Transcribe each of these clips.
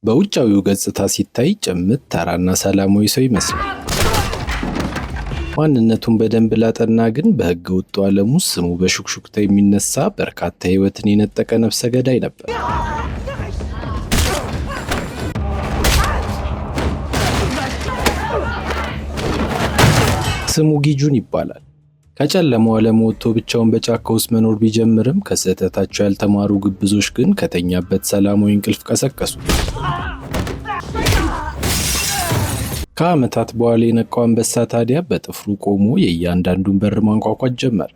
በውጫዊው ገጽታ ሲታይ ጭምት ተራና ሰላማዊ ሰው ይመስላል። ማንነቱን በደንብ ላጠና ግን በሕገ ወጡ ዓለም ውስጥ ስሙ በሹክሹክታ የሚነሳ በርካታ ሕይወትን የነጠቀ ነፍሰ ገዳይ ነበር። ስሙ ጊጁን ይባላል። ከጨለማው ዓለም ወጥቶ ብቻውን በጫካ ውስጥ መኖር ቢጀምርም ከስህተታቸው ያልተማሩ ግብዞች ግን ከተኛበት ሰላማዊ እንቅልፍ ቀሰቀሱ። ከዓመታት በኋላ የነቃው አንበሳ ታዲያ በጥፍሩ ቆሞ የእያንዳንዱን በር ማንኳኳት ጀመረ።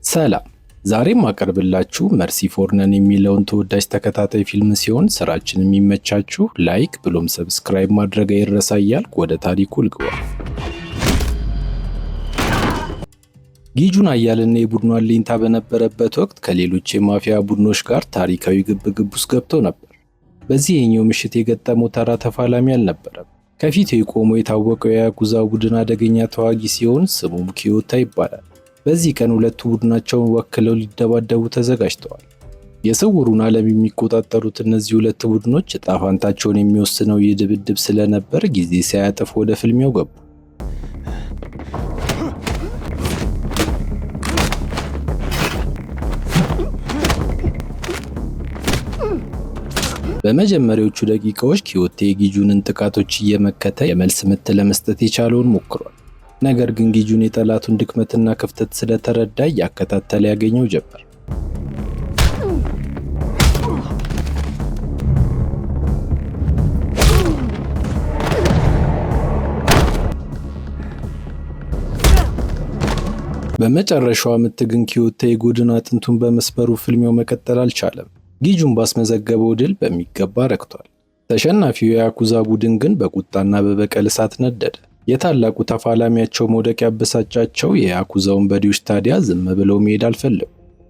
ሰላም፣ ዛሬም አቀርብላችሁ መርሲ ፎር ነን የሚለውን ተወዳጅ ተከታታይ ፊልም ሲሆን ስራችን የሚመቻችሁ ላይክ ብሎም ሰብስክራይብ ማድረግ አይረሳ እያልኩ ወደ ታሪኩ ልግባ። ጊጁን አያልና የቡድኑ አለኝታ በነበረበት ወቅት ከሌሎች የማፊያ ቡድኖች ጋር ታሪካዊ ግብግብ ውስጥ ገብቶ ነበር። በዚህ የኛው ምሽት የገጠመው ተራ ተፋላሚ አልነበረም። ከፊቱ የቆመው የታወቀው የያኩዛ ቡድን አደገኛ ተዋጊ ሲሆን ስሙም ኪዮታ ይባላል። በዚህ ቀን ሁለቱ ቡድናቸውን ወክለው ሊደባደቡ ተዘጋጅተዋል። የስውሩን ዓለም የሚቆጣጠሩት እነዚህ ሁለት ቡድኖች ዕጣ ፈንታቸውን የሚወስነው ይህ ድብድብ ስለነበር ጊዜ ሳያጠፉ ወደ ፍልሚያው ገቡ። በመጀመሪያዎቹ ደቂቃዎች ኪዮታ የጊጁንን ጥቃቶች እየመከተ የመልስ ምት ለመስጠት የቻለውን ሞክሯል። ነገር ግን ጊጁን የጠላቱን ድክመትና ክፍተት ስለተረዳ እያከታተለ ያገኘው ጀመር። በመጨረሻው ምት ግን ኪዮታ የጎድን አጥንቱን በመስበሩ ፍልሚያው መቀጠል አልቻለም። ጊጁን ባስመዘገበው ድል በሚገባ ረክቷል። ተሸናፊው የያኩዛ ቡድን ግን በቁጣና በበቀል እሳት ነደደ። የታላቁ ተፋላሚያቸው መውደቅ ያበሳጫቸው የያኩዛውን በዲዎች ታዲያ ዝም ብለው መሄድ አልፈለጉ።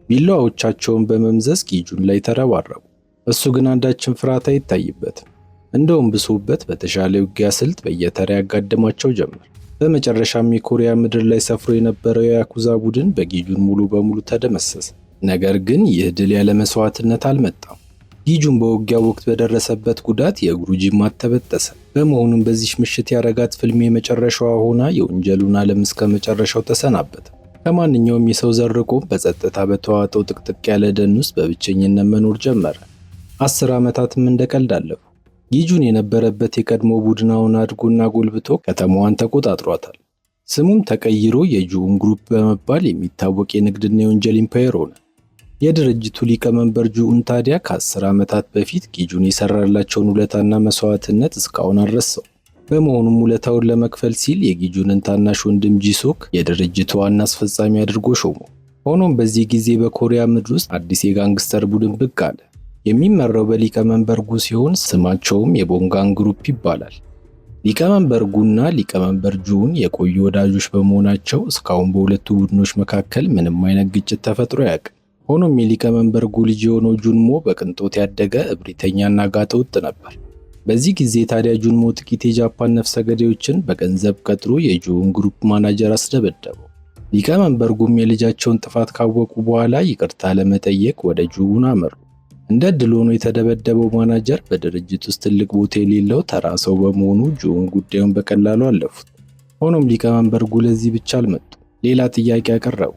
ቢላዋዎቻቸውን በመምዘዝ ጊጁን ላይ ተረባረቡ። እሱ ግን አንዳችን ፍርሃት አይታይበትም። እንደውም ብሶበት በተሻለ ውጊያ ስልት በየተራ ያጋድማቸው ጀመር። በመጨረሻም የኮሪያ ምድር ላይ ሰፍሮ የነበረው የያኩዛ ቡድን በጊጁን ሙሉ በሙሉ ተደመሰሰ። ነገር ግን ይህ ድል ያለ መስዋዕትነት አልመጣም። ጊጁን በውጊያው ወቅት በደረሰበት ጉዳት የእግሩ ጅማት ተበጠሰ። በመሆኑም በዚህ ምሽት ያረጋት ፍልም የመጨረሻዋ ሆና የወንጀሉን ዓለም እስከ መጨረሻው ተሰናበተ። ከማንኛውም የሰው ዘር ርቆ በጸጥታ በተዋጠው ጥቅጥቅ ያለ ደን ውስጥ በብቸኝነት መኖር ጀመረ። 10 ዓመታትም እንደ ቀልድ አለፉ። ጊጁን የነበረበት የቀድሞ ቡድን አሁን አድጎና ጎልብቶ ከተማዋን ተቆጣጥሯታል። ስሙም ተቀይሮ የጁን ግሩፕ በመባል የሚታወቅ የንግድና የወንጀል ኢምፓየር ሆነ። የድርጅቱ ሊቀመንበር ጁን ታዲያ ከ10 ዓመታት በፊት ጊጁን የሰራላቸውን ውለታና መስዋዕትነት እስካሁን አልረሳው። በመሆኑም ውለታውን ለመክፈል ሲል የጊጁንን ታናሽ ወንድም ጂሶክ የድርጅቱ ዋና አስፈጻሚ አድርጎ ሾሞ። ሆኖም በዚህ ጊዜ በኮሪያ ምድር ውስጥ አዲስ የጋንግስተር ቡድን ብቅ አለ። የሚመራው በሊቀመንበር ጉ ሲሆን ስማቸውም የቦንጋን ግሩፕ ይባላል። ሊቀመንበር ጉና ሊቀመንበር ጁን የቆዩ ወዳጆች በመሆናቸው እስካሁን በሁለቱ ቡድኖች መካከል ምንም አይነት ግጭት ተፈጥሮ አያውቅም። ሆኖም የሊቀመንበር ጉ ልጅ የሆነው ጁንሞ በቅንጦት ያደገ እብሪተኛና ጋጠ ወጥ ነበር። በዚህ ጊዜ ታዲያ ጁንሞ ጥቂት የጃፓን ነፍሰ ገዳዮችን በገንዘብ ቀጥሮ የጁን ግሩፕ ማናጀር አስደበደበው። ሊቀመንበር ጉም የልጃቸውን ጥፋት ካወቁ በኋላ ይቅርታ ለመጠየቅ ወደ ጁን አመሩ። እንደ ዕድል ሆኖ የተደበደበው ማናጀር በድርጅት ውስጥ ትልቅ ቦታ የሌለው ተራ ሰው በመሆኑ ጁን ጉዳዩን በቀላሉ አለፉት። ሆኖም ሊቀመንበር ጉ ለዚህ ብቻ አልመጡ፣ ሌላ ጥያቄ አቀረቡ።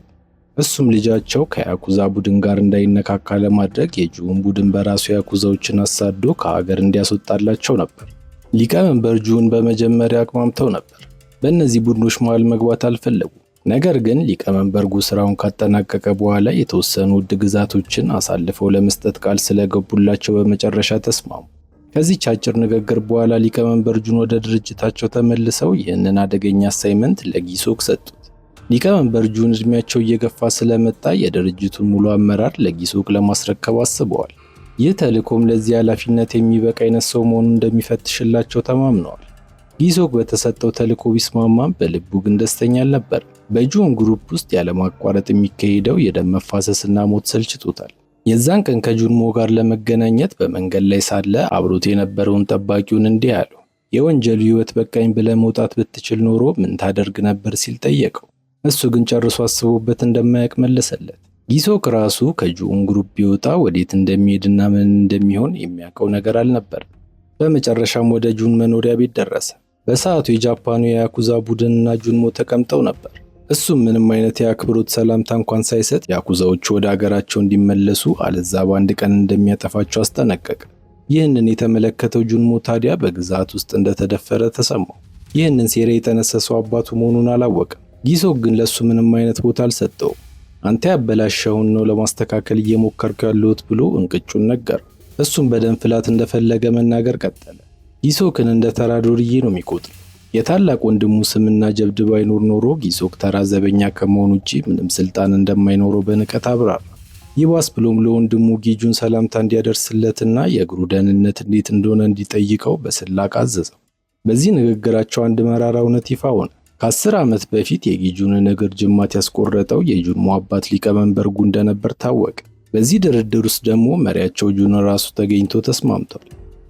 እሱም ልጃቸው ከያኩዛ ቡድን ጋር እንዳይነካካ ለማድረግ የጁን ቡድን በራሱ ያኩዛዎችን አሳዶ ከሀገር እንዲያስወጣላቸው ነበር። ሊቀመንበር ጁን በመጀመሪያ አቅማምተው ነበር። በእነዚህ ቡድኖች መሃል መግባት አልፈለጉም። ነገር ግን ሊቀመንበር ጉ ስራውን ካጠናቀቀ በኋላ የተወሰኑ ውድ ግዛቶችን አሳልፈው ለመስጠት ቃል ስለገቡላቸው በመጨረሻ ተስማሙ። ከዚህች አጭር ንግግር በኋላ ሊቀመንበር ጁን ወደ ድርጅታቸው ተመልሰው ይህንን አደገኛ አሳይመንት ለጊሶክ ሰጡት። ሊቀመንበር ጁን እድሜያቸው እየገፋ ስለመጣ የድርጅቱን ሙሉ አመራር ለጊሶክ ለማስረከብ አስበዋል። ይህ ተልእኮም ለዚህ ኃላፊነት የሚበቃ አይነት ሰው መሆኑን እንደሚፈትሽላቸው ተማምነዋል። ጊሶክ በተሰጠው ተልእኮ ቢስማማም በልቡ ግን ደስተኛ አልነበር። በጁን ግሩፕ ውስጥ ያለማቋረጥ የሚካሄደው የደም መፋሰስና ሞት ሰልችቶታል። የዛን ቀን ከጁንሞ ጋር ለመገናኘት በመንገድ ላይ ሳለ አብሮት የነበረውን ጠባቂውን እንዲህ አለው፣ የወንጀሉ ህይወት በቃኝ ብለህ መውጣት ብትችል ኖሮ ምን ታደርግ ነበር ሲል ጠየቀው። እሱ ግን ጨርሶ አስቦበት እንደማያውቅ መለሰለት። ጊሶክ ራሱ ከጁን ግሩፕ ቢወጣ ወዴት እንደሚሄድና ምን እንደሚሆን የሚያውቀው ነገር አልነበረም። በመጨረሻም ወደ ጁን መኖሪያ ቤት ደረሰ። በሰዓቱ የጃፓኑ የያኩዛ ቡድንና ጁንሞ ተቀምጠው ነበር። እሱም ምንም አይነት የአክብሮት ሰላምታ እንኳን ሳይሰጥ ያኩዛዎቹ ወደ አገራቸው እንዲመለሱ አለዛ በአንድ ቀን እንደሚያጠፋቸው አስጠነቀቀ። ይህንን የተመለከተው ጁንሞ ታዲያ በግዛት ውስጥ እንደተደፈረ ተሰማው። ይህንን ሴራ የጠነሰሰው አባቱ መሆኑን አላወቀም። ጊሶክ ግን ለሱ ምንም አይነት ቦታ አልሰጠውም። አንተ ያበላሸውን ነው ለማስተካከል እየሞከርኩ ያለሁት ብሎ እንቅጩን ነገረው። እሱም በደም ፍላት እንደፈለገ መናገር ቀጠለ። ጊሶክን እንደ ተራ ዱርዬ ነው የሚቆጥረው። የታላቅ ወንድሙ ስምና ጀብድ ባይኖር ኖሮ ጊሶክ ተራ ዘበኛ ከመሆን ውጪ ምንም ስልጣን እንደማይኖረው በንቀት አብራራ። ይባስ ብሎም ለወንድሙ ጊጁን ሰላምታ እንዲያደርስለትና የእግሩ ደህንነት እንዴት እንደሆነ እንዲጠይቀው በስላቅ አዘዘው። በዚህ ንግግራቸው አንድ መራራ እውነት ይፋ ሆነ። ከ10 ዓመት በፊት የጊጁንን እግር ጅማት ያስቆረጠው የጁንሞ አባት ሊቀመንበር ጉ እንደነበር ታወቀ። በዚህ ድርድር ውስጥ ደግሞ መሪያቸው ጁን ራሱ ተገኝቶ ተስማምቷል።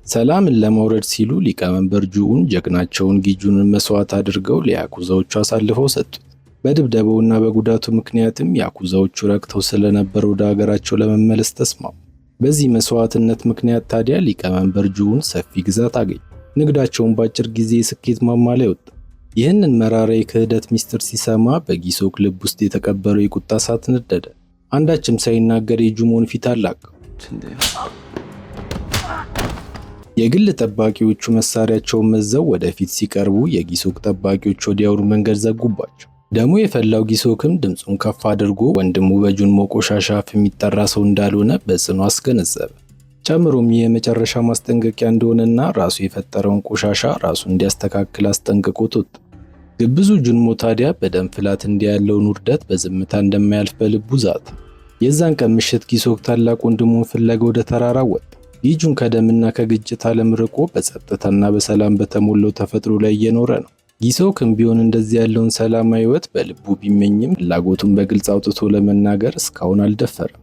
ሰላምን ለማውረድ ሲሉ ሊቀመንበር ጁን ጀግናቸውን ጊጁንን መስዋዕት አድርገው ለያኩዛዎቹ አሳልፈው ሰጡት። በድብደባውና በጉዳቱ ምክንያትም ያኩዛዎቹ ረክተው ስለነበር ወደ ሀገራቸው ለመመለስ ተስማሙ። በዚህ መስዋዕትነት ምክንያት ታዲያ ሊቀመንበር ጁን ሰፊ ግዛት አገኙ። ንግዳቸውን በአጭር ጊዜ የስኬት ማማ ላይ ወጣ። ይህንን መራራ የክህደት ሚስጥር ሲሰማ በጊሶክ ልብ ውስጥ የተቀበረው የቁጣ እሳት ነደደ። አንዳችም ሳይናገር የጁሞን ፊት አላቀው። የግል ጠባቂዎቹ መሳሪያቸውን መዘው ወደፊት ሲቀርቡ የጊሶክ ጠባቂዎች ወዲያውኑ መንገድ ዘጉባቸው። ደሙ የፈላው ጊሶክም ድምፁን ከፍ አድርጎ ወንድሙ በጁንሞ ቆሻሻ አፍ የሚጠራ ሰው እንዳልሆነ በጽኑ አስገነዘበ። ጨምሮም የመጨረሻ ማስጠንቀቂያ እንደሆነና ራሱ የፈጠረውን ቆሻሻ ራሱ እንዲያስተካክል አስጠንቅቆት ወጣ። ግብዙ ጁንሞ ታዲያ በደም ፍላት እንዲህ ያለውን ውርደት በዝምታ እንደማያልፍ በልቡ ዛተ። የዛን ቀን ምሽት ጊሶክ ታላቅ ወንድሙን ፍለጋ ወደ ተራራ ወጣ። ጊጁን ከደምና ከግጭት ዓለም ርቆ በጸጥታና በሰላም በተሞላው ተፈጥሮ ላይ እየኖረ ነው። ጊሶክም ቢሆን እንደዚህ ያለውን ሰላማዊ ሕይወት በልቡ ቢመኝም ፍላጎቱን በግልጽ አውጥቶ ለመናገር እስካሁን አልደፈረም።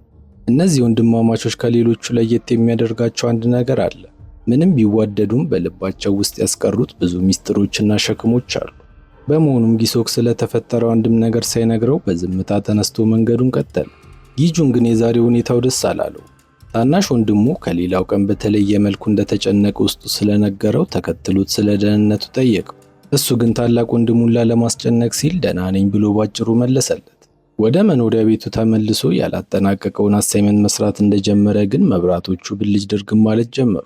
እነዚህ ወንድማማቾች ከሌሎቹ ለየት የሚያደርጋቸው አንድ ነገር አለ። ምንም ቢዋደዱም በልባቸው ውስጥ ያስቀሩት ብዙ ሚስጥሮችና ሸክሞች አሉ። በመሆኑም ጊሶክ ስለተፈጠረው አንድም ነገር ሳይነግረው በዝምታ ተነስቶ መንገዱን ቀጠለ። ጊጁን ግን የዛሬው ሁኔታው ደስ አላለው። ታናሽ ወንድሙ ከሌላው ቀን በተለየ መልኩ እንደተጨነቀ ውስጡ ስለነገረው ተከትሎት ስለ ደህንነቱ ጠየቀው። እሱ ግን ታላቅ ወንድሙን ላለማስጨነቅ ሲል ደህና ነኝ ብሎ ባጭሩ መለሰለት። ወደ መኖሪያ ቤቱ ተመልሶ ያላጠናቀቀውን አሳይመንት መስራት እንደጀመረ ግን መብራቶቹ ብልጭ ድርግም ማለት ጀመሩ።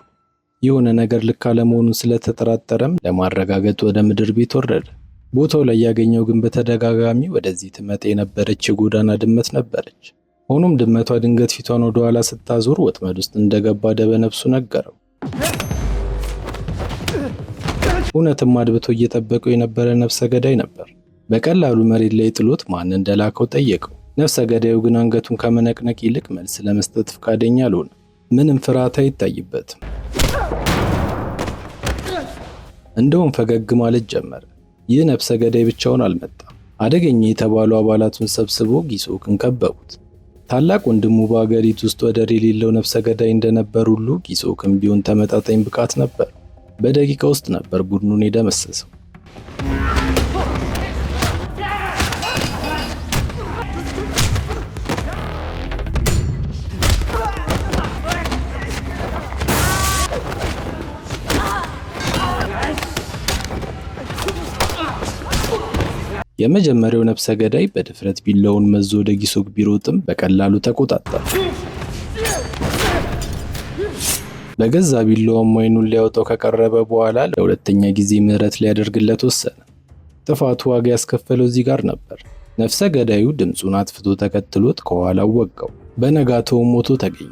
የሆነ ነገር ልክ አለመሆኑን ስለተጠራጠረም ለማረጋገጥ ወደ ምድር ቤት ወረደ። ቦታው ላይ ያገኘው ግን በተደጋጋሚ ወደዚህ ትመጣ የነበረች የጎዳና ድመት ነበረች። ሆኖም ድመቷ ድንገት ፊቷን ወደ ኋላ ስታዞር ወጥመድ ውስጥ እንደገባ ደበነፍሱ ነገረው። እውነትም አድብቶ እየጠበቀው የነበረ ነፍሰ ገዳይ ነበር። በቀላሉ መሬት ላይ ጥሎት ማን እንደላከው ጠየቀው። ነፍሰ ገዳዩ ግን አንገቱን ከመነቅነቅ ይልቅ መልስ ለመስጠት ፈቃደኛ አልሆነ። ምንም ፍርሃት አይታይበትም። እንደውም ፈገግ ማለት ጀመረ። ይህ ነፍሰ ገዳይ ብቻውን አልመጣም። አደገኛ የተባሉ አባላቱን ሰብስቦ ጊሶክን ከበቡት። ታላቅ ወንድሙ በአገሪቱ ውስጥ ወደር የሌለው ነፍሰ ገዳይ እንደነበር ሁሉ ጊሶክም ቢሆን ተመጣጣኝ ብቃት ነበር። በደቂቃ ውስጥ ነበር ቡድኑን የደመሰሰው። የመጀመሪያው ነፍሰ ገዳይ በድፍረት ቢላውን መዞ ወደ ጊሶክ ቢሮጥም በቀላሉ ተቆጣጠረ። በገዛ ቢላውም አይኑን ሊያወጣው ከቀረበ በኋላ ለሁለተኛ ጊዜ ምህረት ሊያደርግለት ወሰነ። ጥፋቱ ዋጋ ያስከፈለው እዚህ ጋር ነበር። ነፍሰ ገዳዩ ድምፁን አጥፍቶ ተከትሎት ከኋላው ወጋው። በነጋታው ሞቶ ተገኘ።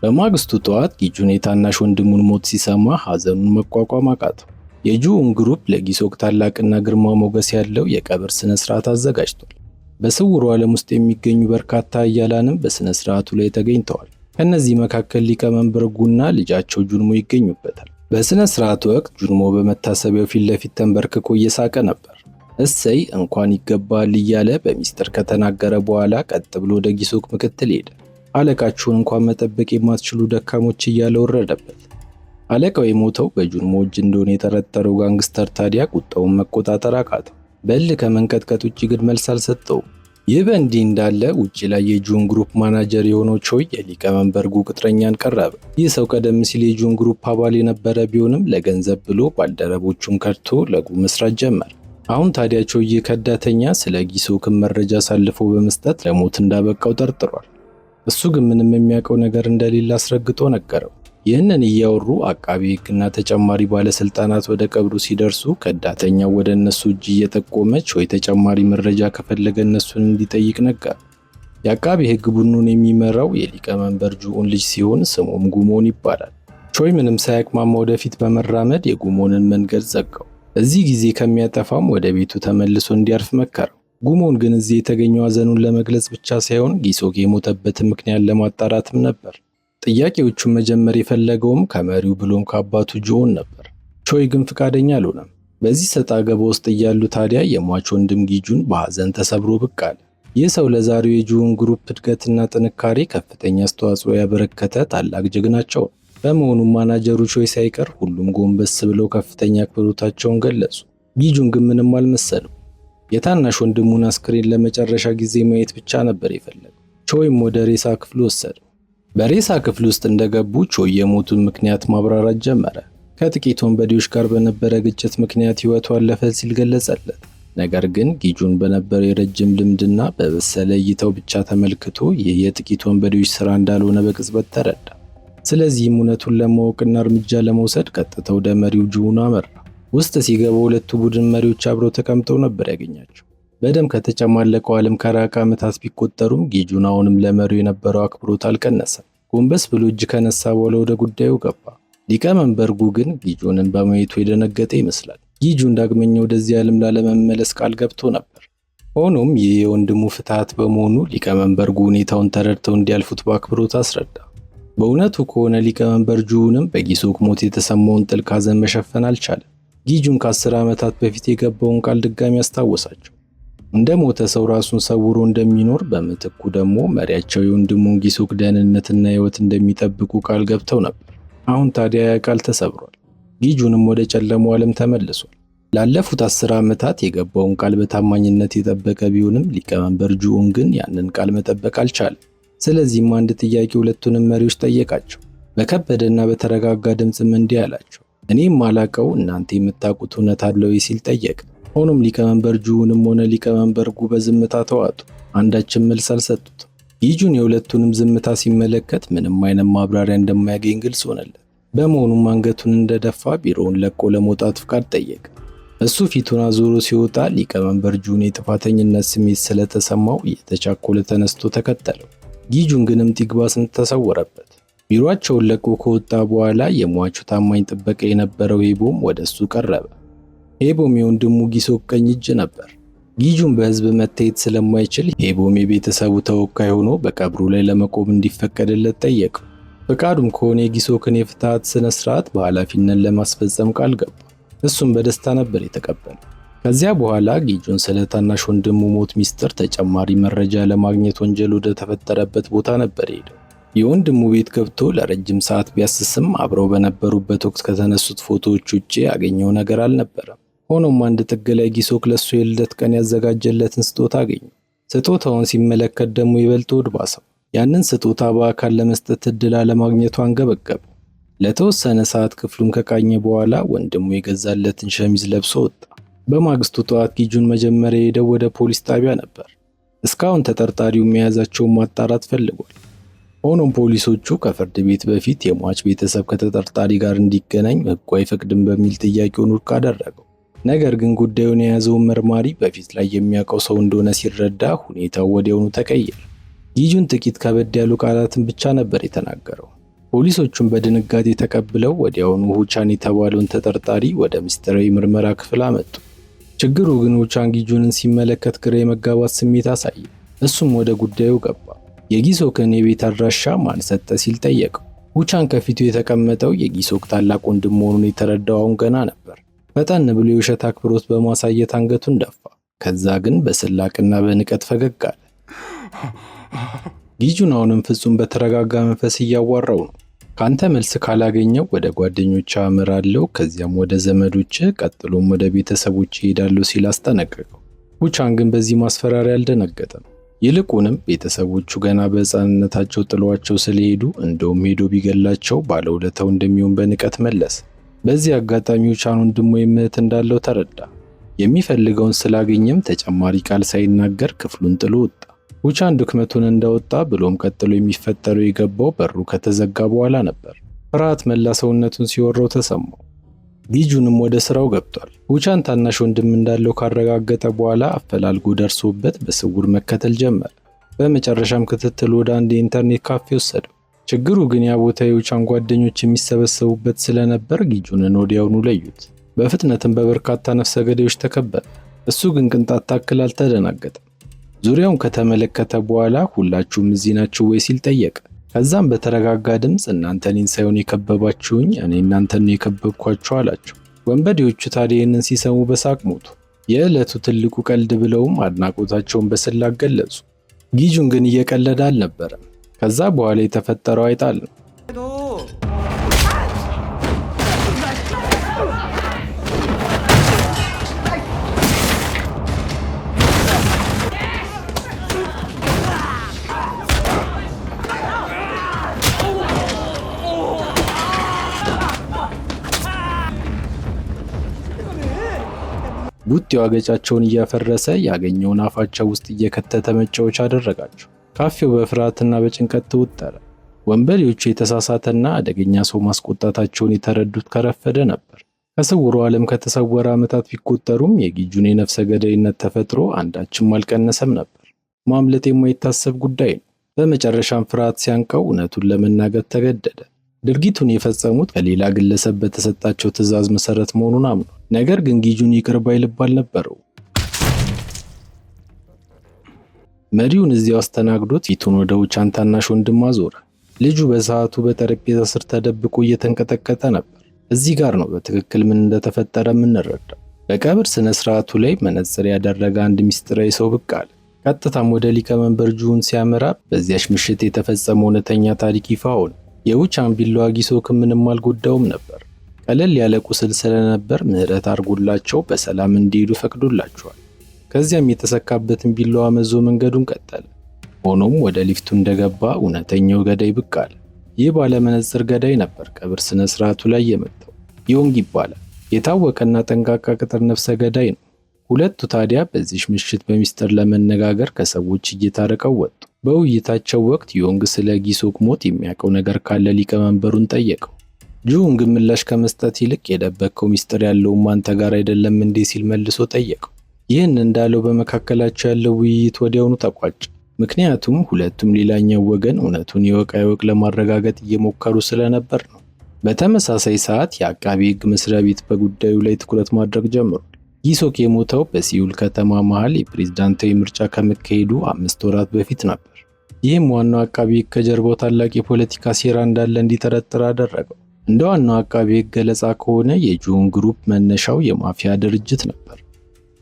በማግስቱ ጠዋት ጊጁን የታናሽ ወንድሙን ሞት ሲሰማ ሐዘኑን መቋቋም አቃተው። የጁን ግሩፕ ለጊሶክ ታላቅና ግርማ ሞገስ ያለው የቀብር ስነ ስርዓት አዘጋጅቷል። በስውሩ ዓለም ውስጥ የሚገኙ በርካታ ኃያላንም በስነ ስርዓቱ ላይ ተገኝተዋል። ከነዚህ መካከል ሊቀመንበር ጉና ልጃቸው ጁንሞ ይገኙበታል። በስነ ስርዓቱ ወቅት ጁንሞ በመታሰቢያው ፊት ለፊት ተንበርክኮ እየሳቀ ነበር። እሰይ እንኳን ይገባል እያለ በሚስጥር ከተናገረ በኋላ ቀጥ ብሎ ወደ ጊሶክ ምክትል ሄደ። አለቃችሁን እንኳን መጠበቅ የማትችሉ ደካሞች እያለ ወረደበት። አለቃው የሞተው በጁንሞ እጅ እንደሆነ የጠረጠረው ጋንግስተር ታዲያ ቁጣውን መቆጣጠር አቃተው። በእልህ ከመንቀጥቀጥ ውጭ ግን መልስ አልሰጠውም። ይህ በእንዲህ እንዳለ ውጪ ላይ የጁን ግሩፕ ማናጀር የሆነው ቾይ የሊቀመንበርጉ ቅጥረኛን ቀረበ። ይህ ሰው ቀደም ሲል የጁን ግሩፕ አባል የነበረ ቢሆንም ለገንዘብ ብሎ ባልደረቦቹን ከድቶ ለጉ መስራት ጀመረ። አሁን ታዲያ ቾይ ከዳተኛ ስለ ጊሶክን መረጃ አሳልፎ በመስጠት ለሞት እንዳበቃው ጠርጥሯል። እሱ ግን ምንም የሚያውቀው ነገር እንደሌለ አስረግጦ ነገረው። ይህንን እያወሩ አቃቢ ሕግና ተጨማሪ ባለስልጣናት ወደ ቀብሩ ሲደርሱ ከዳተኛው ወደ እነሱ እጅ እየጠቆመች ቾይ ተጨማሪ መረጃ ከፈለገ እነሱን እንዲጠይቅ ነገር። የአቃቢ ሕግ ቡድኑን የሚመራው የሊቀመንበር ጁኡን ልጅ ሲሆን ስሙም ጉሞን ይባላል። ቾይ ምንም ሳያቅማማ ወደፊት በመራመድ የጉሞንን መንገድ ዘጋው። እዚህ ጊዜ ከሚያጠፋም ወደ ቤቱ ተመልሶ እንዲያርፍ መከረው። ጉሞን ግን እዚህ የተገኘው ሐዘኑን ለመግለጽ ብቻ ሳይሆን ጊሶክ የሞተበትን ምክንያት ለማጣራትም ነበር። ጥያቄዎቹን መጀመር የፈለገውም ከመሪው ብሎም ከአባቱ ጁኡን ነበር። ቾይ ግን ፍቃደኛ አልሆነም። በዚህ ሰጣ ገባ ውስጥ እያሉ ታዲያ የሟች ወንድም ጊጁን በሐዘን ተሰብሮ ብቅ አለ። ይህ ሰው ለዛሬው የጁኡን ግሩፕ እድገትና ጥንካሬ ከፍተኛ አስተዋጽኦ ያበረከተ ታላቅ ጀግናቸው። በመሆኑም ማናጀሩ ቾይ ሳይቀር ሁሉም ጎንበስ ብለው ከፍተኛ አክብሮታቸውን ገለጹ። ጊጁን ግን ምንም አልመሰለው። የታናሽ ወንድሙን አስክሬን ለመጨረሻ ጊዜ ማየት ብቻ ነበር የፈለገው። ቾይም ወደ ሬሳ ክፍሉ ወሰደው። በሬሳ ክፍል ውስጥ እንደገቡ ቾይ የሞቱን ምክንያት ማብራራት ጀመረ። ከጥቂት ወንበዴዎች ጋር በነበረ ግጭት ምክንያት ሕይወቱ አለፈ ሲል ገለጸለት። ነገር ግን ጊጁን በነበረ የረጅም ልምድና በበሰለ እይታው ብቻ ተመልክቶ ይህ የጥቂት ወንበዴዎች ሥራ እንዳልሆነ በቅጽበት ተረዳ። ስለዚህም እውነቱን ለማወቅና እርምጃ ለመውሰድ ቀጥታ ወደ መሪው ጁኡን አመራ። ውስጥ ሲገባ ሁለቱ ቡድን መሪዎች አብረው ተቀምጠው ነበር ያገኛቸው። በደም ከተጨማለቀው ዓለም ከራቀ ዓመታት ቢቆጠሩም ጊጁን አሁንም ለመሪው የነበረው አክብሮት አልቀነሰም። ጎንበስ ብሎ እጅ ከነሳ በኋላ ወደ ጉዳዩ ገባ። ሊቀመንበርጉ ግን ጊጁንን በማየቱ የደነገጠ ይመስላል። ጊጁን ዳግመኛ ወደዚህ ዓለም ላለመመለስ ቃል ገብቶ ነበር። ሆኖም ይህ የወንድሙ ፍትሃት በመሆኑ ሊቀመንበርጉ ሁኔታውን ተረድተው እንዲያልፉት በአክብሮት አስረዳ። በእውነቱ ከሆነ ሊቀመንበር ጁኡንም በጊሶክ ሞት የተሰማውን ጥልቅ ሐዘን መሸፈን አልቻለም። ጊጁን ከ10 ዓመታት በፊት የገባውን ቃል ድጋሚ አስታወሳቸው። እንደ ሞተ ሰው ራሱን ሰውሮ እንደሚኖር በምትኩ ደግሞ መሪያቸው የወንድሙን ጊሶክ ደህንነትና ሕይወት እንደሚጠብቁ ቃል ገብተው ነበር። አሁን ታዲያ ያ ቃል ተሰብሯል። ጊጁንም ወደ ጨለማው ዓለም ተመልሷል። ላለፉት 10 ዓመታት የገባውን ቃል በታማኝነት የጠበቀ ቢሆንም ሊቀመንበር ጁኡን ግን ያንን ቃል መጠበቅ አልቻለም። ስለዚህም አንድ ጥያቄ ሁለቱንም መሪዎች ጠየቃቸው። በከበደና በተረጋጋ ድምፅም እንዲህ አላቸው፣ እኔም ማላቀው እናንተ የምታውቁት እውነት አለ ወይ ሲል ጠየቀ። ሆኖም ሊቀመንበር ጁኡንም ሆነ ሊቀመንበርጉ በዝምታ ተዋጡ። አንዳችም መልስ አልሰጡትም። ጊጁን የሁለቱንም ዝምታ ሲመለከት ምንም አይነት ማብራሪያ እንደማያገኝ ግልጽ ሆነለት። በመሆኑም አንገቱን እንደደፋ ቢሮውን ለቆ ለመውጣት ፍቃድ ጠየቀ። እሱ ፊቱን አዞሮ ሲወጣ ሊቀመንበር ጁኡን የጥፋተኝነት ስሜት ስለተሰማው እየተቻኮለ ተነስቶ ተከተለው። ጊጁን ግን እምጢግባ ስንት ተሰወረበት። ቢሮአቸውን ለቆ ከወጣ በኋላ የሟቹ ታማኝ ጥበቃ የነበረው ሄቦም ወደ እሱ ቀረበ። ሄቦም የወንድሙ ጊሶክ ቀኝ እጅ ነበር። ጊጁን በህዝብ መታየት ስለማይችል ሄቦም የቤተሰቡ ተወካይ ሆኖ በቀብሩ ላይ ለመቆም እንዲፈቀድለት ጠየቀው። ፈቃዱም ከሆነ የጊሶክን የፍትሃት ስነ ስርዓት በኃላፊነት ለማስፈጸም ቃል ገባ። እሱም በደስታ ነበር የተቀበለው። ከዚያ በኋላ ጊጁን ስለ ታናሽ ወንድሙ ሞት ሚስጥር ተጨማሪ መረጃ ለማግኘት ወንጀል ወደ ተፈጠረበት ቦታ ነበር ሄደው። የወንድሙ ቤት ገብቶ ለረጅም ሰዓት ቢያስስም አብረው በነበሩበት ወቅት ከተነሱት ፎቶዎች ውጪ ያገኘው ነገር አልነበረም። ሆኖም አንድ ጥግ ላይ ጊሶክ ለሱ የልደት ቀን ያዘጋጀለትን ስጦታ አገኘ። ስጦታውን ሲመለከት ደግሞ ይበልጥ ወድ ባሰው። ያንን ስጦታ በአካል ለመስጠት እድል አለማግኘቱ አንገበገበ። ለተወሰነ ሰዓት ክፍሉን ከቃኘ በኋላ ወንድሙ የገዛለትን ሸሚዝ ለብሶ ወጣ። በማግስቱ ጠዋት ጊጁን መጀመሪያ ሄደው ወደ ፖሊስ ጣቢያ ነበር። እስካሁን ተጠርጣሪውን መያዛቸውን ማጣራት ፈልጓል። ሆኖም ፖሊሶቹ ከፍርድ ቤት በፊት የሟች ቤተሰብ ከተጠርጣሪ ጋር እንዲገናኝ ሕጉ አይፈቅድም በሚል ጥያቄውን ውድቅ አደረገው። ነገር ግን ጉዳዩን የያዘውን መርማሪ በፊት ላይ የሚያውቀው ሰው እንደሆነ ሲረዳ ሁኔታው ወዲያውኑ ተቀየረ። ጊጁን ጥቂት ከበድ ያሉ ቃላትን ብቻ ነበር የተናገረው። ፖሊሶቹም በድንጋጤ ተቀብለው ወዲያውኑ ሁቻን የተባለውን ተጠርጣሪ ወደ ምስጢራዊ ምርመራ ክፍል አመጡ። ችግሩ ግን ሁቻን ጊጁንን ሲመለከት ግራ የመጋባት ስሜት አሳየ። እሱም ወደ ጉዳዩ ገባ። የጊሶክን የቤት አድራሻ ማን ሰጠ ሲል ጠየቀው። ሁቻን ከፊቱ የተቀመጠው የጊሶክ ታላቅ ወንድም መሆኑን የተረዳው አሁን ገና ነበር። ፈጠን ብሎ የውሸት አክብሮት በማሳየት አንገቱን ደፋ። ከዛ ግን በስላቅና በንቀት ፈገግ አለ። ጊጁን አሁንም ፍጹም በተረጋጋ መንፈስ እያዋራው ነው። ካንተ መልስ ካላገኘው ወደ ጓደኞች አመራለሁ፣ ከዚያም ወደ ዘመዶች፣ ቀጥሎም ወደ ቤተሰቦች ይሄዳሉ ሲል አስጠነቀቀው። ሁቻን ግን በዚህ ማስፈራሪያ አልደነገጠም። ይልቁንም ቤተሰቦቹ ገና በሕፃንነታቸው ጥለዋቸው ስለሄዱ እንደውም ሄዶ ቢገላቸው ባለውለታው እንደሚሆን በንቀት መለሰ። በዚህ አጋጣሚ ውቻን ወንድም ወይም እህት እንዳለው ተረዳ። የሚፈልገውን ስላገኘም ተጨማሪ ቃል ሳይናገር ክፍሉን ጥሎ ወጣ። ውቻን ድክመቱን እንዳወጣ ብሎም ቀጥሎ የሚፈጠረው የገባው በሩ ከተዘጋ በኋላ ነበር። ፍርሃት መላ ሰውነቱን ሲወረው ተሰማው። ጊጁንም ወደ ስራው ገብቷል። ውቻን ታናሽ ወንድም እንዳለው ካረጋገጠ በኋላ አፈላልጎ ደርሶበት በስውር መከተል ጀመረ። በመጨረሻም ክትትል ወደ አንድ የኢንተርኔት ካፌ ወሰደው። ችግሩ ግን ያ ቦታ የውቻን ጓደኞች የሚሰበሰቡበት ስለነበር ጊጁንን ወዲያውኑ ለዩት። በፍጥነትም በበርካታ ነፍሰ ገዳዮች ተከበረ። እሱ ግን ቅንጣት ታክል አልተደናገጠም። ዙሪያውን ከተመለከተ በኋላ ሁላችሁም እዚህ ናችሁ ወይ ሲል ጠየቀ። ከዛም በተረጋጋ ድምፅ እናንተ እኔን ሳይሆን የከበባችሁኝ እኔ እናንተን ነው የከበብኳችሁ አላቸው። ወንበዴዎቹ ታዲያ ይህንን ሲሰሙ በሳቅ ሞቱ። የዕለቱ ትልቁ ቀልድ ብለውም አድናቆታቸውን በስላቅ ገለጹ። ጊጁን ግን እየቀለደ አልነበረም። ከዛ በኋላ የተፈጠረው አይጣል ነው። ቡጢው አገጫቸውን እያፈረሰ ያገኘውን አፋቸው ውስጥ እየከተተ መጫወቻ አደረጋቸው። ካፌው በፍርሃትና በጭንቀት ተወጠረ። ወንበዴዎቹ የተሳሳተና አደገኛ ሰው ማስቆጣታቸውን የተረዱት ከረፈደ ነበር። ከስውሩ ዓለም ከተሰወረ ዓመታት ቢቆጠሩም የጊጁን የነፍሰ ገዳይነት ተፈጥሮ አንዳችም አልቀነሰም ነበር። ማምለጥ የማይታሰብ ጉዳይ ነው። በመጨረሻም ፍርሃት ሲያንቀው እውነቱን ለመናገር ተገደደ። ድርጊቱን የፈጸሙት ከሌላ ግለሰብ በተሰጣቸው ትዕዛዝ መሰረት መሆኑን አምኗል። ነገር ግን ጊጁን ይቅር ባይ ልብ አልነበረው። መሪውን እዚያው አስተናግዶት ፊቱን ወደ ውቻን ታናሽ ወንድም አዞረ። ልጁ በሰዓቱ በጠረጴዛ ስር ተደብቆ እየተንቀጠቀጠ ነበር። እዚህ ጋር ነው በትክክል ምን እንደተፈጠረ የምንረዳው። በቀብር ስነ ስርዓቱ ላይ መነጽር ያደረገ አንድ ሚስጥራዊ ሰው ብቅ አለ። ቀጥታም ወደ ሊቀመንበር ጁን ሲያመራ በዚያች ምሽት የተፈጸመው እውነተኛ ታሪክ ይፋ ሆነ። የውቻን ቢላዋ ጊሶክ ምንም አልጎዳውም ነበር። ቀለል ያለ ቁስል ስለነበር ምህረት አድርጎላቸው በሰላም እንዲሄዱ ፈቅዶላቸዋል። ከዚያም የተሰካበትን ቢላዋ መዞ መንገዱን ቀጠለ። ሆኖም ወደ ሊፍቱ እንደገባ እውነተኛው ገዳይ ብቅ አለ። ይህ ባለመነጽር ገዳይ ነበር ቀብር ስነ ስርዓቱ ላይ የመጣው። ዮንግ ይባላል። የታወቀና ጠንቃቃ ቅጥር ነፍሰ ገዳይ ነው። ሁለቱ ታዲያ በዚህ ምሽት በሚስጥር ለመነጋገር ከሰዎች እየታረቀው ወጡ። በውይይታቸው ወቅት ዮንግ ስለ ጊሶክ ሞት የሚያውቀው ነገር ካለ ሊቀመንበሩን ጠየቀው። ጁንግ ምላሽ ከመስጠት ይልቅ የደበከው ሚስጥር ያለውም አንተ ጋር አይደለም እንዴ ሲል መልሶ ጠየቀው። ይህን እንዳለው በመካከላቸው ያለው ውይይት ወዲያውኑ ተቋጨ። ምክንያቱም ሁለቱም ሌላኛው ወገን እውነቱን ይወቅ አይወቅ ለማረጋገጥ እየሞከሩ ስለነበር ነው። በተመሳሳይ ሰዓት የአቃቢ ሕግ መስሪያ ቤት በጉዳዩ ላይ ትኩረት ማድረግ ጀምሯል። ጊሶክ የሞተው በሲውል ከተማ መሃል የፕሬዝዳንታዊ ምርጫ ከመካሄዱ 5 ወራት በፊት ነበር። ይህም ዋናው አቃቢ ሕግ ከጀርባው ታላቅ የፖለቲካ ሴራ እንዳለ እንዲጠረጥር አደረገው። እንደ ዋናው አቃቢ ሕግ ገለጻ ከሆነ የጁን ግሩፕ መነሻው የማፊያ ድርጅት ነበር።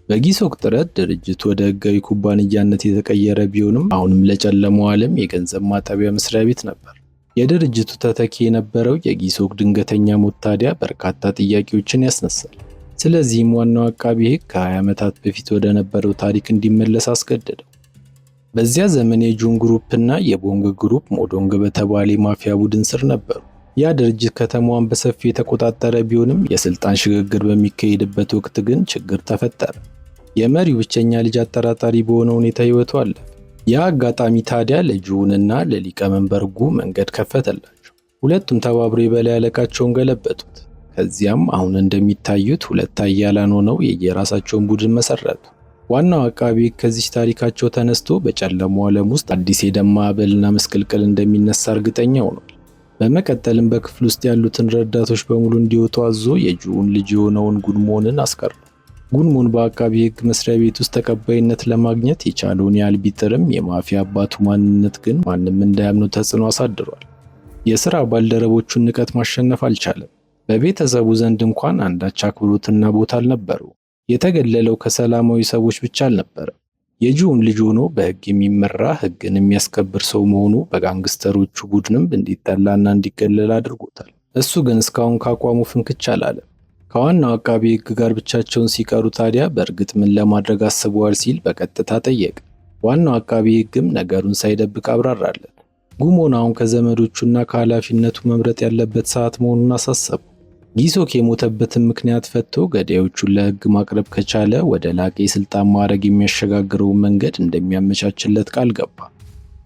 በጊሶክ ጥረት ድርጅቱ ወደ ሕጋዊ ኩባንያነት የተቀየረ ቢሆንም አሁንም ለጨለማው ዓለም የገንዘብ ማጠቢያ መስሪያ ቤት ነበር። የድርጅቱ ተተኪ የነበረው የጊሶክ ድንገተኛ ሞት ታዲያ በርካታ ጥያቄዎችን ያስነሳል። ስለዚህም ዋናው አቃቢ ሕግ ከ20 ዓመታት በፊት ወደ ነበረው ታሪክ እንዲመለስ አስገደደው። በዚያ ዘመን የጁን ግሩፕ እና የቦንግ ግሩፕ ሞዶንግ በተባለ የማፊያ ቡድን ስር ነበሩ። ያ ድርጅት ከተማዋን በሰፊው የተቆጣጠረ ቢሆንም የስልጣን ሽግግር በሚካሄድበት ወቅት ግን ችግር ተፈጠረ። የመሪው ብቸኛ ልጅ አጠራጣሪ በሆነ ሁኔታ ሕይወቱ አለፈ። ያ አጋጣሚ ታዲያ ለጁንና ለሊቀመንበር ጉ መንገድ ከፈተላቸው። ሁለቱም ተባብሮ የበላይ አለቃቸውን ገለበጡት። ከዚያም አሁን እንደሚታዩት ሁለት ኃያላን ሆነው የየራሳቸውን ቡድን መሰረቱ። ዋናው አቃቢ ከዚህ ታሪካቸው ተነስቶ በጨለማው ዓለም ውስጥ አዲስ የደም ማዕበልና መስቀልቅል እንደሚነሳ እርግጠኛ ሆኗል። በመቀጠልም በክፍል ውስጥ ያሉትን ረዳቶች በሙሉ እንዲወጡ አዞ የጁን ልጅ የሆነውን ጉንሞንን አስቀረ። ጉንሞን በአቃቢ ሕግ መስሪያ ቤት ውስጥ ተቀባይነት ለማግኘት የቻለውን ያህል ቢጥርም የማፊያ አባቱ ማንነት ግን ማንም እንዳያምኑ ተጽዕኖ አሳድሯል። የሥራ ባልደረቦቹን ንቀት ማሸነፍ አልቻለም። በቤተሰቡ ዘንድ እንኳን አንዳች አክብሮትና ቦታ አልነበረው። የተገለለው ከሰላማዊ ሰዎች ብቻ አልነበረም። የጁን ልጅ ሆኖ በሕግ የሚመራ ሕግን የሚያስከብር ሰው መሆኑ በጋንግስተሮቹ ቡድንም እንዲጠላና እንዲገለል አድርጎታል። እሱ ግን እስካሁን ካቋሙ ፍንክች አላለም። ከዋናው አቃቢ ሕግ ጋር ብቻቸውን ሲቀሩ ታዲያ በእርግጥ ምን ለማድረግ አስበዋል ሲል በቀጥታ ጠየቀ። ዋናው አቃቢ ሕግም ነገሩን ሳይደብቅ አብራራለት። ጉሞን አሁን ከዘመዶቹና ከኃላፊነቱ መምረጥ ያለበት ሰዓት መሆኑን አሳሰቡ። ጊሶክ የሞተበትን ምክንያት ፈቶ ገዳዮቹን ለሕግ ማቅረብ ከቻለ ወደ ላቀ የስልጣን ማዕረግ የሚያሸጋግረውን መንገድ እንደሚያመቻችለት ቃል ገባ።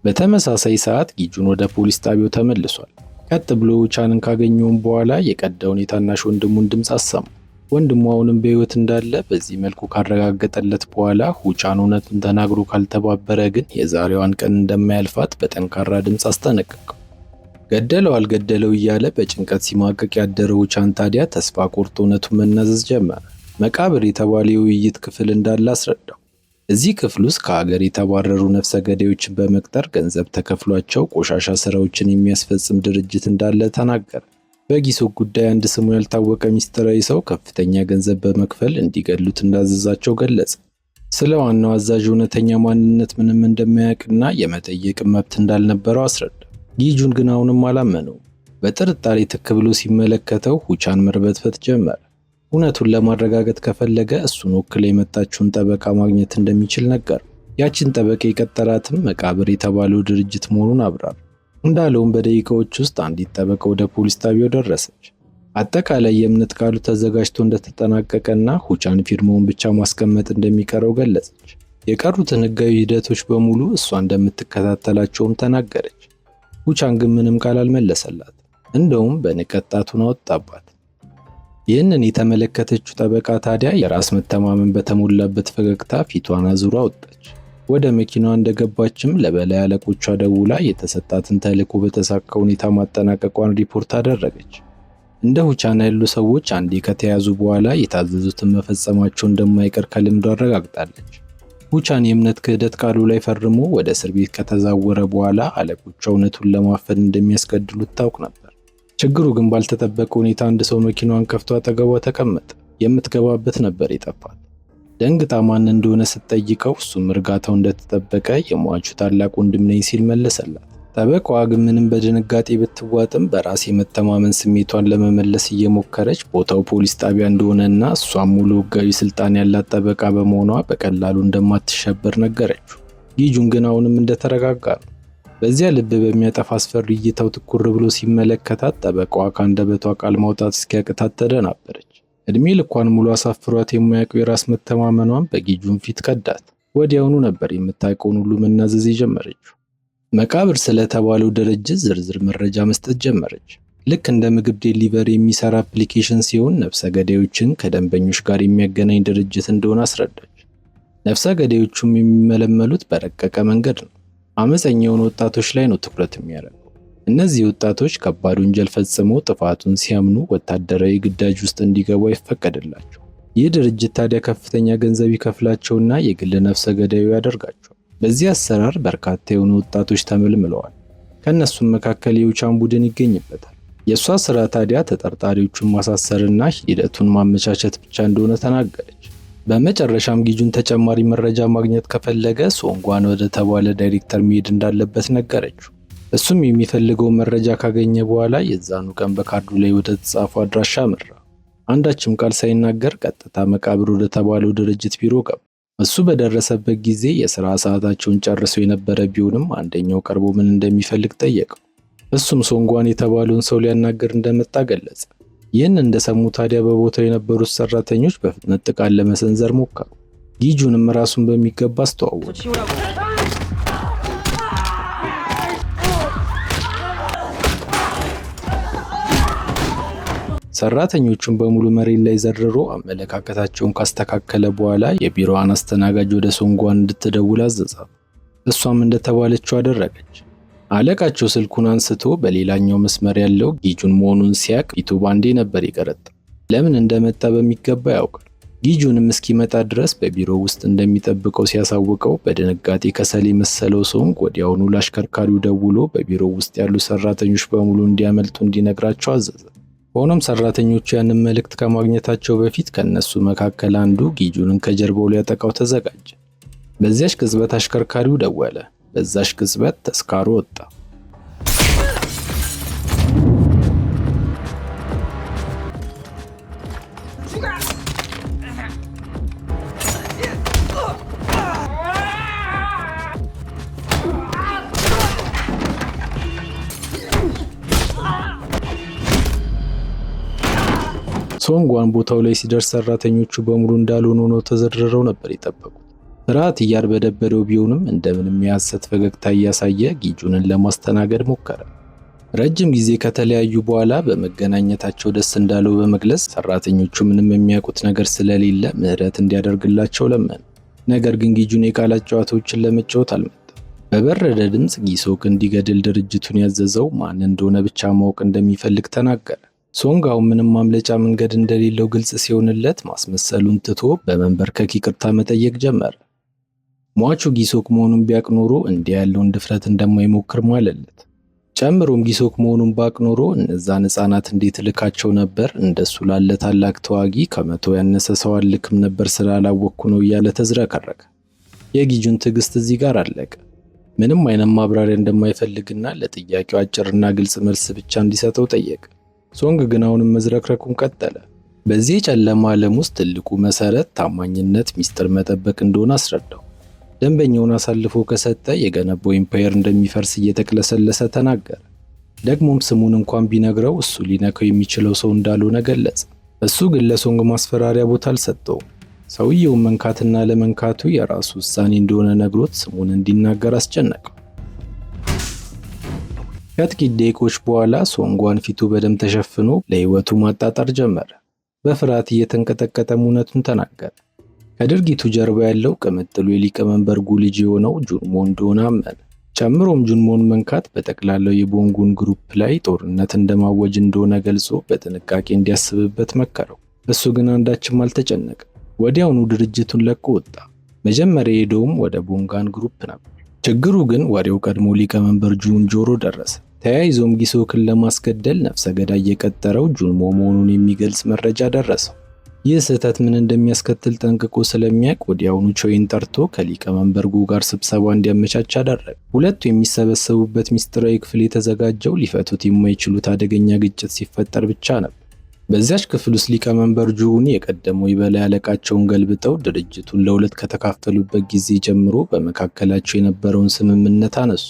በተመሳሳይ ሰዓት ጊጁን ወደ ፖሊስ ጣቢያው ተመልሷል። ቀጥ ብሎ ሁቻንን ካገኘውም በኋላ የቀዳውን የታናሽ ወንድሙን ድምፅ አሰማ። ወንድሙ አሁንም በሕይወት እንዳለ በዚህ መልኩ ካረጋገጠለት በኋላ ሁቻን እውነቱን ተናግሮ ካልተባበረ ግን የዛሬዋን ቀን እንደማያልፋት በጠንካራ ድምፅ አስጠነቀቀው። ገደለው አልገደለው እያለ በጭንቀት ሲማቀቅ ያደረው ሁቻን ታዲያ ተስፋ ቆርጦ እውነቱን መናዘዝ ጀመረ። መቃብር የተባለ የውይይት ክፍል እንዳለ አስረዳው። እዚህ ክፍል ውስጥ ከሀገር የተባረሩ ነፍሰ ገዳዮችን በመቅጠር ገንዘብ ተከፍሏቸው ቆሻሻ ስራዎችን የሚያስፈጽም ድርጅት እንዳለ ተናገረ። በጊሶክ ጉዳይ አንድ ስሙ ያልታወቀ ሚስጥራዊ ሰው ከፍተኛ ገንዘብ በመክፈል እንዲገድሉት እንዳዘዛቸው ገለጸ። ስለ ዋናው አዛዥ እውነተኛ ማንነት ምንም እንደማያውቅና የመጠየቅ መብት እንዳልነበረው አስረዳ። ጊጁን ግን አሁንም አላመነው። በጥርጣሬ ትክ ብሎ ሲመለከተው ሁቻን መርበትበት ጀመረ። እውነቱን ለማረጋገጥ ከፈለገ እሱን ወክላ የመጣችውን ጠበቃ ማግኘት እንደሚችል ነገር። ያችን ጠበቃ የቀጠራትም መቃብር የተባለው ድርጅት መሆኑን አብራራ። እንዳለውም በደቂቃዎች ውስጥ አንዲት ጠበቃ ወደ ፖሊስ ጣቢያው ደረሰች። አጠቃላይ የእምነት ቃሉ ተዘጋጅቶ እንደተጠናቀቀና ሁቻን ፊርማውን ብቻ ማስቀመጥ እንደሚቀረው ገለጸች። የቀሩትን ሕጋዊ ሂደቶች በሙሉ እሷ እንደምትከታተላቸውም ተናገረች። ሁቻን ግን ምንም ቃል አልመለሰላት። እንደውም በንቀት ጣቱን አወጣባት። ይህንን የተመለከተችው ጠበቃ ታዲያ የራስ መተማመን በተሞላበት ፈገግታ ፊቷን አዙራ ወጣች። ወደ መኪናዋ እንደገባችም ለበላይ አለቆቿ ደውላ የተሰጣትን ተልዕኮ በተሳካ ሁኔታ ማጠናቀቋን ሪፖርት አደረገች። እንደ ሁቻን ያሉ ሰዎች አንዴ ከተያዙ በኋላ የታዘዙትን መፈጸማቸው እንደማይቀር ከልምዱ አረጋግጣለች። ሁቻን የእምነት ክህደት ቃሉ ላይ ፈርሞ ወደ እስር ቤት ከተዛወረ በኋላ አለቆቿ እውነቱን ለማፈን እንደሚያስገድሉት ታውቅ ነበር። ችግሩ ግን ባልተጠበቀ ሁኔታ አንድ ሰው መኪናዋን ከፍቶ አጠገቧ ተቀመጠ። የምትገባበት ነበር የጠፋት። ደንግጣ ማን እንደሆነ ስትጠይቀው እሱም እርጋታው እንደተጠበቀ የሟቹ ታላቅ ወንድም ነኝ ሲል መለሰላት። ጠበቃዋ ግን ምንም በድንጋጤ ብትዋጥም በራስ የመተማመን ስሜቷን ለመመለስ እየሞከረች ቦታው ፖሊስ ጣቢያ እንደሆነና እሷም ሙሉ ሕጋዊ ስልጣን ያላት ጠበቃ በመሆኗ በቀላሉ እንደማትሸበር ነገረችው። ጊጁን ግን አሁንም እንደተረጋጋ ነው። በዚያ ልብ በሚያጠፋ አስፈሪ እይታው ትኩር ብሎ ሲመለከታት ጠበቃዋ ከአንደበቷ ቃል ማውጣት እስኪያቅታት ተደናበረች። እድሜ ልኳን ሙሉ አሳፍሯት የማያውቀው የራስ መተማመኗን በጊጁን ፊት ከዳት። ወዲያውኑ ነበር የምታውቀውን ሁሉ መናዘዝ የጀመረችው። መቃብር ስለተባለው ድርጅት ዝርዝር መረጃ መስጠት ጀመረች። ልክ እንደ ምግብ ዴሊቨሪ የሚሰራ አፕሊኬሽን ሲሆን ነፍሰ ገዳዮችን ከደንበኞች ጋር የሚያገናኝ ድርጅት እንደሆነ አስረዳች። ነፍሰ ገዳዮቹም የሚመለመሉት በረቀቀ መንገድ ነው። አመፀኛ የሆኑ ወጣቶች ላይ ነው ትኩረት የሚያደርገው። እነዚህ ወጣቶች ከባድ ወንጀል ፈጽመው ጥፋቱን ሲያምኑ ወታደራዊ ግዳጅ ውስጥ እንዲገቡ አይፈቀድላቸው። ይህ ድርጅት ታዲያ ከፍተኛ ገንዘብ ይከፍላቸውና የግል ነፍሰ ገዳዩ ያደርጋቸዋል። በዚህ አሰራር በርካታ የሆኑ ወጣቶች ተመልምለዋል። ከእነሱም መካከል የሁቻን ቡድን ይገኝበታል። የእሷ ስራ ታዲያ ተጠርጣሪዎቹን ማሳሰርና ሂደቱን ማመቻቸት ብቻ እንደሆነ ተናገረች። በመጨረሻም ጊጁን ተጨማሪ መረጃ ማግኘት ከፈለገ ሶንጓን ወደ ተባለ ዳይሬክተር መሄድ እንዳለበት ነገረችው። እሱም የሚፈልገው መረጃ ካገኘ በኋላ የዛኑ ቀን በካርዱ ላይ ወደ ተጻፈው አድራሻ አመራ። አንዳችም ቃል ሳይናገር ቀጥታ መቃብር ወደ ተባለው ድርጅት ቢሮ ገባ። እሱ በደረሰበት ጊዜ የሥራ ሰዓታቸውን ጨርሰው የነበረ ቢሆንም አንደኛው ቀርቦ ምን እንደሚፈልግ ጠየቀው። እሱም ሶንጓን የተባለውን ሰው ሊያናገር እንደመጣ ገለጸ። ይህን እንደሰሙ ታዲያ በቦታው የነበሩት ሰራተኞች በፍጥነት ጥቃት ለመሰንዘር ሞከሩ። ጊጁንም ራሱን በሚገባ አስተዋወቀ። ሰራተኞቹን በሙሉ መሬት ላይ ዘርሮ አመለካከታቸውን ካስተካከለ በኋላ የቢሮዋን አስተናጋጅ ወደ ሶንጓን እንድትደውል አዘዛት። እሷም እንደተባለችው አደረገች። አለቃቸው ስልኩን አንስቶ በሌላኛው መስመር ያለው ጊጁን መሆኑን ሲያቅ ፊቱ ባንዴ ነበር የቀረጠው። ለምን እንደመጣ በሚገባ ያውቃል። ጊጁንም እስኪመጣ ድረስ በቢሮ ውስጥ እንደሚጠብቀው ሲያሳውቀው በድንጋጤ ከሰል የመሰለው ሶንግ ወዲያውኑ ለአሽከርካሪው ደውሎ በቢሮ ውስጥ ያሉ ሰራተኞች በሙሉ እንዲያመልጡ እንዲነግራቸው አዘዘ። ሆኖም ሰራተኞቹ ያንን መልእክት ከማግኘታቸው በፊት ከነሱ መካከል አንዱ ጊጁንን ከጀርባው ሊያጠቃው ተዘጋጀ። በዚያች ቅጽበት አሽከርካሪው ደወለ። በዛች ቅጽበት ተስካሩ ወጣ። ሶንጓን ቦታው ላይ ሲደርስ ሰራተኞቹ በሙሉ እንዳልሆኑ ሆነው ተዘርረው ነበር የጠበቁት። ፍርሃት እያርበደበደው ቢሆንም እንደምንም የሐሰት ፈገግታ እያሳየ ጊጁንን ለማስተናገድ ሞከረ። ረጅም ጊዜ ከተለያዩ በኋላ በመገናኘታቸው ደስ እንዳለው በመግለጽ ሰራተኞቹ ምንም የሚያውቁት ነገር ስለሌለ ምህረት እንዲያደርግላቸው ለመነ። ነገር ግን ጊጁን የቃላት ጨዋታዎችን ለመጫወት አልመጣም። በበረደ ድምፅ ጊሶክ እንዲገድል ድርጅቱን ያዘዘው ማን እንደሆነ ብቻ ማወቅ እንደሚፈልግ ተናገረ። ሶንጋው ምንም ማምለጫ መንገድ እንደሌለው ግልጽ ሲሆንለት ማስመሰሉን ትቶ በመንበርከክ ይቅርታ መጠየቅ ጀመረ። ሟቹ ጊሶክ መሆኑን ቢያቅ ኖሮ እንዲህ ያለውን ድፍረት እንደማይሞክር ማለለት። ጨምሮም ጊሶክ መሆኑን ባቅ ኖሮ እነዛን ሕፃናት እንዴት ልካቸው ነበር? እንደሱ ላለ ታላቅ ተዋጊ ከመቶ ያነሰ ሰው አልክም ነበር ስላላወቅኩ ነው እያለ ተዝረከረከ። የጊጁን ትዕግስት እዚህ ጋር አለቀ። ምንም አይነት ማብራሪያ እንደማይፈልግና ለጥያቄው አጭርና ግልጽ መልስ ብቻ እንዲሰጠው ጠየቀ። ሶንግ ግን አሁንም መዝረክረኩን ቀጠለ። በዚህ የጨለማ ዓለም ውስጥ ትልቁ መሰረት ታማኝነት፣ ሚስጥር መጠበቅ እንደሆነ አስረዳው። ደንበኛውን አሳልፎ ከሰጠ የገነባው ኢምፓየር እንደሚፈርስ እየተቅለሰለሰ ተናገረ። ደግሞም ስሙን እንኳን ቢነግረው እሱ ሊነካው የሚችለው ሰው እንዳልሆነ ገለጸ። እሱ ግን ለሶንግ ማስፈራሪያ ቦታ አልሰጠውም። ሰውየውን መንካትና ለመንካቱ የራሱ ውሳኔ እንደሆነ ነግሮት ስሙን እንዲናገር አስጨነቀው። ከጥቂት ደቂቆች በኋላ ሶንጓን ፊቱ በደም ተሸፍኖ ለህይወቱ ማጣጣር ጀመረ። በፍርሃት እየተንቀጠቀጠም እውነቱን ተናገረ። ከድርጊቱ ጀርባ ያለው ቅምጥሉ የሊቀመንበርጉ ልጅ የሆነው ጁንሞ እንደሆነ አመነ። ጨምሮም ጁንሞን መንካት በጠቅላላው የቦንጉን ግሩፕ ላይ ጦርነት እንደማወጅ እንደሆነ ገልጾ በጥንቃቄ እንዲያስብበት መከረው። እሱ ግን አንዳችም አልተጨነቀ። ወዲያውኑ ድርጅቱን ለቆ ወጣ። መጀመሪያ ሄደውም ወደ ቦንጋን ግሩፕ ነበር። ችግሩ ግን ወሬው ቀድሞ ሊቀመንበር ጁን ጆሮ ደረሰ። ተያይዞም ጊሶክን ለማስገደል ነፍሰ ገዳይ የቀጠረው ጁንሞ መሆኑን የሚገልጽ መረጃ ደረሰው። ይህ ስህተት ምን እንደሚያስከትል ጠንቅቆ ስለሚያውቅ ወዲያውኑ ቾይን ጠርቶ ከሊቀመንበርጉ ጋር ስብሰባ እንዲያመቻች አደረገ። ሁለቱ የሚሰበሰቡበት ሚስጥራዊ ክፍል የተዘጋጀው ሊፈቱት የማይችሉት አደገኛ ግጭት ሲፈጠር ብቻ ነበር። በዚያች ክፍል ውስጥ ሊቀመንበር ጁን የቀደመው የበላይ አለቃቸውን ገልብጠው ድርጅቱን ለሁለት ከተካፈሉበት ጊዜ ጀምሮ በመካከላቸው የነበረውን ስምምነት አነሱ።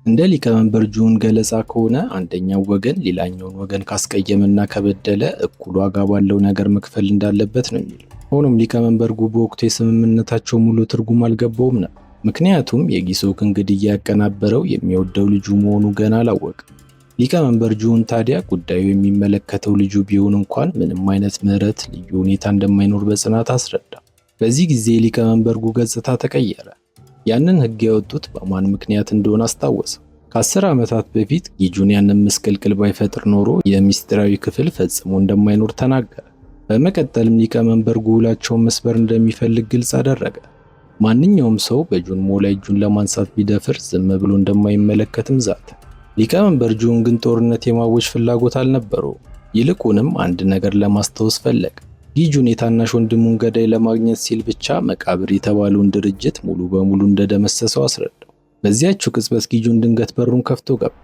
እንደ ሊቀመንበር ጁን ገለጻ ከሆነ አንደኛው ወገን ሌላኛውን ወገን ካስቀየመና ከበደለ እኩል ዋጋ ባለው ነገር መክፈል እንዳለበት ነው የሚለው። ሆኖም ሊቀመንበርጉ በወቅቱ የስምምነታቸው ሙሉ ትርጉም አልገባውም ነው። ምክንያቱም የጊሶክን ግድያ ያቀናበረው የሚወደው ልጁ መሆኑ ገና አላወቀም። ሊቀመንበር ጁን ታዲያ ጉዳዩ የሚመለከተው ልጁ ቢሆን እንኳን ምንም አይነት ምህረት፣ ልዩ ሁኔታ እንደማይኖር በጽናት አስረዳ። በዚህ ጊዜ ሊቀመንበርጉ ገጽታ ተቀየረ። ያንን ህግ ያወጡት በማን ምክንያት እንደሆነ አስታወሰ። ከ10 ዓመታት በፊት ጊጁን ያንን ምስቅልቅል ባይፈጥር ኖሮ የሚስጥራዊ ክፍል ፈጽሞ እንደማይኖር ተናገረ። በመቀጠልም ሊቀመንበርጉ ውላቸውን መስበር እንደሚፈልግ ግልጽ አደረገ። ማንኛውም ሰው በጁንሞ ላይ እጁን ለማንሳት ቢደፍር ዝም ብሎ እንደማይመለከትም ዛተ። ሊቀመንበር ጁን ግን ጦርነት የማወጅ ፍላጎት አልነበረውም። ይልቁንም አንድ ነገር ለማስታወስ ፈለገ። ጊጁን የታናሽ ወንድሙን ገዳይ ለማግኘት ሲል ብቻ መቃብር የተባለውን ድርጅት ሙሉ በሙሉ እንደደመሰሰው አስረዳው። በዚያችው ቅጽበት ጊጁን ድንገት በሩን ከፍቶ ገባ።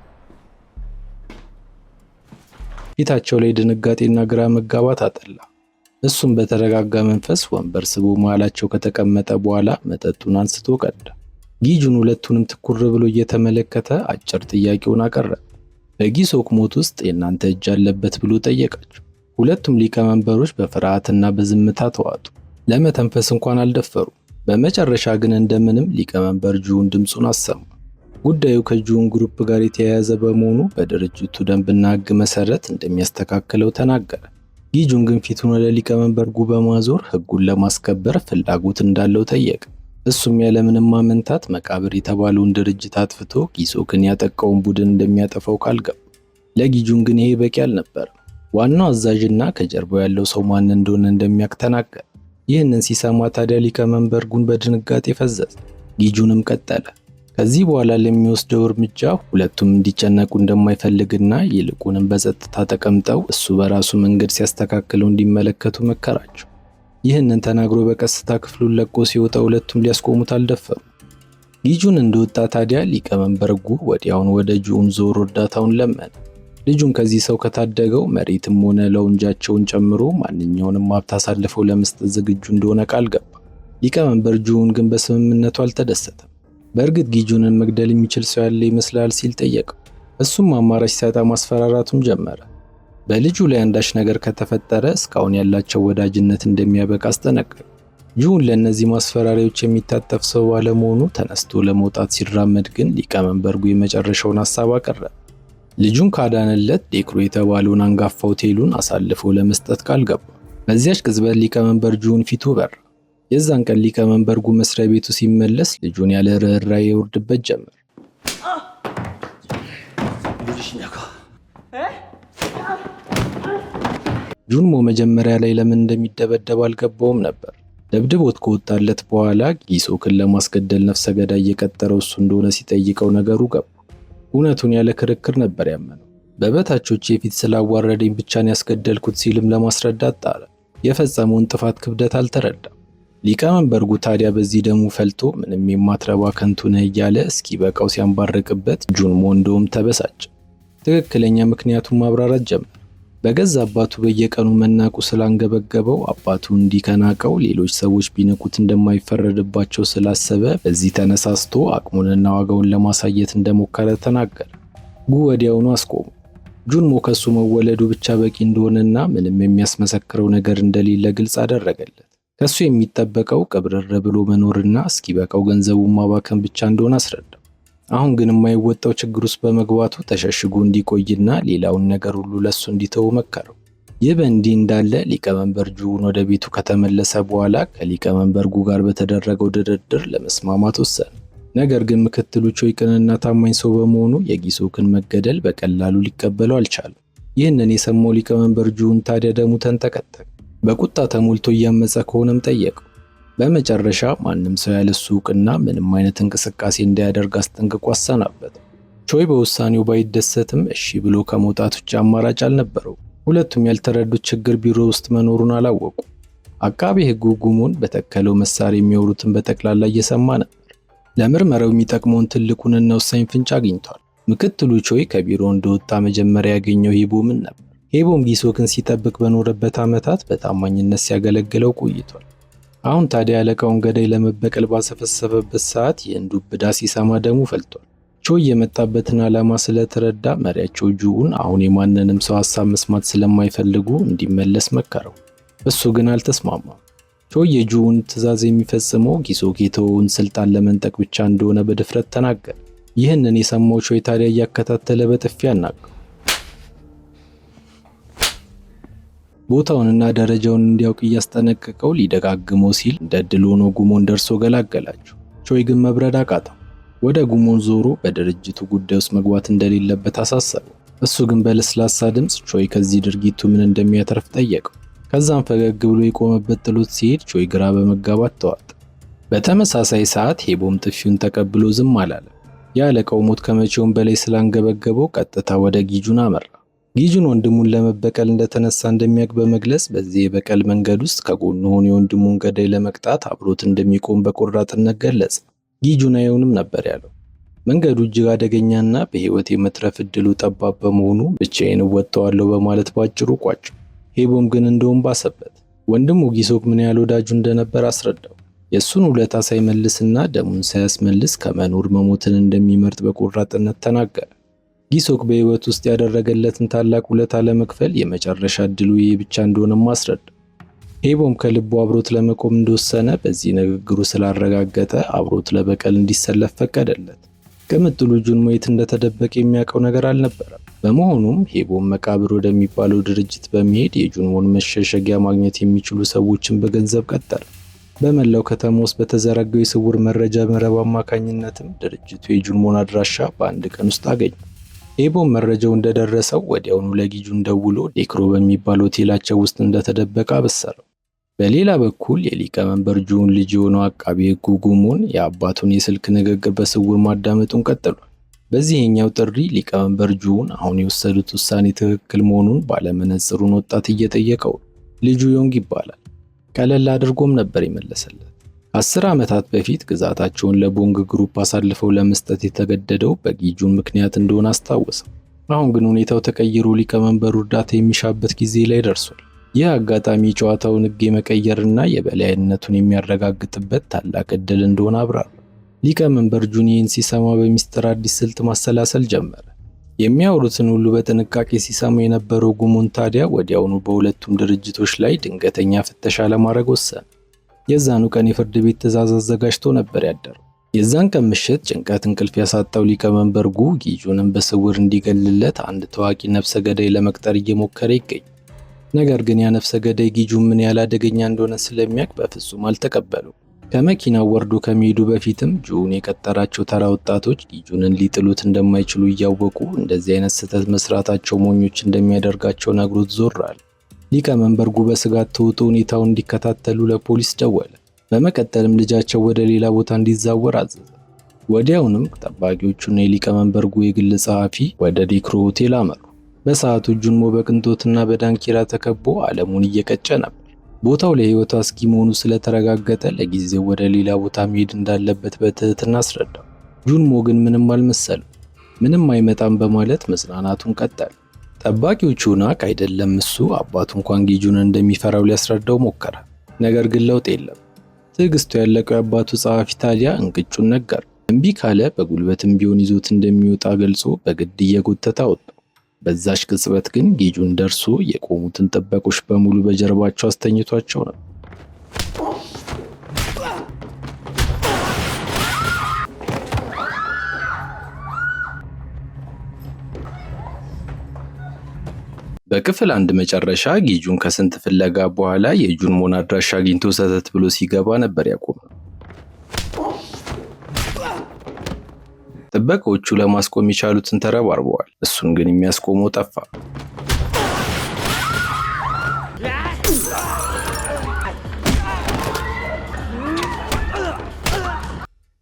ፊታቸው ላይ ድንጋጤና ግራ መጋባት አጠላ። እሱም በተረጋጋ መንፈስ ወንበር ስቦ መሃላቸው ከተቀመጠ በኋላ መጠጡን አንስቶ ቀዳ። ጊጁን ሁለቱንም ትኩር ብሎ እየተመለከተ አጭር ጥያቄውን አቀረበ። በጊሶክ ሞት ውስጥ የእናንተ እጅ አለበት ብሎ ጠየቃቸው። ሁለቱም ሊቀመንበሮች በፍርሃትና በዝምታ ተዋጡ። ለመተንፈስ እንኳን አልደፈሩ። በመጨረሻ ግን እንደምንም ሊቀመንበር ጁን ድምፁን አሰማ። ጉዳዩ ከጁን ግሩፕ ጋር የተያያዘ በመሆኑ በድርጅቱ ደንብና ሕግ መሰረት እንደሚያስተካክለው ተናገረ። ጊጁን ግን ፊቱን ወደ ሊቀመንበርጉ በማዞር ሕጉን ለማስከበር ፍላጎት እንዳለው ጠየቀ። እሱም ያለምንም ማመንታት መቃብር የተባለውን ድርጅት አጥፍቶ ጊሶክን ያጠቃውን ቡድን እንደሚያጠፋው ቃል ገባ። ለጊጁን ግን ይሄ በቂ አልነበረም። ዋናው አዛዥና ከጀርባው ያለው ሰው ማን እንደሆነ እንደሚያውቅ ተናገረ። ይህንን ሲሰማ ታዲያ ሊቀመንበርጉን በድንጋጤ ፈዘዘ። ጊጁንም ቀጠለ። ከዚህ በኋላ ለሚወስደው እርምጃ ሁለቱም እንዲጨነቁ እንደማይፈልግና ይልቁንም በጸጥታ ተቀምጠው እሱ በራሱ መንገድ ሲያስተካክለው እንዲመለከቱ መከራቸው። ይህንን ተናግሮ በቀስታ ክፍሉን ለቆ ሲወጣ ሁለቱም ሊያስቆሙት አልደፈሩ። ጊጁን እንደወጣ ታዲያ ሊቀመንበርጉ ወዲያውን ወደ ጁን ዞር እርዳታውን ለመነ። ልጁን ከዚህ ሰው ከታደገው መሬትም ሆነ ለወንጃቸውን ጨምሮ ማንኛውንም ሀብት አሳልፈው ለመስጠት ዝግጁ እንደሆነ ቃል ገባ። ሊቀመንበር ጁን ግን በስምምነቱ አልተደሰተም። በእርግጥ ጊጁንን መግደል የሚችል ሰው ያለ ይመስላል ሲል ጠየቀው። እሱም አማራጭ ሲያጣ ማስፈራራቱን ጀመረ። በልጁ ላይ አንዳች ነገር ከተፈጠረ እስካሁን ያላቸው ወዳጅነት እንደሚያበቃ አስጠነቀቀ። ጁን ለእነዚህ ማስፈራሪያዎች የሚታጠፍ ሰው ባለመሆኑ ተነስቶ ለመውጣት ሲራመድ ግን ሊቀመንበሩ የመጨረሻውን ሐሳብ አቀረበ። ልጁን ካዳነለት ዴክሮ የተባለውን አንጋፋ ሆቴሉን አሳልፎ ለመስጠት ቃል ገባ። በዚያች ቅጽበት ሊቀመንበር ጁን ፊቱ በራ። የዛን ቀን ሊቀመንበሩ መስሪያ ቤቱ ሲመለስ ልጁን ያለ ርኅራኄ ይወርድበት ጀመር። ጁንሞ መጀመሪያ ላይ ለምን እንደሚደበደብ አልገባውም ነበር። ደብድቦት ከወጣለት በኋላ ጊሶክን ለማስገደል ነፍሰ ገዳይ የቀጠረው እሱ እንደሆነ ሲጠይቀው ነገሩ ገባ። እውነቱን ያለ ክርክር ነበር ያመነው። በበታቾች የፊት ስላዋረደኝ ብቻን ያስገደልኩት ሲልም ለማስረዳት ጣረ። የፈጸመውን ጥፋት ክብደት አልተረዳም። ሊቀመንበሩ ታዲያ በዚህ ደሙ ፈልቶ ምንም የማትረባ ከንቱ ነህ እያለ እስኪ በቃው ሲያንባርቅበት ጁንሞ እንደውም ተበሳጨ። ትክክለኛ ምክንያቱን ማብራራት ጀመረ። በገዛ አባቱ በየቀኑ መናቁ ስላንገበገበው አባቱ እንዲከናቀው ሌሎች ሰዎች ቢንቁት እንደማይፈረድባቸው ስላሰበ በዚህ ተነሳስቶ አቅሙንና ዋጋውን ለማሳየት እንደሞከረ ተናገረ። ወዲያውኑ አስቆሙ። ጁንሞ ከሱ መወለዱ ብቻ በቂ እንደሆነና ምንም የሚያስመሰክረው ነገር እንደሌለ ግልጽ አደረገለት። ከሱ የሚጠበቀው ቅብርር ብሎ መኖርና እስኪበቃው ገንዘቡን ማባከን ብቻ እንደሆነ አስረዳው። አሁን ግን የማይወጣው ችግር ውስጥ በመግባቱ ተሸሽጎ እንዲቆይና ሌላውን ነገር ሁሉ ለሱ እንዲተው መከረው። ይህ በእንዲህ እንዳለ ሊቀመንበር ጁን ወደ ቤቱ ከተመለሰ በኋላ ከሊቀመንበሩ ጋር በተደረገው ድርድር ለመስማማት ወሰነ። ነገር ግን ምክትሉ ቾይ ቅንና ታማኝ ሰው በመሆኑ የጊሶክን መገደል በቀላሉ ሊቀበለው አልቻለም። ይህንን የሰማው ሊቀመንበር ጁን ታዲያ ደሙ ተንተከተከ። በቁጣ ተሞልቶ እያመፀ ከሆነም ጠየቀው። በመጨረሻ ማንም ሰው ያለሱ እውቅና ምንም አይነት እንቅስቃሴ እንዳያደርግ አስጠንቅቆ አሰናበተው። ቾይ በውሳኔው ባይደሰትም እሺ ብሎ ከመውጣት ውጭ አማራጭ አልነበረው። ሁለቱም ያልተረዱት ችግር ቢሮ ውስጥ መኖሩን አላወቁ። አቃቤ ሕጉ ጉሞን በተከለው መሳሪያ የሚያወሩትን በጠቅላላ እየሰማ ነበር። ለምርመራው የሚጠቅመውን ትልቁንና ወሳኝ ፍንጭ አግኝቷል። ምክትሉ ቾይ ከቢሮ እንደወጣ መጀመሪያ ያገኘው ሄቦምን ነበር። ሄቦም ጊሶክን ሲጠብቅ በኖረበት ዓመታት በታማኝነት ሲያገለግለው ቆይቷል። አሁን ታዲያ አለቃውን ገዳይ ለመበቀል ባሰፈሰፈበት ሰዓት ይህን ዱብዳ ሲሰማ ደሙ ፈልቷል። ቾይ የመጣበትን ዓላማ ስለተረዳ መሪያቸው ጁን አሁን የማንንም ሰው ሐሳብ መስማት ስለማይፈልጉ እንዲመለስ መከረው። እሱ ግን አልተስማማም። ቾይ የጁን ትዕዛዝ የሚፈጽመው ጊሶክ የተወውን ስልጣን ለመንጠቅ ብቻ እንደሆነ በድፍረት ተናገረ። ይህንን የሰማው ቾይ ታዲያ እያከታተለ በጥፊ አናገረው። ቦታውንና ደረጃውን እንዲያውቅ እያስጠነቀቀው ሊደጋግመው ሲል እንደ ዕድል ሆኖ ጉሞን ደርሶ ገላገላቸው። ቾይ ግን መብረድ አቃተው። ወደ ጉሞን ዞሮ በድርጅቱ ጉዳይ ውስጥ መግባት እንደሌለበት አሳሰበው። እሱ ግን በለስላሳ ድምፅ ቾይ ከዚህ ድርጊቱ ምን እንደሚያተርፍ ጠየቀው። ከዛም ፈገግ ብሎ የቆመበት ጥሎት ሲሄድ ቾይ ግራ በመጋባት ተዋጠ። በተመሳሳይ ሰዓት ሄቦም ጥፊውን ተቀብሎ ዝም አላለ። የአለቃው ሞት ከመቼውም በላይ ስላንገበገበው ቀጥታ ወደ ጊጁን አመራ። ጊጁን ወንድሙን ለመበቀል እንደተነሳ እንደሚያውቅ በመግለጽ በዚህ የበቀል መንገድ ውስጥ ከጎኑ ሆኖ የወንድሙን ገዳይ ለመቅጣት አብሮት እንደሚቆም በቆራጥነት ገለጸ። ጊጁን አይሆንም ነበር ያለው። መንገዱ እጅግ አደገኛና በህይወት የመትረፍ እድሉ ጠባብ በመሆኑ ብቻዬን እወጣዋለሁ በማለት ባጭሩ ቋጨው። ሄቦም ግን እንደውም ባሰበት። ወንድሙ ጊሶክ ምን ያህል ወዳጁ እንደነበር አስረዳው። የእሱን ውለታ ሳይመልስና ደሙን ሳያስመልስ ከመኖር መሞትን እንደሚመርጥ በቆራጥነት ተናገረ። ጊሶክ በህይወት ውስጥ ያደረገለትን ታላቅ ውለታ ለመክፈል የመጨረሻ እድሉ ይህ ብቻ እንደሆነም አስረዳው። ሄቦም ከልቡ አብሮት ለመቆም እንደወሰነ በዚህ ንግግሩ ስላረጋገጠ አብሮት ለበቀል እንዲሰለፍ ፈቀደለት። ቅምጥሉ ጁንሞ የት እንደተደበቀ የሚያውቀው ነገር አልነበረም። በመሆኑም ሄቦም መቃብር ወደሚባለው ድርጅት በመሄድ የጁንሞን መሸሸጊያ ማግኘት የሚችሉ ሰዎችን በገንዘብ ቀጠረ። በመላው ከተማ ውስጥ በተዘረጋው የስውር መረጃ መረብ አማካኝነትም ድርጅቱ የጁንሞን አድራሻ በአንድ ቀን ውስጥ አገኘ። ሄቦም መረጃው እንደደረሰው ወዲያውኑ ለጊጁን ደውሎ ዴክሮ በሚባል ሆቴላቸው ውስጥ እንደተደበቀ አበሰረው። በሌላ በኩል የሊቀመንበር ጁን ልጅ የሆነው አቃቤ ሕጉ ጉሞን የአባቱን የስልክ ንግግር በስውር ማዳመጡን ቀጥሏል። በዚህኛው ጥሪ ሊቀመንበር ጁን አሁን የወሰዱት ውሳኔ ትክክል መሆኑን ባለመነጽሩን ወጣት እየጠየቀው ልጁ ዮንግ ይባላል። ቀለል አድርጎም ነበር የመለሰለት። 10 ዓመታት በፊት ግዛታቸውን ለቦንግ ግሩፕ አሳልፈው ለመስጠት የተገደደው በጊጁን ምክንያት እንደሆነ አስታወሰው። አሁን ግን ሁኔታው ተቀይሮ ሊቀመንበሩ እርዳታ የሚሻበት ጊዜ ላይ ደርሷል። ይህ አጋጣሚ ጨዋታውን ሕግ የመቀየርና የበላይነቱን የሚያረጋግጥበት ታላቅ ዕድል እንደሆነ አብራራ። ሊቀመንበር ጁን ይህን ሲሰማ በሚስጥር አዲስ ስልት ማሰላሰል ጀመረ። የሚያወሩትን ሁሉ በጥንቃቄ ሲሰማ የነበረው ጉሞን ታዲያ ወዲያውኑ በሁለቱም ድርጅቶች ላይ ድንገተኛ ፍተሻ ለማድረግ ወሰነ። የዛኑ ቀን የፍርድ ቤት ትዕዛዝ አዘጋጅቶ ነበር ያደረው። የዛን ቀን ምሽት ጭንቀት እንቅልፍ ያሳጣው ሊቀመንበር ጉ ጊጁንን በስውር እንዲገልለት አንድ ታዋቂ ነፍሰ ገዳይ ለመቅጠር እየሞከረ ይገኛል። ነገር ግን ያ ነፍሰ ገዳይ ጊጁን ምን ያህል አደገኛ እንደሆነ ስለሚያውቅ በፍጹም አልተቀበለው። ከመኪናው ወርዶ ከመሄዱ በፊትም ጁን የቀጠራቸው ተራ ወጣቶች ጊጁንን ሊጥሉት እንደማይችሉ እያወቁ እንደዚህ አይነት ስህተት መስራታቸው ሞኞች እንደሚያደርጋቸው ነግሮት ዞር አለ። ሊቀመንበር ጉ በስጋት ተውጦ ሁኔታውን እንዲከታተሉ ለፖሊስ ደወለ። በመቀጠልም ልጃቸው ወደ ሌላ ቦታ እንዲዛወር አዘዘ። ወዲያውንም ጠባቂዎቹና የሊቀመንበር ጉ የግል ጸሐፊ ወደ ዴክሮ ሆቴል አመሩ። በሰዓቱ ጁንሞ በቅንጦትና በዳንኪራ ተከቦ ዓለሙን እየቀጨ ነበር። ቦታው ለሕይወቱ አስጊ መሆኑ ስለተረጋገጠ ለጊዜው ወደ ሌላ ቦታ መሄድ እንዳለበት በትህትና አስረዳው። ጁንሞ ግን ምንም አልመሰለው። ምንም አይመጣም በማለት መጽናናቱን ቀጠለ። ጠባቂዎቹ ናክ አይደለም እሱ አባቱ እንኳን ጊጁን እንደሚፈራው ሊያስረዳው ሞከረ። ነገር ግን ለውጥ የለም። ትዕግስቱ ያለቀው የአባቱ ጸሐፊ ታዲያ እንቅጩን ነገር እምቢ ካለ በጉልበትም ቢሆን ይዞት እንደሚወጣ ገልጾ በግድ እየጎተተ አወጣው። በዛች ቅጽበት ግን ጊጁን ደርሶ የቆሙትን ጥበቆች በሙሉ በጀርባቸው አስተኝቷቸው ነበር። በክፍል አንድ መጨረሻ ጊጁን ከስንት ፍለጋ በኋላ የጁንሞን አድራሻ አግኝቶ ሰተት ብሎ ሲገባ ነበር ያቆመው። ጥበቃዎቹ ለማስቆም የቻሉትን ተረባርበዋል። እሱን ግን የሚያስቆመው ጠፋ።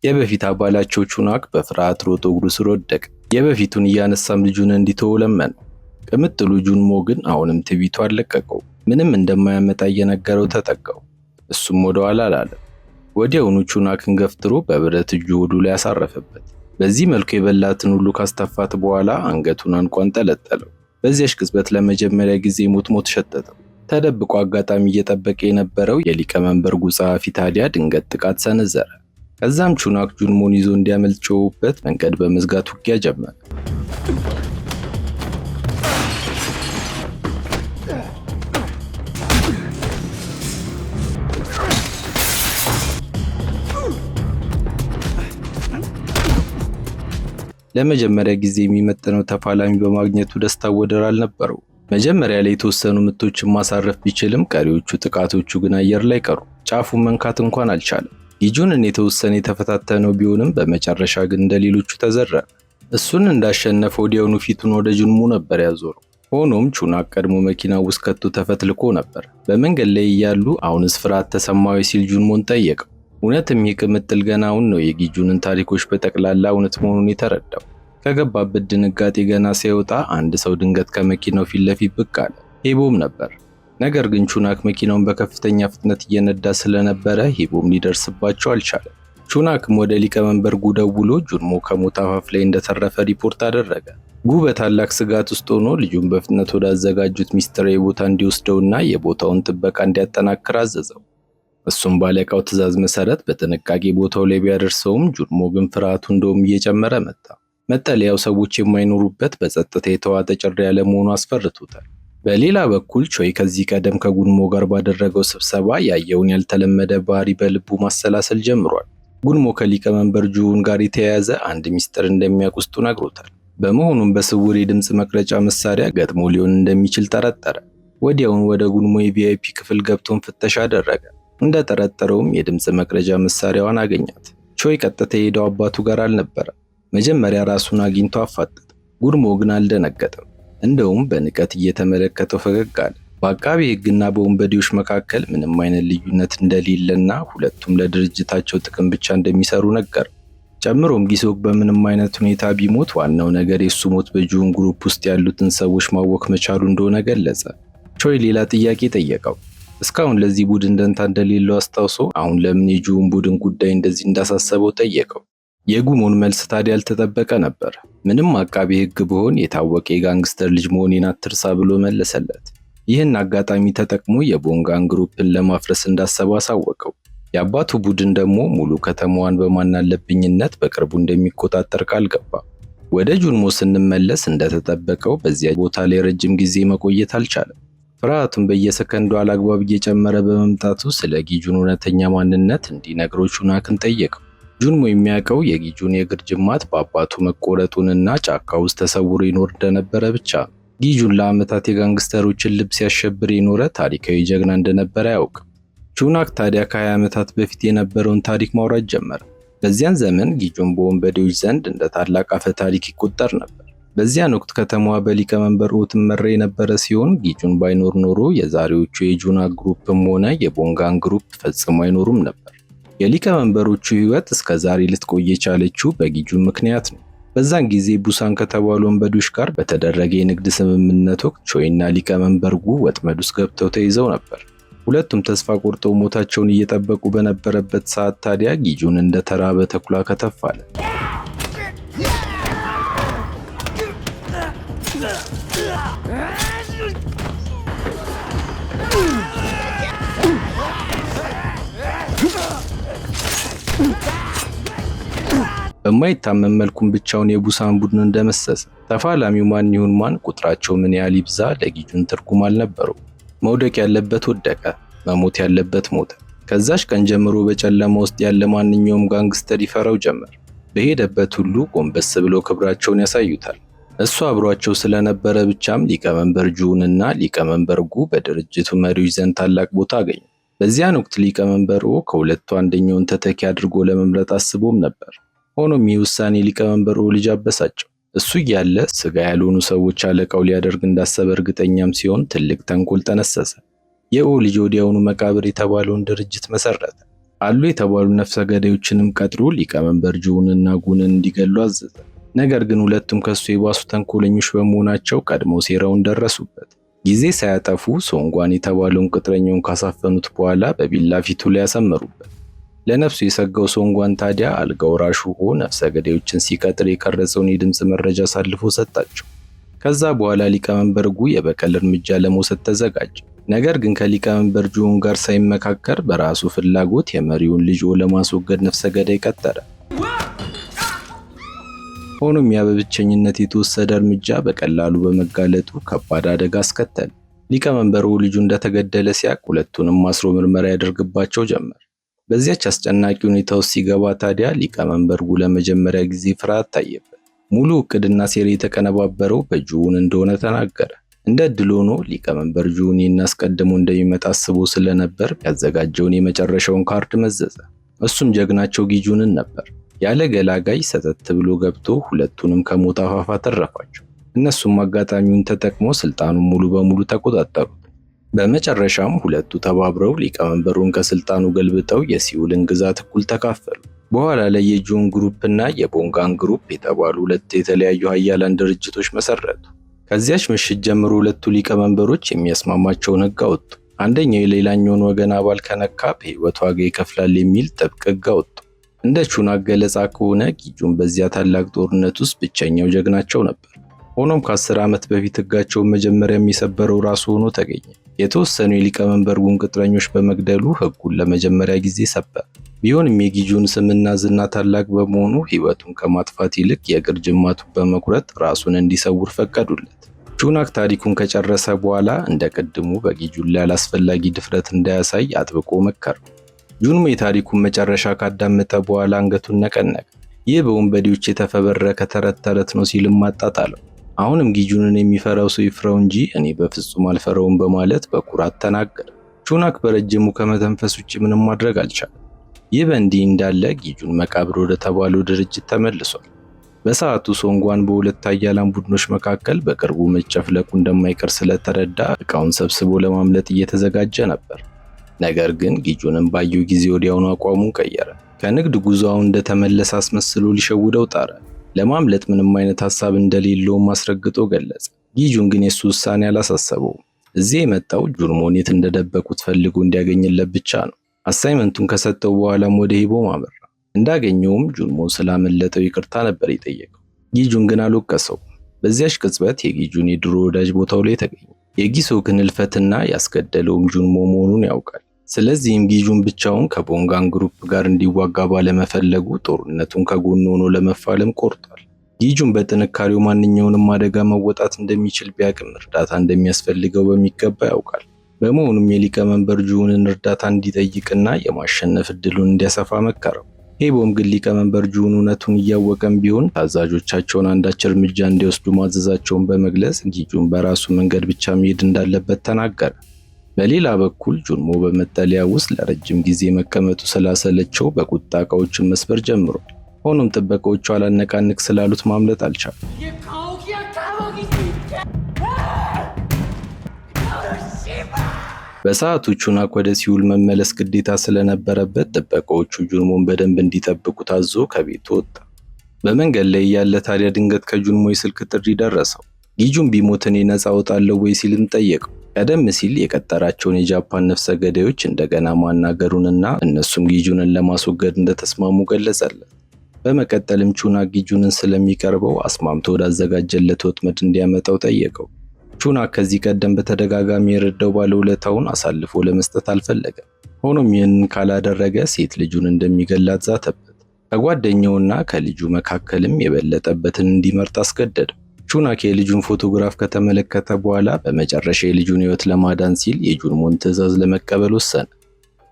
የበፊት አባላቸው ቹናክ በፍርሃት ሮጦ እግሩ ስር ወደቀ። የበፊቱን እያነሳም ልጁን እንዲተው ለመነው። ቅምጥሉ ጁንሞ ግን አሁንም ትዕቢቱ አልለቀቀው። ምንም እንደማያመጣ እየነገረው ተጠጋው። እሱም ወደኋላ አላለም። ወዲያውኑ ቹናክን ገፍትሮ በብረት እጁ ሆዱ ላይ ያሳረፈበት። በዚህ መልኩ የበላትን ሁሉ ካስተፋት በኋላ አንገቱን አንቆ አንጠለጠለው። በዚያች ቅጽበት ለመጀመሪያ ጊዜ ሞት ሸተተው። ተደብቆ አጋጣሚ እየጠበቀ የነበረው የሊቀመንበር ጉ ጸሐፊ ታዲያ ድንገት ጥቃት ሰነዘረ። ከዛም ቹናክ ጁንሞን ይዞ እንዲያመልጥ ጮኸበት። መንገድ በመዝጋት ውጊያ ጀመረ። ለመጀመሪያ ጊዜ የሚመጥነው ተፋላሚ በማግኘቱ ደስታው ወደር አልነበረው። መጀመሪያ ላይ የተወሰኑ ምቶችን ማሳረፍ ቢችልም ቀሪዎቹ ጥቃቶቹ ግን አየር ላይ ቀሩ። ጫፉን መንካት እንኳን አልቻለም። ጊጁንን የተወሰነ የተፈታተነው ቢሆንም በመጨረሻ ግን እንደሌሎቹ ተዘረረ። እሱን እንዳሸነፈ ወዲያውኑ ፊቱን ወደ ጁንሞ ነበር ያዞረው። ሆኖም ቹናክ ቀድሞ መኪና ውስጥ ከቶ ተፈትልኮ ነበር። በመንገድ ላይ እያሉ አሁንስ ፍርሃት ተሰማዊ ሲል ጁንሞን ጠየቀው። እውነትም የቅምጥል ገና አሁን ነው የጊጁንን ታሪኮች በጠቅላላ እውነት መሆኑን የተረዳው። ከገባበት ድንጋጤ ገና ሲወጣ አንድ ሰው ድንገት ከመኪናው ፊት ለፊት ብቅ አለ። ሄቦም ነበር። ነገር ግን ቹናክ መኪናውን በከፍተኛ ፍጥነት እየነዳ ስለነበረ ሄቦም ሊደርስባቸው አልቻለም። ቹናክም ወደ ሊቀመንበር ጉ ደውሎ ጁንሞ ከሞት አፋፍ ላይ እንደተረፈ ሪፖርት አደረገ። ጉ በታላቅ ስጋት ውስጥ ሆኖ ልጁን በፍጥነት ወዳዘጋጁት ሚስጥራዊ ቦታ እንዲወስደውና የቦታውን ጥበቃ እንዲያጠናክር አዘዘው። እሱም ባለቃው ትዕዛዝ መሰረት በጥንቃቄ ቦታው ላይ ቢያደርሰውም ጁንሞ ግን ፍርሃቱ እንደውም እየጨመረ መጣ። መጠለያው ሰዎች የማይኖሩበት በጸጥታ የተዋጠ ጭር ያለ መሆኑ አስፈርቶታል። በሌላ በኩል ቾይ ከዚህ ቀደም ከጉንሞ ጋር ባደረገው ስብሰባ ያየውን ያልተለመደ ባህሪ በልቡ ማሰላሰል ጀምሯል። ጉንሞ ከሊቀመንበር ጁን ጋር የተያያዘ አንድ ሚስጥር እንደሚያውቅ ውስጡ ነግሮታል። በመሆኑም በስውር የድምፅ መቅረጫ መሳሪያ ገጥሞ ሊሆን እንደሚችል ጠረጠረ። ወዲያውን ወደ ጉንሞ የቪአይፒ ክፍል ገብቶን ፍተሻ አደረገ። እንደጠረጠረውም የድምፅ መቅረጫ መሳሪያዋን አገኛት። ቾይ ቀጥታ የሄደው አባቱ ጋር አልነበረም። መጀመሪያ ራሱን አግኝቶ አፋጠጠ። ጉንሞ ግን አልደነገጠም። እንደውም በንቀት እየተመለከተው ፈገግ አለ። በአቃቤ ሕግና በወንበዴዎች መካከል ምንም አይነት ልዩነት እንደሌለና ሁለቱም ለድርጅታቸው ጥቅም ብቻ እንደሚሰሩ ነገር። ጨምሮም ጊሶክ በምንም አይነት ሁኔታ ቢሞት ዋናው ነገር የሱ ሞት በጁን ግሩፕ ውስጥ ያሉትን ሰዎች ማወክ መቻሉ እንደሆነ ገለጸ። ቾይ ሌላ ጥያቄ ጠየቀው። እስካሁን ለዚህ ቡድን ደንታ እንደሌለው አስታውሶ አሁን ለምን የጁን ቡድን ጉዳይ እንደዚህ እንዳሳሰበው ጠየቀው። የጉሞን መልስ ታዲያ ያልተጠበቀ ነበር። ምንም አቃቤ ሕግ ብሆን የታወቀ የጋንግስተር ልጅ መሆኔን አትርሳ ብሎ መለሰለት። ይህን አጋጣሚ ተጠቅሞ የቦንጋን ግሩፕን ለማፍረስ እንዳሰበ አሳወቀው። የአባቱ ቡድን ደግሞ ሙሉ ከተማዋን በማናለብኝነት በቅርቡ እንደሚቆጣጠር ቃል ገባ። ወደ ጁንሞ ስንመለስ እንደተጠበቀው በዚያ ቦታ ላይ ረጅም ጊዜ መቆየት አልቻለም። ፍርሃቱን በየሰከንዱ አላግባብ እየጨመረ በመምጣቱ ስለ ጊጁን እውነተኛ ማንነት እንዲነግረው ቹናክን ጠየቀው። ጁንሞ የሚያውቀው የጊጁን የእግር ጅማት በአባቱ መቆረጡንና ጫካ ውስጥ ተሰውሮ ይኖር እንደነበረ ብቻ። ጊጁን ለዓመታት የጋንግስተሮችን ልብ ሲያሸብር የኖረ ታሪካዊ ጀግና እንደነበረ አያውቅም። ቹናክ ታዲያ ከ20 ዓመታት በፊት የነበረውን ታሪክ ማውራት ጀመረ። በዚያን ዘመን ጊጁን በወንበዴዎች ዘንድ እንደ ታላቅ አፈ ታሪክ ይቆጠር ነበር። በዚያን ወቅት ከተማዋ በሊቀመንበር ኦ ትመራ የነበረ ሲሆን ጊጁን ባይኖር ኖሮ የዛሬዎቹ የጁናክ ግሩፕም ሆነ የቦንጋን ግሩፕ ፈጽሞ አይኖሩም ነበር። የሊቀመንበሮቹ ሕይወት እስከ ዛሬ ልትቆይ የቻለችው በጊጁን ምክንያት ነው። በዛን ጊዜ ቡሳን ከተባሉ ወንበዶች ጋር በተደረገ የንግድ ስምምነት ወቅት ቾይና ሊቀመንበር ጉ ወጥመድ ውስጥ ገብተው ተይዘው ነበር። ሁለቱም ተስፋ ቆርጠው ሞታቸውን እየጠበቁ በነበረበት ሰዓት ታዲያ ጊጁን እንደ ተራበ ተኩላ ከተፍ አለ። በማይታመን መልኩም ብቻውን የቡሳን ቡድን እንደመሰሰ። ተፋላሚው ማን ይሁን ማን፣ ቁጥራቸው ምን ያህል ይብዛ ለጊጁን ትርጉም አልነበረው። መውደቅ ያለበት ወደቀ፣ መሞት ያለበት ሞተ። ከዛች ቀን ጀምሮ በጨለማ ውስጥ ያለ ማንኛውም ጋንግስተር ይፈራው ጀመር። በሄደበት ሁሉ ጎንበስ ብለው ክብራቸውን ያሳዩታል። እሱ አብሯቸው ስለነበረ ብቻም ሊቀመንበር ጁንና ሊቀመንበር ጉ በድርጅቱ መሪዎች ዘንድ ታላቅ ቦታ አገኙ። በዚያን ወቅት ሊቀመንበር ኦ ከሁለቱ አንደኛውን ተተኪ አድርጎ ለመምረጥ አስቦም ነበር። ሆኖም ይህ ውሳኔ ሊቀመንበር ኦ ልጅ አበሳጨው። እሱ እያለ ስጋ ያልሆኑ ሰዎች አለቃው ሊያደርግ እንዳሰበ እርግጠኛም ሲሆን ትልቅ ተንኮል ጠነሰሰ። የኦ ልጅ ወዲያውኑ መቃብር የተባለውን ድርጅት መሰረተ። አሉ የተባሉ ነፍሰ ገዳዮችንም ቀጥሮ ሊቀመንበር ጁንና ጉንን እንዲገሉ አዘዘ። ነገር ግን ሁለቱም ከሱ የባሱ ተንኮለኞች በመሆናቸው ቀድሞ ሴራውን ደረሱበት። ጊዜ ሳያጠፉ ሶንጓን የተባለውን ቅጥረኛውን ካሳፈኑት በኋላ በቢላ ፊቱ ላይ ያሰመሩበት። ለነፍሱ የሰጋው ሶንጓን ታዲያ አልጋ ወራሹ ሆ ነፍሰ ገዳዮችን ሲቀጥር የቀረጸውን የድምፅ መረጃ አሳልፎ ሰጣቸው። ከዛ በኋላ ሊቀመንበር ጉ የበቀል እርምጃ ለመውሰድ ተዘጋጀ። ነገር ግን ከሊቀመንበር ጁን ጋር ሳይመካከር በራሱ ፍላጎት የመሪውን ልጅ ኦ ለማስወገድ ነፍሰ ገዳይ ቀጠረ። ሆኖም ያ በብቸኝነት የተወሰደ እርምጃ በቀላሉ በመጋለጡ ከባድ አደጋ አስከተለ። ሊቀመንበር ኦ ልጁ እንደተገደለ ሲያቅ ሁለቱንም ማስሮ ምርመራ ያደርግባቸው ጀመር። በዚያች አስጨናቂ ሁኔታ ውስጥ ሲገባ ታዲያ ሊቀመንበር ጉ ለመጀመሪያ ጊዜ ፍርሃት ታየበት። ሙሉ እቅድና ሴራ የተቀነባበረው በጁን እንደሆነ ተናገረ። እንደ ዕድል ሆኖ ሊቀመንበር ጁን አስቀድሞ እንደሚመጣ አስቦ ስለነበር ያዘጋጀውን የመጨረሻውን ካርድ መዘዘ። እሱም ጀግናቸው ጊጁንን ነበር። ያለ ገላጋይ ሰተት ብሎ ገብቶ ሁለቱንም ከሞት አፋፍ አተረፋቸው። እነሱም አጋጣሚውን ተጠቅመው ስልጣኑን ሙሉ በሙሉ ተቆጣጠሩት። በመጨረሻም ሁለቱ ተባብረው ሊቀመንበሩን ከስልጣኑ ገልብጠው የሲውልን ግዛት እኩል ተካፈሉ። በኋላ ላይ የጁን ግሩፕ እና የቦንጋን ግሩፕ የተባሉ ሁለት የተለያዩ ሀያላን ድርጅቶች መሰረቱ። ከዚያች ምሽት ጀምሮ ሁለቱ ሊቀመንበሮች የሚያስማማቸውን ሕግ አወጡ። አንደኛው የሌላኛውን ወገን አባል ከነካ በሕይወት ዋጋ ይከፍላል የሚል ጥብቅ ሕግ አወጡ። እንደ ቹናክ ገለጻ ከሆነ ጊጁን በዚያ ታላቅ ጦርነት ውስጥ ብቸኛው ጀግናቸው ነበር። ሆኖም ከ10 ዓመት በፊት ሕጋቸውን መጀመሪያ የሚሰበረው ራሱ ሆኖ ተገኘ። የተወሰኑ የሊቀመንበር ጉን ቅጥረኞች በመግደሉ ሕጉን ለመጀመሪያ ጊዜ ሰበር። ቢሆንም የጊጁን ስምና ዝና ታላቅ በመሆኑ ሕይወቱን ከማጥፋት ይልቅ የእግር ጅማቱን በመቁረጥ ራሱን እንዲሰውር ፈቀዱለት። ቹናክ ታሪኩን ከጨረሰ በኋላ እንደ ቅድሙ በጊጁን ላይ አላስፈላጊ ድፍረት እንዳያሳይ አጥብቆ መከረው። ጁንሞ የታሪኩን መጨረሻ ካዳመጠ በኋላ አንገቱን ነቀነቀ። ይህ በወንበዴዎች የተፈበረከ ተረት ተረት ነው ሲልም አጣጣለው። አሁንም ጊጁንን የሚፈራው ሰው ይፍራው እንጂ እኔ በፍጹም አልፈራውም በማለት በኩራት ተናገረ። ቹናክ በረጅሙ ከመተንፈስ ውጭ ምንም ማድረግ አልቻለም። ይህ በእንዲህ እንዳለ ጊጁን መቃብር ወደ ተባለው ድርጅት ተመልሷል። በሰዓቱ ሶንጓን በሁለት ኃያላን ቡድኖች መካከል በቅርቡ መጨፍለቁ እንደማይቀር ስለተረዳ ዕቃውን ሰብስቦ ለማምለጥ እየተዘጋጀ ነበር። ነገር ግን ጊጁንን ባየው ጊዜ ወዲያውኑ አቋሙን ቀየረ። ከንግድ ጉዞው እንደተመለሰ አስመስሎ ሊሸውደው ጣረ። ለማምለጥ ምንም አይነት ሐሳብ እንደሌለውም አስረግጦ ገለጸ። ጊጁን ግን የሱ ውሳኔ አላሳሰበውም። እዚህ የመጣው ጁንሞን የት እንደደበቁት ፈልጎ እንዲያገኝለት ብቻ ነው። አሳይመንቱን ከሰጠው በኋላም ወደ ሂቦም አመራ። እንዳገኘውም ጁንሞን ስላመለጠው ይቅርታ ነበር የጠየቀው። ጊጁን ግን አልወቀሰውም። በዚያች ቅጽበት የጊጁን የድሮ ወዳጅ ቦታው ላይ ተገኘ። የጊሶክን ሕልፈትና ያስገደለውም ጁንሞ መሆኑን ያውቃል። ስለዚህም ጊጁን ብቻውን ከቦንጋን ግሩፕ ጋር እንዲዋጋ ባለመፈለጉ ጦርነቱን ከጎኑ ሆኖ ለመፋለም ቆርጧል። ጊጁን በጥንካሬው ማንኛውንም አደጋ መወጣት እንደሚችል ቢያቅም እርዳታ እንደሚያስፈልገው በሚገባ ያውቃል። በመሆኑም የሊቀመንበር ጁንን እርዳታ እንዲጠይቅና የማሸነፍ እድሉን እንዲያሰፋ መከረው። ሄቦም ግን ሊቀመንበር ጁን እውነቱን እያወቀም ቢሆን ታዛዦቻቸውን አንዳች እርምጃ እንዲወስዱ ማዘዛቸውን በመግለጽ ጊጁን በራሱ መንገድ ብቻ መሄድ እንዳለበት ተናገረ። በሌላ በኩል ጁንሞ በመጠለያ ውስጥ ለረጅም ጊዜ መቀመጡ ስላሰለቸው በቁጣ እቃዎችን መስበር ጀምሯል። ሆኖም ጥበቃዎቹ አላነቃንቅ ስላሉት ማምለጥ አልቻለም። በሰዓቱ ቹናክ ወደ ሲውል መመለስ ግዴታ ስለነበረበት ጥበቃዎቹ ጁንሞን በደንብ እንዲጠብቁ ታዞ ከቤቱ ወጣ። በመንገድ ላይ እያለ ታዲያ ድንገት ከጁንሞ የስልክ ጥሪ ደረሰው። ጊጁን ቢሞት እኔ ነፃ እወጣለሁ ወይ ሲልም ጠየቀው። ቀደም ሲል የቀጠራቸውን የጃፓን ነፍሰ ገዳዮች እንደገና ማናገሩንና እነሱም ጊጁንን ለማስወገድ እንደተስማሙ ገለጸለት። በመቀጠልም ቹናክ ጊጁንን ስለሚቀርበው አስማምቶ ወዳዘጋጀለት ወጥመድ እንዲያመጣው ጠየቀው። ቹናክ ከዚህ ቀደም በተደጋጋሚ የረዳው ባለውለታውን አሳልፎ ለመስጠት አልፈለገም። ሆኖም ይህንን ካላደረገ ሴት ልጁን እንደሚገላት ዛተበት። ከጓደኛውና ከልጁ መካከልም የበለጠበትን እንዲመርጥ አስገደደው። ቹናክ የልጁን ፎቶግራፍ ከተመለከተ በኋላ በመጨረሻ የልጁን ሕይወት ለማዳን ሲል የጁንሞን ትዕዛዝ ለመቀበል ወሰነ።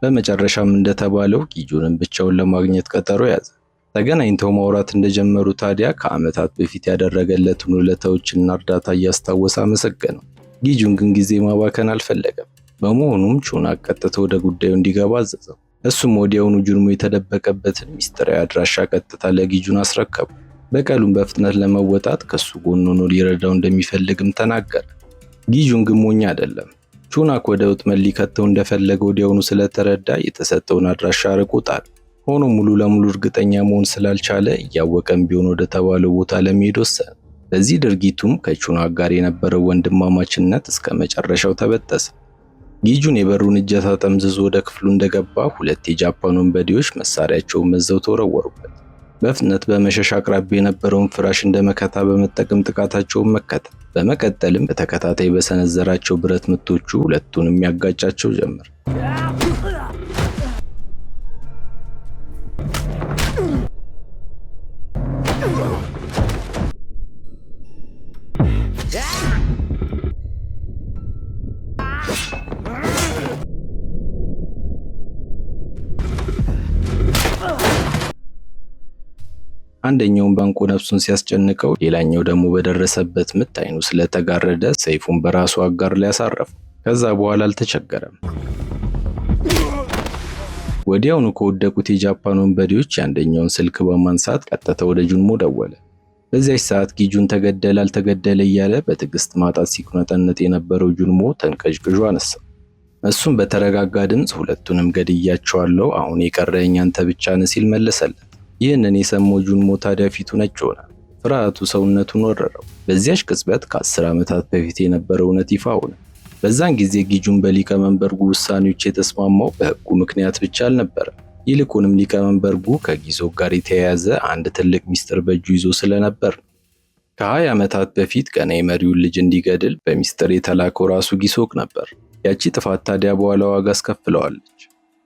በመጨረሻም እንደተባለው ጊጁንን ብቻውን ለማግኘት ቀጠሮ ያዘ። ተገናኝተው ማውራት እንደጀመሩ ታዲያ ከዓመታት በፊት ያደረገለትን ውለታዎችና እርዳታ እያስታወሰ አመሰገነው። ጊጁን ግን ጊዜ ማባከን አልፈለገም። በመሆኑም ቹናክ ቀጥታ ወደ ጉዳዩ እንዲገባ አዘዘው። እሱም ወዲያውኑ ጁንሞ የተደበቀበትን ሚስጥራዊ አድራሻ ቀጥታ ለጊጁን አስረከቡ። በቀሉን በፍጥነት ለመወጣት ከሱ ጎን ሆኖ ሊረዳው እንደሚፈልግም ተናገረ። ጊጁን ግን ሞኝ አይደለም። ቹናክ ወደ ወጥመድ ሊከተው እንደፈለገ ወዲያውኑ ስለተረዳ የተሰጠውን አድራሻ ርቆታል። ሆኖ ሙሉ ለሙሉ እርግጠኛ መሆን ስላልቻለ እያወቀም ቢሆን ወደ ተባለው ቦታ ለመሄድ ወሰነ። በዚህ ድርጊቱም ከቹናክ ጋር የነበረው ወንድማማችነት እስከ መጨረሻው ተበጠሰ። ጊጁን የበሩን እጀታ ጠምዝዞ ወደ ክፍሉ እንደገባ ሁለት የጃፓን ወንበዴዎች መሳሪያቸውን መዘው ተወረወሩበት። በፍጥነት በመሸሽ አቅራቢያ የነበረውን ፍራሽ እንደ መከታ በመጠቀም ጥቃታቸውን መከተ። በመቀጠልም በተከታታይ በሰነዘራቸው ብረት ምቶቹ ሁለቱንም ያጋጫቸው ጀመር። አንደኛውን ባንኮ ነፍሱን ሲያስጨንቀው፣ ሌላኛው ደግሞ በደረሰበት ምት አይኑ ስለተጋረደ ሰይፉን በራሱ አጋር ላይ አሳረፈ። ከዛ በኋላ አልተቸገረም። ወዲያውኑ ከወደቁት የጃፓን ወንበዴዎች የአንደኛውን ስልክ በማንሳት ቀጥታ ወደ ጁንሞ ደወለ። በዚያች ሰዓት ጊጁን ተገደለ አልተገደለ እያለ በትዕግስት ማጣት ሲቁነጠነጥ የነበረው ጁንሞ ተንቀዥቅዦ አነሳው። እሱም በተረጋጋ ድምፅ ሁለቱንም ገድያቸዋለሁ፣ አሁን የቀረኝ አንተ ብቻ ነህ ሲል መለሰለት። ይህንን የሰማው ጁንሞ ታዲያ ፊቱ ነጭ ሆነ። ፍርሃቱ ሰውነቱን ወረረው። በዚያች ቅጽበት ከ10 ዓመታት በፊት የነበረው እውነት ይፋ ሆነ። በዛን ጊዜ ጊጁን በሊቀመንበርጉ ውሳኔዎች የተስማማው በሕጉ ምክንያት ብቻ አልነበረም። ይልቁንም ሊቀመንበርጉ ከጊዞክ ጋር የተያያዘ አንድ ትልቅ ሚስጥር በእጁ ይዞ ስለነበር ነው። ከ20 ዓመታት በፊት ገና የመሪውን ልጅ እንዲገድል በሚስጥር የተላከው ራሱ ጊዞክ ነበር። ያቺ ጥፋት ታዲያ በኋላ ዋጋ አስከፍለዋለች።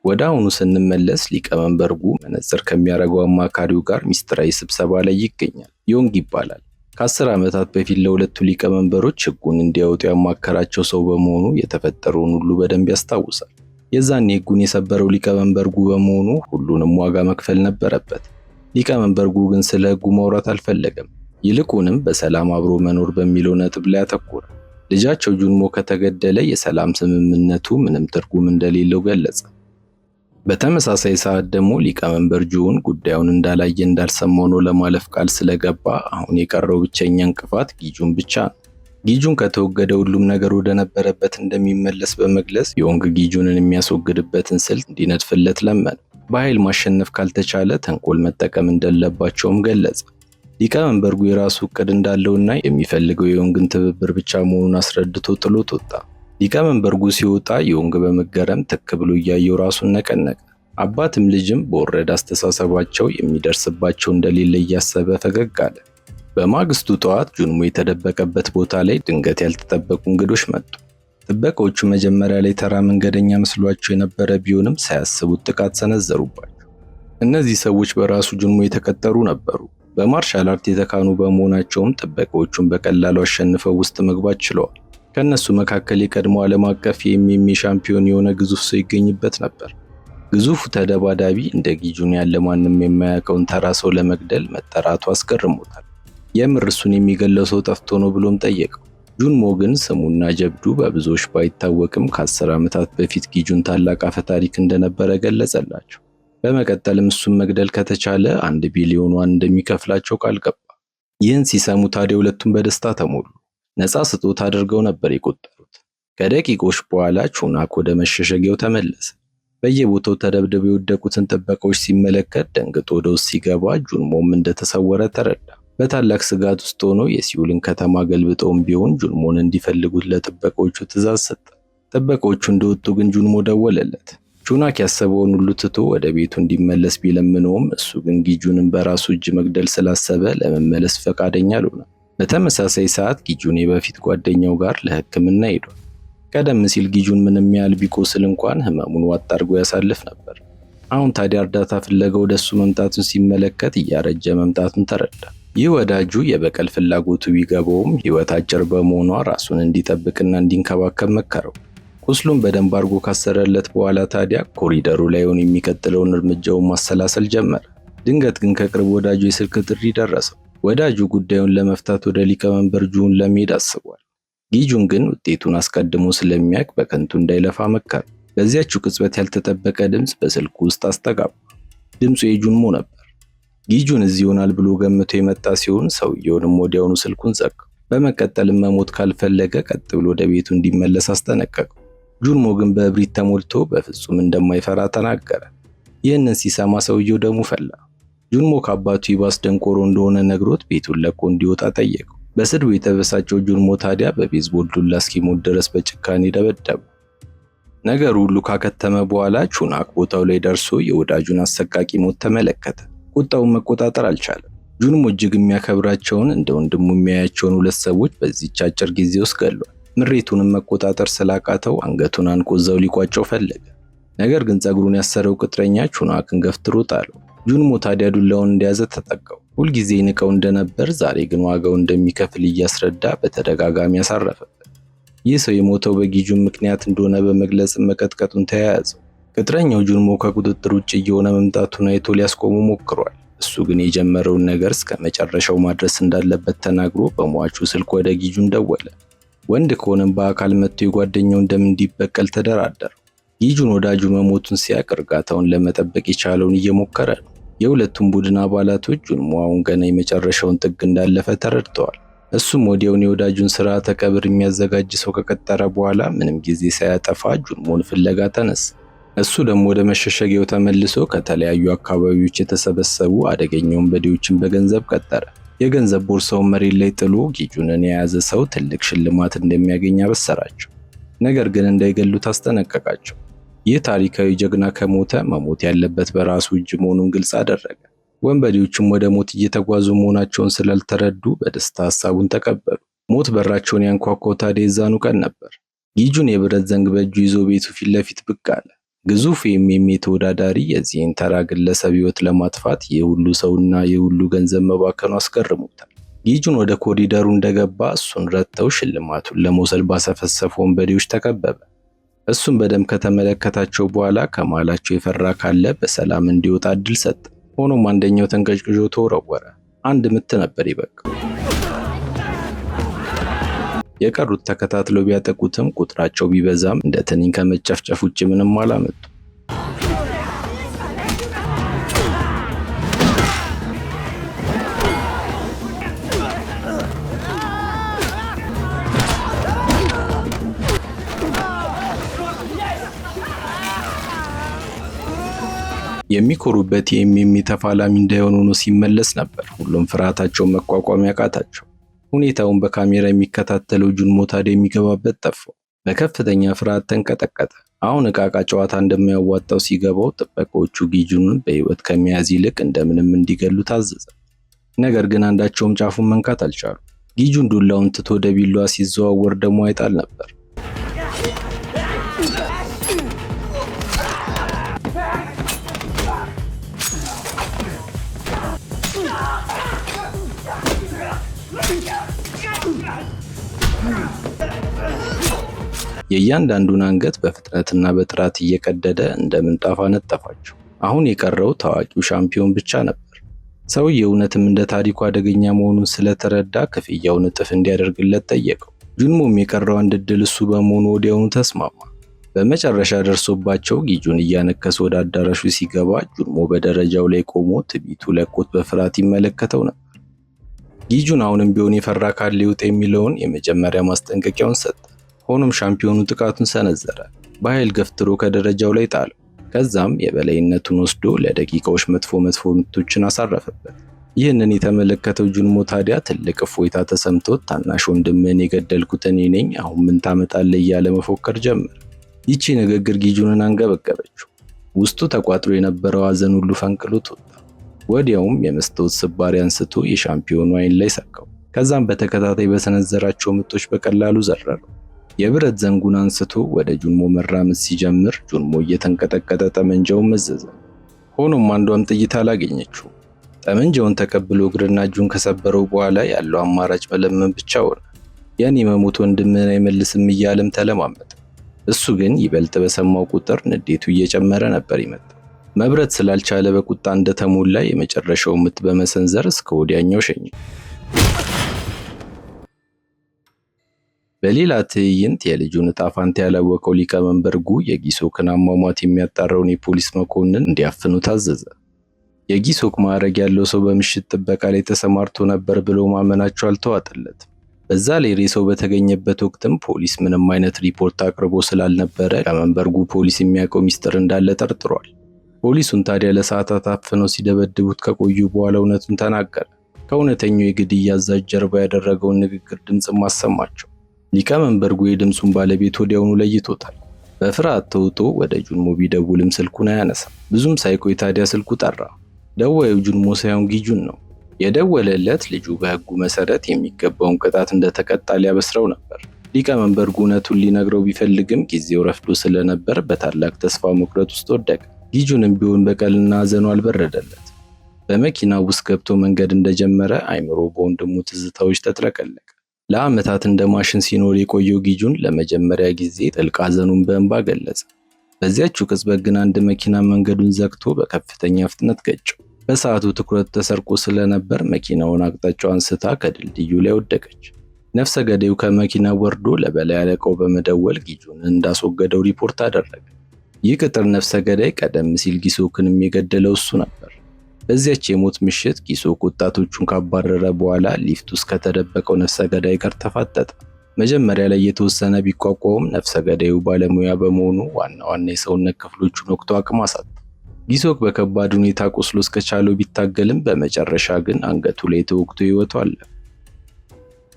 ወደ አሁኑ ስንመለስ ሊቀመንበርጉ መነጽር ከሚያደርገው አማካሪው ጋር ሚስጥራዊ ስብሰባ ላይ ይገኛል። ዮንግ ይባላል። ከ10 ዓመታት በፊት ለሁለቱ ሊቀመንበሮች ሕጉን እንዲያወጡ ያማከራቸው ሰው በመሆኑ የተፈጠረውን ሁሉ በደንብ ያስታውሳል። የዛኔ ሕጉን የሰበረው ሊቀመንበርጉ በመሆኑ ሁሉንም ዋጋ መክፈል ነበረበት። ሊቀመንበርጉ ግን ስለ ሕጉ ማውራት አልፈለገም። ይልቁንም በሰላም አብሮ መኖር በሚለው ነጥብ ላይ አተኮረ። ልጃቸው ጁንሞ ከተገደለ የሰላም ስምምነቱ ምንም ትርጉም እንደሌለው ገለጸ። በተመሳሳይ ሰዓት ደግሞ ሊቀመንበር ጁን ጉዳዩን እንዳላየ እንዳልሰማ ሆኖ ለማለፍ ቃል ስለገባ አሁን የቀረው ብቸኛ እንቅፋት ጊጁን ብቻ ነው። ጊጁን ከተወገደ ሁሉም ነገር ወደ ነበረበት እንደሚመለስ በመግለጽ ዮንግ ጊጁንን የሚያስወግድበትን ስልት እንዲነድፍለት ለመነ። በኃይል ማሸነፍ ካልተቻለ ተንኮል መጠቀም እንደሌለባቸውም ገለጸ። ሊቀመንበርጉ የራሱ እቅድ እንዳለውና የሚፈልገው የዮንግን ትብብር ብቻ መሆኑን አስረድቶ ጥሎት ወጣ። ሊቀመንበርጉ ሲወጣ ዮንግ በመገረም ትክ ብሎ እያየው ራሱን ነቀነቀ። አባትም ልጅም በወረደ አስተሳሰባቸው የሚደርስባቸው እንደሌለ እያሰበ ፈገግ አለ። በማግስቱ ጠዋት ጁንሞ የተደበቀበት ቦታ ላይ ድንገት ያልተጠበቁ እንግዶች መጡ። ጥበቃዎቹ መጀመሪያ ላይ ተራ መንገደኛ መስሏቸው የነበረ ቢሆንም ሳያስቡት ጥቃት ሰነዘሩባቸው። እነዚህ ሰዎች በራሱ ጁንሞ የተቀጠሩ ነበሩ። በማርሻል አርት የተካኑ በመሆናቸውም ጥበቃዎቹን በቀላሉ አሸንፈው ውስጥ መግባት ችለዋል። ከነሱ መካከል የቀድሞ ዓለም አቀፍ የኤምኤምኤ ሻምፒዮን የሆነ ግዙፍ ሰው ይገኝበት ነበር። ግዙፉ ተደባዳቢ እንደ ጊጁን ያለ ማንም የማያውቀውን ተራ ሰው ለመግደል መጠራቱ አስገርሞታል። የምር እሱን የሚገለው ሰው ጠፍቶ ነው ብሎም ጠየቀው። ጁንሞ ግን ስሙና ጀብዱ በብዙዎች ባይታወቅም ከ10 ዓመታት በፊት ጊጁን ታላቅ አፈ ታሪክ እንደነበረ ገለጸላቸው። በመቀጠልም እሱን መግደል ከተቻለ 1 ቢሊዮን ዋን እንደሚከፍላቸው ቃል ገባ። ይህን ሲሰሙ ታዲያ ሁለቱም በደስታ ተሞሉ። ነፃ ስጦታ አድርገው ነበር የቆጠሩት። ከደቂቆች በኋላ ቹናክ ወደ መሸሸጊያው ተመለሰ። በየቦታው ተደብድበው የወደቁትን ጥበቃዎች ሲመለከት ደንግጦ ወደ ውስጥ ሲገባ ጁንሞም እንደተሰወረ ተረዳ። በታላቅ ስጋት ውስጥ ሆኖ የሲውልን ከተማ ገልብጠውም ቢሆን ጁንሞን እንዲፈልጉት ለጥበቃዎቹ ትዕዛዝ ሰጠ። ጥበቃዎቹ እንደወጡ ግን ጁንሞ ደወለለት። ቹናክ ያሰበውን ሁሉ ትቶ ወደ ቤቱ እንዲመለስ ቢለምነውም እሱ ግን ጊጁንን በራሱ እጅ መግደል ስላሰበ ለመመለስ ፈቃደኛ አልሆነም። በተመሳሳይ ሰዓት ጊጁን የበፊት ጓደኛው ጋር ለሕክምና ሄዷል። ቀደም ሲል ጊጁን ምንም ያህል ቢቆስል እንኳን ህመሙን ዋጥ አድርጎ ያሳልፍ ነበር። አሁን ታዲያ እርዳታ ፍለጋ ወደሱ መምጣቱን ሲመለከት እያረጀ መምጣቱን ተረዳ። ይህ ወዳጁ የበቀል ፍላጎቱ ቢገባውም ህይወት አጭር በመሆኗ ራሱን እንዲጠብቅና እንዲንከባከብ መከረው። ቁስሉን በደንብ አድርጎ ካሰረለት በኋላ ታዲያ ኮሪደሩ ላይ ሆኖ የሚቀጥለውን እርምጃውን ማሰላሰል ጀመረ። ድንገት ግን ከቅርብ ወዳጁ የስልክ ጥሪ ደረሰው። ወዳጁ ጉዳዩን ለመፍታት ወደ ሊቀመንበር ጁን ለመሄድ አስቧል። ጊጁን ግን ውጤቱን አስቀድሞ ስለሚያውቅ በከንቱ እንዳይለፋ መከረ። በዚያችው ቅጽበት ያልተጠበቀ ድምፅ በስልኩ ውስጥ አስተጋባ። ድምፁ የጁንሞ ነበር። ጊጁን እዚህ ይሆናል ብሎ ገምቶ የመጣ ሲሆን ሰውየውንም ወዲያውኑ ስልኩን ዘጋው። በመቀጠልም መሞት ካልፈለገ ቀጥ ብሎ ወደ ቤቱ እንዲመለስ አስጠነቀቀው። ጁንሞ ግን በእብሪት ተሞልቶ በፍጹም እንደማይፈራ ተናገረ። ይህንን ሲሰማ ሰውየው ደሙ ፈላ። ጁንሞ ከአባቱ ይባስ ደንቆሮ እንደሆነ ነግሮት ቤቱን ለቆ እንዲወጣ ጠየቀው። በስድቡ የተበሳጨው ጁንሞ ታዲያ በቤዝቦል ዱላ እስኪሞት ድረስ በጭካኔ ደበደበው። ነገሩ ሁሉ ካከተመ በኋላ ቹናክ ቦታው ላይ ደርሶ የወዳጁን አሰቃቂ ሞት ተመለከተ። ቁጣውን መቆጣጠር አልቻለም። ጁንሞ እጅግ የሚያከብራቸውን እንደ ወንድሙ የሚያያቸውን 2 ሰዎች በዚህች አጭር ጊዜ ውስጥ ገሏል። ምሬቱንም መቆጣጠር ስላቃተው አንገቱን አንቆ እዛው ሊቋጨው ፈለገ። ነገር ግን ጸጉሩን ያሰረው ቅጥረኛ ቹናክን ገፍትሮ ጣለው። ጁንሞ ታዲያ ዱላውን እንደያዘ ተጠጋው። ሁልጊዜ ንቀው እንደነበር ዛሬ ግን ዋጋው እንደሚከፍል እያስረዳ በተደጋጋሚ ያሳረፈበት። ይህ ሰው የሞተው በጊጁን ምክንያት እንደሆነ በመግለጽ መቀጥቀጡን ተያያዘው። ቅጥረኛው ጁንሞ ከቁጥጥር ውጭ እየሆነ መምጣቱን አይቶ ሊያስቆሙ ሞክሯል። እሱ ግን የጀመረውን ነገር እስከ መጨረሻው ማድረስ እንዳለበት ተናግሮ በሟቹ ስልክ ወደ ጊጁን ደወለ። ወንድ ከሆነም በአካል መጥቶ የጓደኛውን ደም እንዲበቀል ተደራደረው። ጊጁን ወዳጁ መሞቱን ሲያቅ እርጋታውን ለመጠበቅ የቻለውን እየሞከረ ነው። የሁለቱም ቡድን አባላቶች ጁንሞ አሁን ገና የመጨረሻውን ጥግ እንዳለፈ ተረድተዋል። እሱም ወዲያውን የወዳጁን ስርዓተ ቀብር የሚያዘጋጅ ሰው ከቀጠረ በኋላ ምንም ጊዜ ሳያጠፋ ጁንሞን ፍለጋ ተነሳ። እሱ ደግሞ ወደ መሸሸጊያው ተመልሶ ከተለያዩ አካባቢዎች የተሰበሰቡ አደገኛ ወንበዴዎችን በገንዘብ ቀጠረ። የገንዘብ ቦርሳውን መሬት ላይ ጥሎ ጊጁንን የያዘ ሰው ትልቅ ሽልማት እንደሚያገኝ አበሰራቸው። ነገር ግን እንዳይገሉት አስጠነቀቃቸው። ይህ ታሪካዊ ጀግና ከሞተ መሞት ያለበት በራሱ እጅ መሆኑን ግልጽ አደረገ። ወንበዴዎቹም ወደ ሞት እየተጓዙ መሆናቸውን ስላልተረዱ በደስታ ሐሳቡን ተቀበሉ። ሞት በራቸውን ያንኳኳው ታዲያ የዛኑ ቀን ነበር። ጊጁን የብረት ዘንግ በእጁ ይዞ ቤቱ ፊት ለፊት ብቅ አለ። ግዙፍ የኤምኤምኤ ተወዳዳሪ የዚህን ተራ ግለሰብ ሕይወት ለማጥፋት የሁሉ ሰውና የሁሉ ገንዘብ መባከኑ አስገርሞታል። ጊጁን ወደ ኮሪደሩ እንደገባ እሱን ረድተው ሽልማቱን ለመውሰድ ባሰፈሰፉ ወንበዴዎች ተከበበ። እሱም በደንብ ከተመለከታቸው በኋላ ከመሃላቸው የፈራ ካለ በሰላም እንዲወጣ እድል ሰጠ። ሆኖም አንደኛው ተንቀጭቅዦ ተወረወረ። 1 ምት ነበር ይበቃው። የቀሩት ተከታትለው ቢያጠቁትም ቁጥራቸው ቢበዛም እንደ ትንኝ ከመጨፍጨፍ ውጭ ምንም አላመጡ። የሚኮሩበት የኤምኤምኤ ተፋላሚ እንዳይሆኑ ሆኖ ሲመለስ ነበር ሁሉም ፍርሃታቸውን መቋቋም ያቃታቸው። ሁኔታውን በካሜራ የሚከታተለው ጁንሞ ታዲያ የሚገባበት ጠፋው። በከፍተኛ ፍርሃት ተንቀጠቀጠ። አሁን ዕቃ ጨዋታ እንደማያዋጣው ሲገባው ጥበቃዎቹ ጊጁንን በሕይወት ከመያዝ ይልቅ እንደምንም እንዲገሉ ታዘዘ። ነገር ግን አንዳቸውም ጫፉን መንካት አልቻሉ። ጊጁን ዱላውን ትቶ ወደ ቢላዋ ሲዘዋወር ደግሞ አይጣል ነበር። የእያንዳንዱን አንገት በፍጥነትና በጥራት እየቀደደ እንደ ምንጣፍ አነጠፋቸው። አሁን የቀረው ታዋቂው ሻምፒዮን ብቻ ነበር። ሰውየው እውነትም እንደ ታሪኩ አደገኛ መሆኑን ስለተረዳ ክፍያውን እጥፍ እንዲያደርግለት ጠየቀው። ጁንሞም የቀረው አንድ ዕድል እሱ በመሆኑ ወዲያውኑ ተስማማ። በመጨረሻ ደርሶባቸው ጊጁን እያነከሰ ወደ አዳራሹ ሲገባ ጁንሞ በደረጃው ላይ ቆሞ ትዕቢቱ ለቆት በፍርሃት ይመለከተው ነበር። ጊጁን አሁንም ቢሆን የፈራ ካለ ይውጣ የሚለውን የመጀመሪያ ማስጠንቀቂያውን ሰጠ። ሆኖም ሻምፒዮኑ ጥቃቱን ሰነዘረ። በኃይል ገፍትሮ ከደረጃው ላይ ጣለው። ከዛም የበላይነቱን ወስዶ ለደቂቃዎች መጥፎ ምቶችን አሳረፈበት። ይህንን የተመለከተው ጁንሞ ታዲያ ትልቅ እፎይታ ተሰምቶት ታናሽ ወንድምህን የገደልኩት እኔ ነኝ፣ አሁን ምን ታመጣለህ እያለ መፎከር ጀመረ። ይቺ ንግግር ጊጁንን አንገበገበችው። ውስጡ ተቋጥሮ የነበረው ሐዘን ሁሉ ፈንቅሎት ወጣ። ወዲያውም የመስታወት ስባሪ አንስቶ የሻምፒዮኑ አይን ላይ ሰካው። ከዛም በተከታታይ በሰነዘራቸው ምቶች በቀላሉ ዘረረው። የብረት ዘንጉን አንስቶ ወደ ጁንሞ መራመድ ሲጀምር ጁንሞ እየተንቀጠቀጠ ጠመንጃውን መዘዘ። ሆኖም አንዷም ጥይት አላገኘችው። ጠመንጃውን ተቀብሎ እግርና እጁን ከሰበረው በኋላ ያለው አማራጭ መለመን ብቻ ሆነ። የኔ መሞት ወንድምህን አይመልስም እያለም ተለማመጠ። እሱ ግን ይበልጥ በሰማው ቁጥር ንዴቱ እየጨመረ ነበር ይመጣ። መብረት ስላልቻለ በቁጣ እንደተሞላ የመጨረሻው ምት በመሰንዘር እስከ ወዲያኛው ሸኘ። በሌላ ትዕይንት የልጁን ዕጣ ፈንታ ያላወቀው ሊቀመንበር ጉ የጊሶክን አሟሟት የሚያጣራውን የፖሊስ መኮንን እንዲያፍኑ ታዘዘ። የጊሶክ ማዕረግ ያለው ሰው በምሽት ጥበቃ ላይ ተሰማርቶ ነበር ብሎ ማመናቸው አልተዋጠለትም። በዛ ላይ ሬሳው በተገኘበት ወቅትም ፖሊስ ምንም አይነት ሪፖርት አቅርቦ ስላልነበረ ሊቀመንበር ጉ ፖሊስ የሚያውቀው ሚስጥር እንዳለ ጠርጥሯል። ፖሊሱን ታዲያ ለሰዓታት አፍነው ሲደበድቡት ከቆዩ በኋላ እውነቱን ተናገረ። ከእውነተኛው የግድያ አዛዥ ጀርባ ያደረገውን ንግግር ድምፅም አሰማቸው። ሊቀመንበር ጉ የድምፁን ባለቤት ወዲያውኑ ለይቶታል። በፍርሃት ተውጦ ወደ ጁንሞ ቢደውልም ስልኩን አያነሳም። ብዙም ሳይቆይ ታዲያ ስልኩ ጠራ። ደዋዩ ጁንሞ ሳይሆን ጊጁን ነው። የደወለለት ልጁ በሕጉ መሰረት የሚገባውን ቅጣት እንደተቀጣ ሊያበስረው ነበር። ሊቀመንበር ጉ እውነቱን ሊነግረው ቢፈልግም ጊዜው ረፍዶ ስለነበር በታላቅ ተስፋ መቁረጥ ውስጥ ወደቀ። ጊጁንም ቢሆን በቀልና ሐዘኑ አልበረደለት። በመኪናው ውስጥ ገብቶ መንገድ እንደጀመረ አይምሮ በወንድሙ ትዝታዎች ተጥለቀለቀ። ለዓመታት እንደ ማሽን ሲኖር የቆየው ጊጁን ለመጀመሪያ ጊዜ ጥልቅ ሐዘኑን በእንባ ገለጸ። በዚያችው ቅጽበት ግን አንድ መኪና መንገዱን ዘግቶ በከፍተኛ ፍጥነት ገጨው። በሰዓቱ ትኩረቱ ተሰርቆ ስለነበር መኪናውን አቅጣጫዋን ስታ ከድልድዩ ላይ ወደቀች። ነፍሰ ገዳዩ ከመኪና ወርዶ ለበላይ አለቃው በመደወል ጊጁንን እንዳስወገደው ሪፖርት አደረገ። ይህ ቅጥር ነፍሰ ገዳይ ቀደም ሲል ጊሶክንም የገደለው እሱ ነበር። በዚያች የሞት ምሽት ጊሶክ ወጣቶቹን ካባረረ በኋላ ሊፍት ውስጥ ከተደበቀው ነፍሰ ገዳይ ጋር ተፋጠጠ። መጀመሪያ ላይ የተወሰነ ቢቋቋውም ነፍሰ ገዳዩ ባለሙያ በመሆኑ ዋና የሰውነት ክፍሎቹን ወቅቶ አቅም አሳጣ። ጊሶክ በከባድ ሁኔታ ቆስሎ እስከቻለው ቢታገልም በመጨረሻ ግን አንገቱ ላይ ተወግቶ ሕይወቱ አለፈ።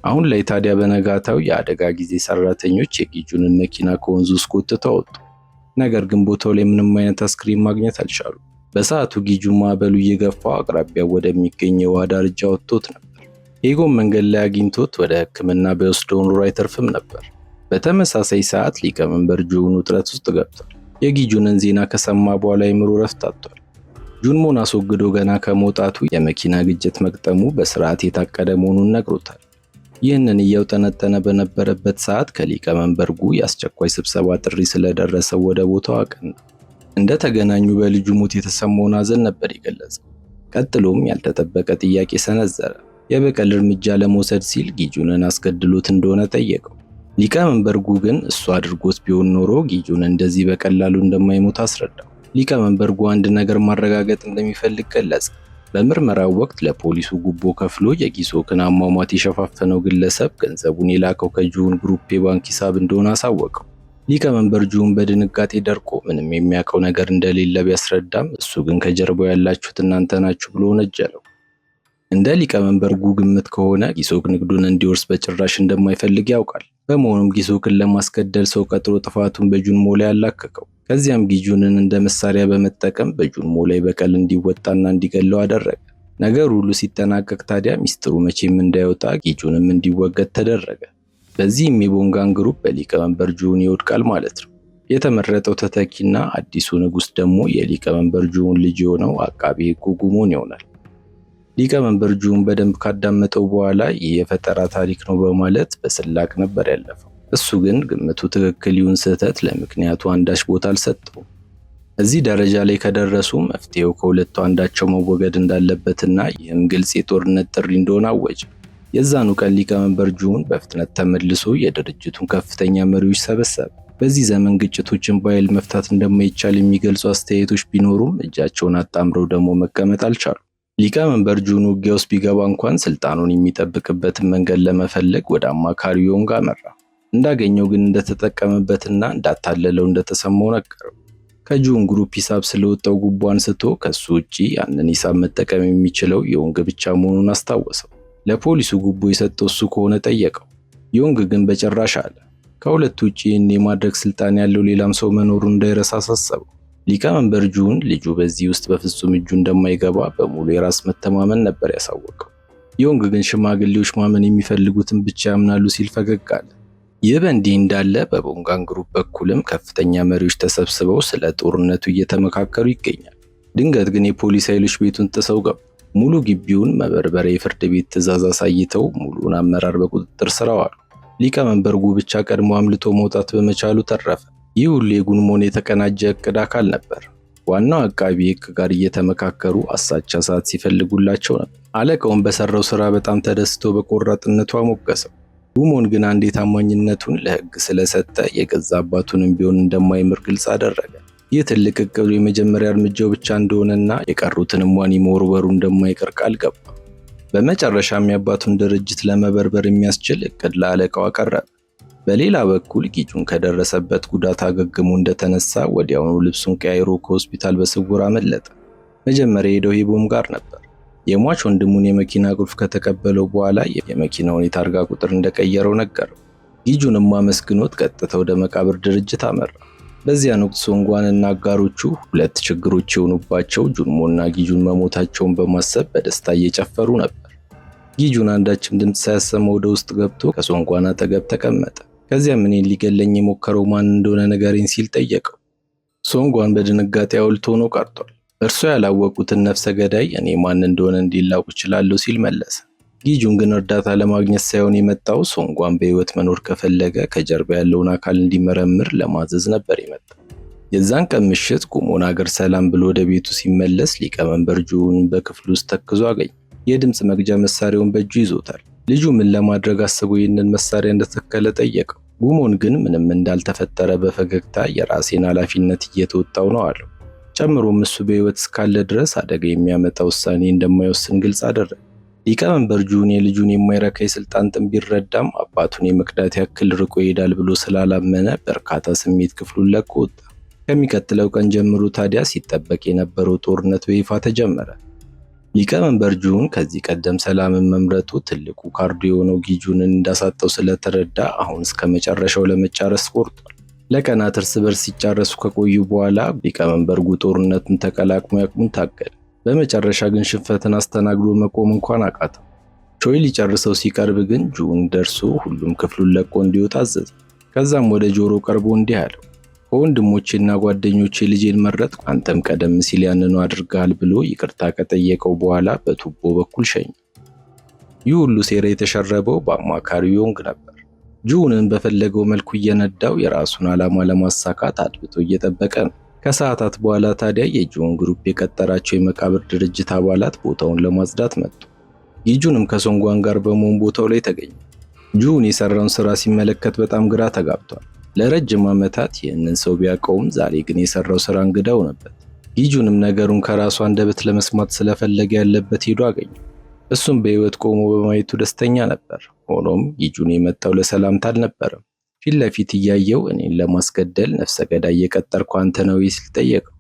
አሁን ላይ ታዲያ በነጋታው የአደጋ ጊዜ ሰራተኞች የጊጁንን መኪና ከወንዙ ውስጥ ጎትተው አወጡ። ነገር ግን ቦታው ላይ ምንም አይነት አስክሬን ማግኘት አልቻሉም። በሰዓቱ ጊጁን ማዕበሉ እየገፋው አቅራቢያው ወደሚገኝ የውሃ ዳርቻ ወጥቶት ነበር። ኤጎን መንገድ ላይ አግኝቶት ወደ ሕክምና በወስደው ኑሮ አይተርፍም ነበር። በተመሳሳይ ሰዓት ሊቀመንበር ጁን ውጥረት ውስጥ ገብቷል። የጊጁንን ዜና ከሰማ በኋላ የምሮ ረፍት አጥቷል። ጁንሞን አስወግዶ ገና ከመውጣቱ የመኪና ግጭት መግጠሙ በስርዓት የታቀደ መሆኑን ነግሮታል። ይህንን እያውጠነጠነ በነበረበት ሰዓት ከሊቀመንበር ጉ የአስቸኳይ ስብሰባ ጥሪ ስለደረሰው ወደ ቦታው አቀና። እንደተገናኙ በልጁ ሞት የተሰማውን ሐዘን ነበር የገለጸው። ቀጥሎም ያልተጠበቀ ጥያቄ ሰነዘረ። የበቀል እርምጃ ለመውሰድ ሲል ጊጁንን አስገድሎት እንደሆነ ጠየቀው። ሊቀመንበር ጉ ግን እሱ አድርጎት ቢሆን ኖሮ ጊጁን እንደዚህ በቀላሉ እንደማይሞት አስረዳው። ሊቀመንበር ጉ አንድ ነገር ማረጋገጥ እንደሚፈልግ ገለጸ። በምርመራው ወቅት ለፖሊሱ ጉቦ ከፍሎ የጊሶክን አሟሟት የሸፋፈነው ግለሰብ ገንዘቡን የላከው ከጁን ግሩፕ የባንክ ሂሳብ እንደሆነ አሳወቀው። ሊቀመንበር ጁን በድንጋጤ ደርቆ ምንም የሚያውቀው ነገር እንደሌለ ቢያስረዳም እሱ ግን ከጀርባው ያላችሁት እናንተ ናችሁ ብሎ ወነጀለው። እንደ ሊቀመንበር ጉ ግምት ከሆነ ጊሶክ ንግዱን እንዲወርስ በጭራሽ እንደማይፈልግ ያውቃል። በመሆኑም ጊሶክን ለማስገደል ሰው ቀጥሮ ጥፋቱን በጁንሞ ላይ አላከከው። ከዚያም ጊጁንን እንደ መሳሪያ በመጠቀም በጁንሞ ላይ በቀል እንዲወጣና እንዲገለው አደረገ። ነገር ሁሉ ሲጠናቀቅ ታዲያ ሚስጥሩ መቼም እንዳይወጣ ጊጁንም እንዲወገድ ተደረገ። በዚህም የቦንጋን ግሩፕ በሊቀመንበር ጁን ይወድቃል ማለት ነው። የተመረጠው ተተኪና አዲሱ ንጉስ ደግሞ የሊቀመንበር ጁን ልጅ የሆነው አቃቤ ሕጉ ጉሞን ይሆናል። ሊቀመንበር ጁን በደንብ ካዳመጠው በኋላ ይህ የፈጠራ ታሪክ ነው በማለት በስላቅ ነበር ያለፈው። እሱ ግን ግምቱ ትክክል ይሁን ስህተት ለምክንያቱ አንዳች ቦታ አልሰጠውም። እዚህ ደረጃ ላይ ከደረሱ መፍትሄው ከሁለቱ አንዳቸው መወገድ እንዳለበትና ይህም ግልጽ የጦርነት ጥሪ እንደሆነ አወጀ። የዛኑ ቀን ሊቀመንበር ጁን በፍጥነት ተመልሶ የድርጅቱን ከፍተኛ መሪዎች ሰበሰበ። በዚህ ዘመን ግጭቶችን በኃይል መፍታት እንደማይቻል የሚገልጹ አስተያየቶች ቢኖሩም እጃቸውን አጣምረው ደግሞ መቀመጥ አልቻሉም። ሊቀመንበር ጁን ውጊያ ውስጥ ቢገባ እንኳን ስልጣኑን የሚጠብቅበትን መንገድ ለመፈለግ ወደ አማካሪው ዮንግ አመራ። እንዳገኘው ግን እንደተጠቀመበትና እንዳታለለው እንደተሰማው ነገረው። ከጁን ግሩፕ ሂሳብ ስለወጣው ጉቦ አንስቶ ከሱ ውጪ ያንን ሂሳብ መጠቀም የሚችለው ዮንግ ብቻ መሆኑን አስታወሰው። ለፖሊሱ ጉቦ የሰጠው እሱ ከሆነ ጠየቀው። ዮንግ ግን በጭራሽ አለ። ከሁለቱ ውጪ ይህን የማድረግ ስልጣን ያለው ሌላም ሰው መኖሩን እንዳይረሳ አሳሰበው። ሊቀመንበር ጁን ልጁ በዚህ ውስጥ በፍጹም እጁ እንደማይገባ በሙሉ የራስ መተማመን ነበር ያሳወቀው። ዮንግ ግን ሽማግሌዎች ማመን የሚፈልጉትን ብቻ ያምናሉ ሲል ፈገግ አለ። ይህ በእንዲህ እንዳለ በቦንጋን ግሩፕ በኩልም ከፍተኛ መሪዎች ተሰብስበው ስለ ጦርነቱ እየተመካከሩ ይገኛል። ድንገት ግን የፖሊስ ኃይሎች ቤቱን ጥሰው ገቡ። ሙሉ ግቢውን መበርበሪያ የፍርድ ቤት ትዕዛዝ አሳይተው ሙሉን አመራር በቁጥጥር ስር አዋሉ። ሊቀመንበር ጉ ብቻ ቀድሞ አምልጦ መውጣት በመቻሉ ተረፈ። ይህ ሁሉ የጉንሞን የተቀናጀ እቅድ አካል ነበር። ዋናው አቃቢ ሕግ ጋር እየተመካከሩ አሳቻ ሰዓት ሲፈልጉላቸው ነበር። አለቃውን በሰራው ስራ በጣም ተደስቶ በቆራጥነቱ አሞገሰው። ጉሞን ግን አንዴ ታማኝነቱን ለሕግ ስለሰጠ የገዛ አባቱንም ቢሆን እንደማይምር ግልጽ አደረገ። ይህ ትልቅ እቅዱ የመጀመሪያ እርምጃው ብቻ እንደሆነና የቀሩትንም ዋኒ መወርወሩ እንደማይቀር ቃል ገባ። በመጨረሻም የአባቱን ድርጅት ለመበርበር የሚያስችል እቅድ ለአለቃው አቀረበ። በሌላ በኩል ጊጁን ከደረሰበት ጉዳት አገግሞ እንደተነሳ ወዲያውኑ ልብሱን ቀያይሮ ከሆስፒታል በስውር አመለጠ። መጀመሪያ ሄደው ሂቦም ጋር ነበር። የሟች ወንድሙን የመኪና ቁልፍ ከተቀበለው በኋላ የመኪናውን የታርጋ ቁጥር እንደቀየረው ነገረው። ጊጁንም አመስግኖት ቀጥታ ወደ መቃብር ድርጅት አመራ። በዚያን ወቅት ሶንጓንና አጋሮቹ ሁለት ችግሮች የሆኑባቸው ጁንሞና ጊጁን መሞታቸውን በማሰብ በደስታ እየጨፈሩ ነበር። ጊጁን አንዳችም ድምፅ ሳያሰማ ወደ ውስጥ ገብቶ ከሶንጓን አጠገብ ተቀመጠ። ከዚያም እኔን ሊገለኝ የሞከረው ማን እንደሆነ ንገረኝ ሲል ጠየቀው። ሶንጓን በድንጋጤ ሐውልት ሆኖ ቀርቷል። እርሱ ያላወቁትን ነፍሰ ገዳይ እኔ ማን እንደሆነ እንዲላውቅ እችላለሁ ሲል መለሰ። ጊጁን ግን እርዳታ ለማግኘት ሳይሆን የመጣው ሶንጓን በሕይወት መኖር ከፈለገ ከጀርባ ያለውን አካል እንዲመረምር ለማዘዝ ነበር የመጣው። የዛን ቀን ምሽት ጉሞን አገር ሰላም ብሎ ወደ ቤቱ ሲመለስ ሊቀመንበር ጁን በክፍሉ ውስጥ ተክዞ አገኘ። የድምፅ መግጃ መሳሪያውን በእጁ ይዞታል። ልጁ ምን ለማድረግ አስቦ ይህንን መሳሪያ እንደተከለ ጠየቀው። ጉሞን ግን ምንም እንዳልተፈጠረ በፈገግታ የራሴን ኃላፊነት እየተወጣው ነው አለው። ጨምሮም እሱ በሕይወት እስካለ ድረስ አደጋ የሚያመጣ ውሳኔ እንደማይወስን ግልጽ አደረገ። ሊቀመንበር ጁን የልጁን የማይረካ የስልጣን ጥም ቢረዳም አባቱን የመክዳት ያክል ርቆ ይሄዳል ብሎ ስላላመነ በርካታ ስሜት ክፍሉን ለቆ ወጣ። ከሚቀጥለው ቀን ጀምሮ ታዲያ ሲጠበቅ የነበረው ጦርነት በይፋ ተጀመረ። ሊቀመንበር ጁን ከዚህ ቀደም ሰላምን መምረጡ ትልቁ ካርዱ የሆነው ጊጁንን እንዳሳጠው ስለተረዳ አሁን እስከ መጨረሻው ለመጫረስ ቆርጧል። ለቀናት እርስ በርስ ሲጫረሱ ከቆዩ በኋላ ሊቀመንበር ጉ ጦርነቱን ተቀላቅሞ ያቅሙን ታገለ። በመጨረሻ ግን ሽንፈትን አስተናግዶ መቆም እንኳን አቃተው። ቾይ ሊጨርሰው ሲቀርብ ግን ጁን ደርሶ ሁሉም ክፍሉን ለቆ እንዲወጣ አዘዘ። ከዛም ወደ ጆሮ ቀርቦ እንዲህ አለው፣ ከወንድሞቼና ጓደኞቼ ልጄን መረጥኩ፣ አንተም ቀደም ሲል ያንኑ አድርገሃል ብሎ ይቅርታ ከጠየቀው በኋላ በቱቦ በኩል ሸኘ። ይህ ሁሉ ሴራ የተሸረበው በአማካሪው ዮንግ ነበር። ጁንን በፈለገው መልኩ እየነዳው የራሱን ዓላማ ለማሳካት አድብቶ እየጠበቀ ነው። ከሰዓታት በኋላ ታዲያ የጁን ግሩፕ የቀጠራቸው የመቃብር ድርጅት አባላት ቦታውን ለማጽዳት መጡ። ጊጁንም ከሶንጓን ጋር በመሆን ቦታው ላይ ተገኘ። ጁን የሰራውን ስራ ሲመለከት በጣም ግራ ተጋብቷል። ለረጅም ዓመታት ይህንን ሰው ቢያውቀውም ዛሬ ግን የሰራው ስራ እንግዳ ሆነበት። ጊጁንም ነገሩን ከራሱ አንደበት ለመስማት ስለፈለገ ያለበት ሄዶ አገኘው። እሱም በሕይወት ቆሞ በማየቱ ደስተኛ ነበር። ሆኖም ጊጁን የመጣው ለሰላምታ አልነበረም። ፊት ለፊት እያየው እኔን ለማስገደል ነፍሰ ገዳይ የቀጠርኩ አንተ ነው ሲል ጠየቀው።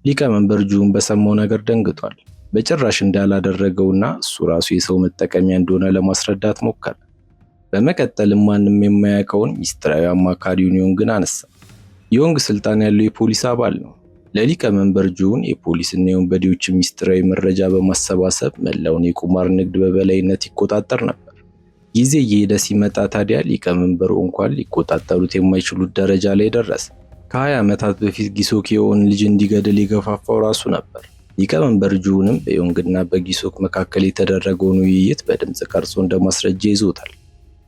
ሊቀመንበር ጁን በሰማው ነገር ደንግጧል። በጭራሽ እንዳላደረገውና እሱ ራሱ የሰው መጠቀሚያ እንደሆነ ለማስረዳት ሞከረ። በመቀጠልም ማንም የማያውቀውን ሚስጥራዊ አማካሪውን ዮንግን አነሳ። ዮንግ ስልጣን ያለው የፖሊስ አባል ነው። ለሊቀመንበር ጁን የፖሊስና የወንበዴዎችን ሚስጥራዊ መረጃ በማሰባሰብ መላውን የቁማር ንግድ በበላይነት ይቆጣጠር ነበር። ጊዜ እየሄደ ሲመጣ ታዲያ ሊቀመንበሩ እንኳን ሊቆጣጠሩት የማይችሉት ደረጃ ላይ ደረሰ። ከ20 ዓመታት በፊት ጊሶኪዮን ልጅ እንዲገድል የገፋፋው ራሱ ነበር። ሊቀመንበር ጁንም በዮንግና በጊሶክ መካከል የተደረገውን ውይይት በድምጽ ቀርጾ እንደማስረጃ ይዞታል።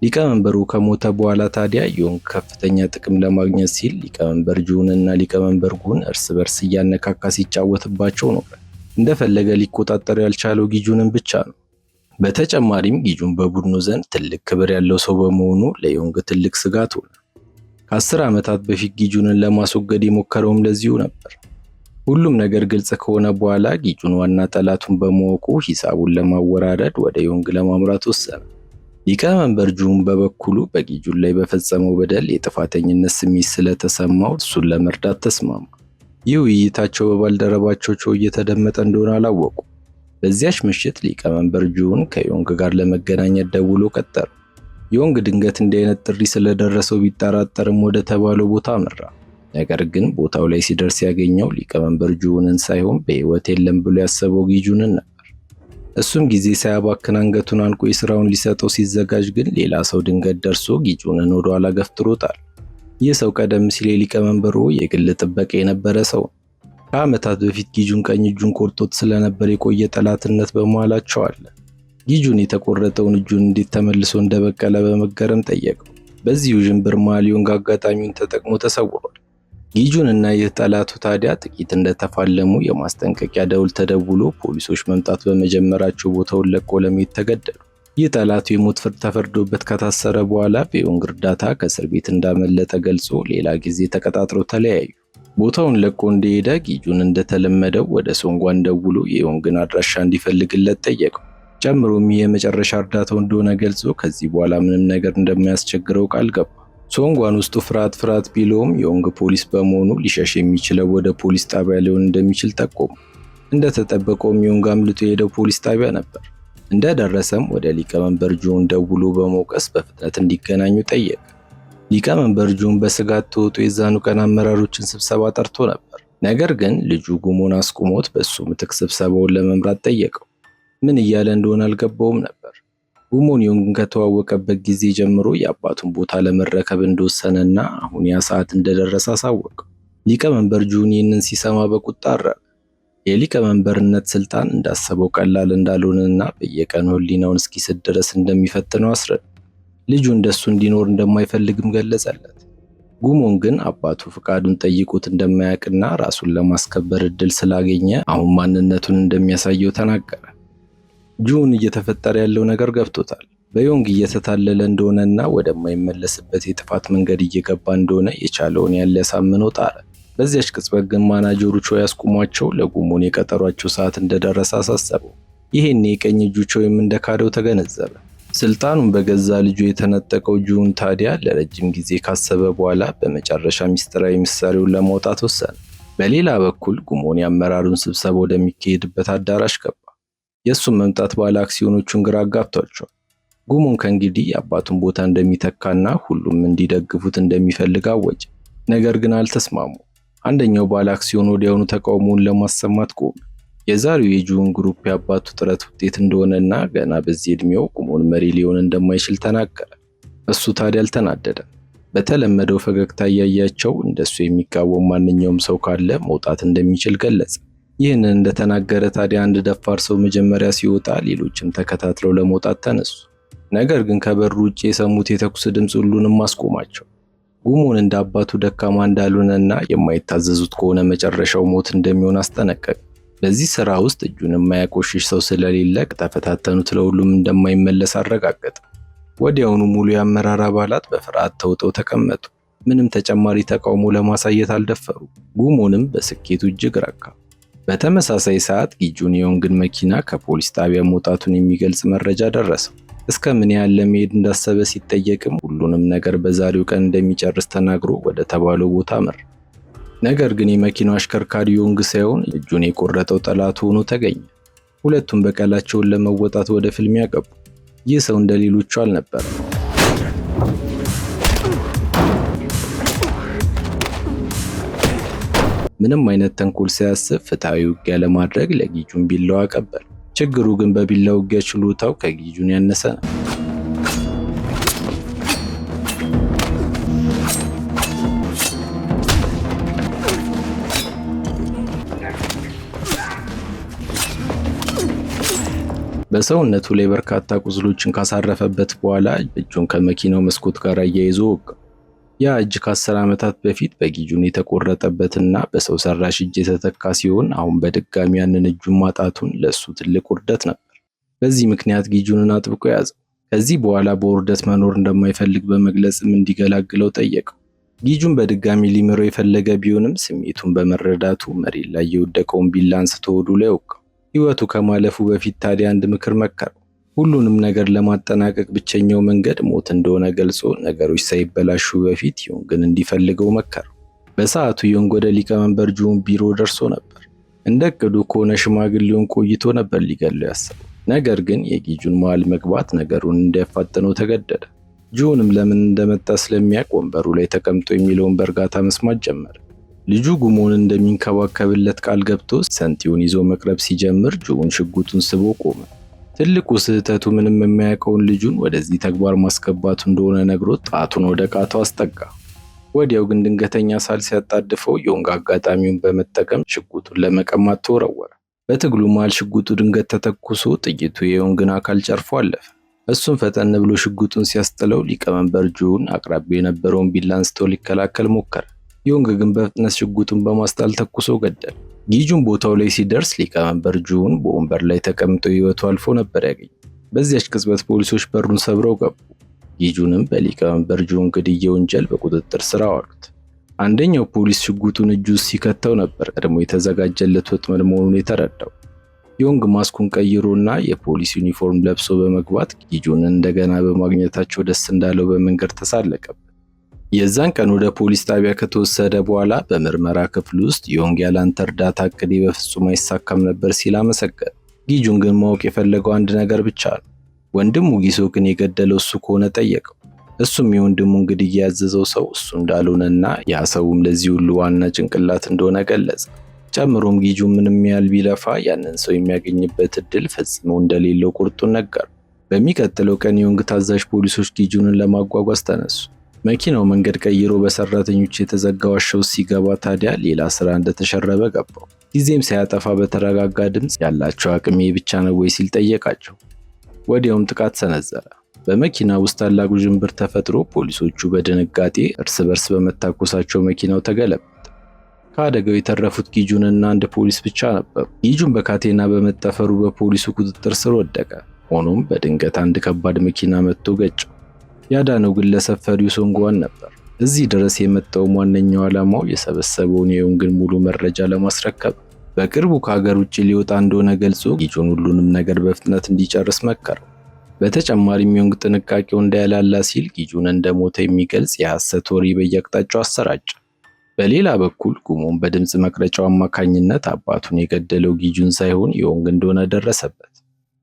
ሊቀመንበሩ ከሞተ በኋላ ታዲያ ዮንግ ከፍተኛ ጥቅም ለማግኘት ሲል ሊቀመንበር ጁንና ሊቀመንበር ጉን እርስ በርስ እያነካካ ሲጫወትባቸው ኖረ። እንደፈለገ ሊቆጣጠር ያልቻለው ጊጁንን ብቻ ነው። በተጨማሪም ጊጁን በቡድኑ ዘንድ ትልቅ ክብር ያለው ሰው በመሆኑ ለዮንግ ትልቅ ስጋት ሆነ። ከ10 ዓመታት በፊት ጊጁንን ለማስወገድ የሞከረውም ለዚሁ ነበር። ሁሉም ነገር ግልጽ ከሆነ በኋላ ጊጁን ዋና ጠላቱን በማወቁ ሂሳቡን ለማወራረድ ወደ ዮንግ ለማምራት ወሰነ። ሊቀመንበር ጁን በበኩሉ በጊጁን ላይ በፈጸመው በደል የጥፋተኝነት ስሜት ስለተሰማው እሱን ለመርዳት ተስማማ። ይህ ውይይታቸው በባልደረባቸው ቾ እየተደመጠ እንደሆነ አላወቁ። በዚያች ምሽት ሊቀመንበር ጁን ከዮንግ ጋር ለመገናኘት ደውሎ ቀጠሩ። ዮንግ ድንገት እንዲህ አይነት ጥሪ ስለደረሰው ቢጠራጠርም ወደ ተባለው ቦታ አመራ። ነገር ግን ቦታው ላይ ሲደርስ ያገኘው ሊቀመንበር ጁንን ሳይሆን በህይወት የለም ብሎ ያሰበው ጊጁንን ነበር። እሱም ጊዜ ሳያባክን አንገቱን አንቆ የስራውን ሊሰጠው ሲዘጋጅ ግን ሌላ ሰው ድንገት ደርሶ ጊጁንን ወደ ኋላ ገፍትሮታል። ይህ ሰው ቀደም ሲል የሊቀመንበሩ የግል ጥበቃ የነበረ ሰው ነው። ከዓመታት በፊት ጊጁን ቀኝ እጁን ቆርጦት ስለነበር የቆየ ጠላትነት በመሃላቸው አለ። ጊጁን የተቆረጠውን እጁን እንዴት ተመልሶ እንደበቀለ በመገረም ጠየቀው። በዚሁ ዥንብር መሃል ዮንግ አጋጣሚውን ተጠቅሞ ተሰውሯል። ጊጁን እና ይህ ጠላቱ ታዲያ ጥቂት እንደተፋለሙ የማስጠንቀቂያ ደውል ተደውሎ ፖሊሶች መምጣት በመጀመራቸው ቦታውን ለቆ ለመሄድ ተገደሉ። ይህ ጠላቱ የሞት ፍርድ ተፈርዶበት ከታሰረ በኋላ በዮንግ እርዳታ ከእስር ቤት እንዳመለጠ ገልጾ ሌላ ጊዜ ተቀጣጥረው ተለያዩ። ቦታውን ለቆ እንደሄደ ጊጁን እንደተለመደው ወደ ሶንጓን ደውሎ የዮንግን አድራሻ እንዲፈልግለት ጠየቀው። ጨምሮም ይህ የመጨረሻ እርዳታው እንደሆነ ገልጾ ከዚህ በኋላ ምንም ነገር እንደማያስቸግረው ቃል ገባ። ሶንጓን ውስጡ ፍርሃት ቢለውም ዮንግ ፖሊስ በመሆኑ ሊሸሽ የሚችለው ወደ ፖሊስ ጣቢያ ሊሆን እንደሚችል ጠቆሙ። እንደተጠበቀውም ዮንግ አምልጦ የሄደው ፖሊስ ጣቢያ ነበር። እንደደረሰም ወደ ሊቀመንበር ጁን ደውሎ በመውቀስ በፍጥነት እንዲገናኙ ጠየቀ። ሊቀመንበር ጁን በስጋት ተውጦ የዛኑ ቀን አመራሮችን ስብሰባ ጠርቶ ነበር። ነገር ግን ልጁ ጉሞን አስቁሞት በሱ ምትክ ስብሰባውን ለመምራት ጠየቀው። ምን እያለ እንደሆነ አልገባውም ነበር። ጉሞን ዮንግን ከተዋወቀበት ጊዜ ጀምሮ የአባቱን ቦታ ለመረከብ እንደወሰነና አሁን ያ ሰዓት እንደደረሰ አሳወቀው። ሊቀመንበር ጁን ይህንን ሲሰማ በቁጣ አረረ። የሊቀመንበርነት ስልጣን እንዳሰበው ቀላል እንዳልሆነና በየቀኑ ሕሊናውን እስኪስት ድረስ እንደሚፈትነው አስረዳ። ልጁ እንደሱ እንዲኖር እንደማይፈልግም ገለጸለት። ጉሞን ግን አባቱ ፍቃዱን ጠይቆት እንደማያውቅና ራሱን ለማስከበር እድል ስላገኘ አሁን ማንነቱን እንደሚያሳየው ተናገረ። ጁን እየተፈጠረ ያለው ነገር ገብቶታል። በዮንግ እየተታለለ እንደሆነና ወደማይመለስበት የጥፋት መንገድ እየገባ እንደሆነ የቻለውን ያለ ያሳምነው ጣረ። በዚያች ቅጽበት ግን ማናጀሩ ቾ ያስቆሟቸው ለጉሞን የቀጠሯቸው ሰዓት እንደደረሰ አሳሰበው። ይሄን የቀኝ እጁ ቾም እንደካደው ተገነዘበ። ስልጣኑን በገዛ ልጁ የተነጠቀው ጁን ታዲያ ለረጅም ጊዜ ካሰበ በኋላ በመጨረሻ ሚስጥራዊ ምሳሌውን ለማውጣት ወሰነ። በሌላ በኩል ጉሞን የአመራሩን ስብሰባ ወደሚካሄድበት አዳራሽ ገባ። የእሱን መምጣት ባለ አክሲዮኖቹን ግራ አጋብቷቸዋል። ጉሞን ከእንግዲህ የአባቱን ቦታ እንደሚተካና ሁሉም እንዲደግፉት እንደሚፈልግ አወጀ። ነገር ግን አልተስማሙ። አንደኛው ባለ አክሲዮን ወዲያውኑ ተቃውሞውን ለማሰማት ቆመ። የዛሬው የጁን ግሩፕ የአባቱ ጥረት ውጤት እንደሆነና ገና በዚህ እድሜው ጉሞን መሪ ሊሆን እንደማይችል ተናገረ። እሱ ታዲያ አልተናደደም። በተለመደው ፈገግታ እያያቸው እንደሱ የሚቃወም ማንኛውም ሰው ካለ መውጣት እንደሚችል ገለጸ። ይህንን እንደተናገረ ታዲያ አንድ ደፋር ሰው መጀመሪያ ሲወጣ ሌሎችም ተከታትለው ለመውጣት ተነሱ። ነገር ግን ከበሩ ውጭ የሰሙት የተኩስ ድምፅ ሁሉንም አስቆማቸው። ጉሞን እንደ አባቱ ደካማ እንዳልሆነና የማይታዘዙት ከሆነ መጨረሻው ሞት እንደሚሆን አስጠነቀቀ። በዚህ ስራ ውስጥ እጁን የማያቆሽሽ ሰው ስለሌለ ከተፈታተኑት ለሁሉም እንደማይመለስ አረጋገጠ። ወዲያውኑ ሙሉ የአመራር አባላት በፍርሃት ተውጠው ተቀመጡ። ምንም ተጨማሪ ተቃውሞ ለማሳየት አልደፈሩ። ጉሞንም በስኬቱ እጅግ ረካ። በተመሳሳይ ሰዓት ጊጁን የዮንግን መኪና ከፖሊስ ጣቢያ መውጣቱን የሚገልጽ መረጃ ደረሰው። እስከ ምን ያህል ለመሄድ እንዳሰበ ሲጠየቅም ሁሉንም ነገር በዛሬው ቀን እንደሚጨርስ ተናግሮ ወደ ተባለው ቦታ አመራ። ነገር ግን የመኪናው አሽከርካሪ ዮንግ ሳይሆን እጁን የቆረጠው ጠላቱ ሆኖ ተገኘ። ሁለቱም በቀላቸውን ለመወጣት ወደ ፍልሚያ ገቡ። ይህ ሰው እንደሌሎቹ አልነበረም። ምንም አይነት ተንኮል ሳያስብ ፍትሐዊ ውጊያ ለማድረግ ለጊጁን ቢላው አቀበለ። ችግሩ ግን በቢላው ውጊያ ችሎታው ከጊጁን ያነሰ ነው። በሰውነቱ ላይ በርካታ ቁስሎችን ካሳረፈበት በኋላ እጁን ከመኪናው መስኮት ጋር አያይዞ ወጋው። ያ እጅ ከ10 ዓመታት በፊት በጊጁን የተቆረጠበትና በሰው ሰራሽ እጅ የተተካ ሲሆን አሁን በድጋሚ ያንን እጁን ማጣቱን ለሱ ትልቅ ውርደት ነበር። በዚህ ምክንያት ጊጁንን አጥብቆ ያዘው። ከዚህ በኋላ በውርደት መኖር እንደማይፈልግ በመግለጽም እንዲገላግለው ጠየቀው። ጊጁን በድጋሚ ሊምረው የፈለገ ቢሆንም ስሜቱን በመረዳቱ መሬት ላይ የወደቀውን ቢላ አንስቶ ሆዱ ላይ ወጋው። ሕይወቱ ከማለፉ በፊት ታዲያ አንድ ምክር መከረው። ሁሉንም ነገር ለማጠናቀቅ ብቸኛው መንገድ ሞት እንደሆነ ገልጾ ነገሮች ሳይበላሹ በፊት ዮንግን እንዲፈልገው መከረው። በሰዓቱ ዮንግ ወደ ሊቀመንበር ጁን ቢሮ ደርሶ ነበር። እንደ እቅዱ ከሆነ ሽማግሌውን ቆይቶ ነበር ሊገለው ያሰበው። ነገር ግን የጊጁን መሃል መግባት ነገሩን እንዲያፋጥነው ተገደደ። ጁንም ለምን እንደመጣ ስለሚያውቅ ወንበሩ ላይ ተቀምጦ የሚለውን በእርጋታ መስማት ጀመረ። ልጁ ጉሞን እንደሚንከባከብለት ቃል ገብቶ ሰንቲውን ይዞ መቅረብ ሲጀምር ጁን ሽጉጡን ስቦ ቆመ። ትልቁ ስህተቱ ምንም የማያውቀውን ልጁን ወደዚህ ተግባር ማስገባቱ እንደሆነ ነግሮት ጣቱን ወደ ቃቱ አስጠጋ። ወዲያው ግን ድንገተኛ ሳል ሲያጣድፈው ዮንግ አጋጣሚውን በመጠቀም ሽጉጡን ለመቀማት ተወረወረ። በትግሉ መሃል ሽጉጡ ድንገት ተተኩሶ ጥይቱ የዮንግን አካል ጨርፎ አለፈ። እሱም ፈጠን ብሎ ሽጉጡን ሲያስጥለው ሊቀመንበር ጁን አቅራቢው የነበረውን ቢላ አንስቶ ሊከላከል ሞከረ። ዮንግ ግን በፍጥነት ሽጉጡን በማስጣል ተኩሶ ገደለ። ጊጁን ቦታው ላይ ሲደርስ ሊቀመንበር ጁን በወንበር ላይ ተቀምጦ ሕይወቱ አልፎ ነበር ያገኘው። በዚያች ቅጽበት ፖሊሶች በሩን ሰብረው ገቡ። ጊጁንም በሊቀመንበር ጁን ግድያ ወንጀል በቁጥጥር ስር አዋሉት። አንደኛው ፖሊስ ሽጉጡን እጁ ውስጥ ሲከተው ነበር ቀድሞ የተዘጋጀለት ወጥመድ መሆኑን የተረዳው። ዮንግ ማስኩን ቀይሮና የፖሊስ ዩኒፎርም ለብሶ በመግባት ጊጁን እንደገና በማግኘታቸው ደስ እንዳለው በመንገድ ተሳለቀበት። የዛን ቀን ወደ ፖሊስ ጣቢያ ከተወሰደ በኋላ በምርመራ ክፍል ውስጥ ዮንግ ያላንተ እርዳታ እቅዴ በፍጹም አይሳካም ነበር ሲል አመሰገነ። ጊጁን ግን ማወቅ የፈለገው አንድ ነገር ብቻ ነው። ወንድሙ ጊሶክን የገደለው እሱ ከሆነ ጠየቀው። እሱም የወንድሙን ግድያ ያዘዘው ሰው እሱ እንዳልሆነና ያ ሰውም ለዚህ ሁሉ ዋና ጭንቅላት እንደሆነ ገለጸ። ጨምሮም ጊጁን ምንም ያህል ቢለፋ ያንን ሰው የሚያገኝበት እድል ፈጽሞ እንደሌለው ቁርጡን ነገር። በሚቀጥለው ቀን ዮንግ ታዛዥ ፖሊሶች ጊጁንን ለማጓጓዝ ተነሱ። መኪናው መንገድ ቀይሮ በሰራተኞች የተዘጋ ዋሻ ውስጥ ሲገባ ታዲያ ሌላ ስራ እንደተሸረበ ገባው። ጊዜም ሳያጠፋ በተረጋጋ ድምፅ ያላቸው አቅሜ ብቻ ነው ወይ ሲል ጠየቃቸው። ወዲያውም ጥቃት ሰነዘረ። በመኪና ውስጥ ታላቅ ውዥንብር ተፈጥሮ ፖሊሶቹ በድንጋጤ እርስ በርስ በመታኮሳቸው መኪናው ተገለበጠ። ከአደጋው የተረፉት ጊጁንና አንድ ፖሊስ ብቻ ነበሩ። ጊጁን በካቴና በመጠፈሩ በፖሊሱ ቁጥጥር ስር ወደቀ። ሆኖም በድንገት አንድ ከባድ መኪና መጥቶ ገጨው። ያዳነው ግለሰብ ፈሪው ሶንግዋን ነበር። እዚህ ድረስ የመጣውም ዋነኛው ዓላማው የሰበሰበውን የዮንግን ሙሉ መረጃ ለማስረከብ በቅርቡ ከሀገር ውጭ ሊወጣ እንደሆነ ገልጾ ጊጁን ሁሉንም ነገር በፍጥነት እንዲጨርስ መከረው። በተጨማሪም ዮንግ ጥንቃቄው እንዳያላላ ሲል ጊጁን እንደሞተ የሚገልጽ የሐሰት ወሬ በየአቅጣጫው አሰራጨ። በሌላ በኩል ጉሞን በድምፅ መቅረጫው አማካኝነት አባቱን የገደለው ጊጁን ሳይሆን ዮንግ እንደሆነ ደረሰበት።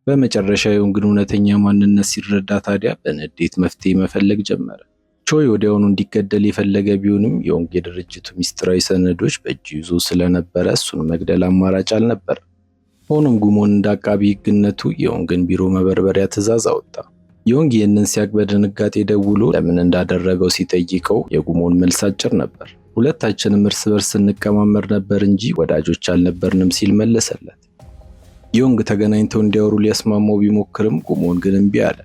በመጨረሻ ዮንግን እውነተኛ ማንነት ሲረዳ ታዲያ በንዴት መፍትሄ መፈለግ ጀመረ። ቾይ ወዲያውኑ እንዲገደል የፈለገ ቢሆንም ዮንግ የድርጅቱ ሚስጥራዊ ሰነዶች በእጁ ይዞ ስለነበረ እሱን መግደል አማራጭ አልነበረ። ሆኖም ጉሞን እንደ አቃቢ ሕግነቱ የዮንግን ቢሮ መበርበሪያ ትዕዛዝ አወጣ። ዮንግ ይህንን ሲያቅ በድንጋጤ ደውሎ ለምን እንዳደረገው ሲጠይቀው የጉሞን መልስ አጭር ነበር። ሁለታችንም እርስ በርስ እንቀማመር ነበር እንጂ ወዳጆች አልነበርንም ሲል መለሰለት። ዮንግ ተገናኝተው እንዲያወሩ ሊያስማማው ቢሞክርም ጉሞን ግን እምቢ አለ።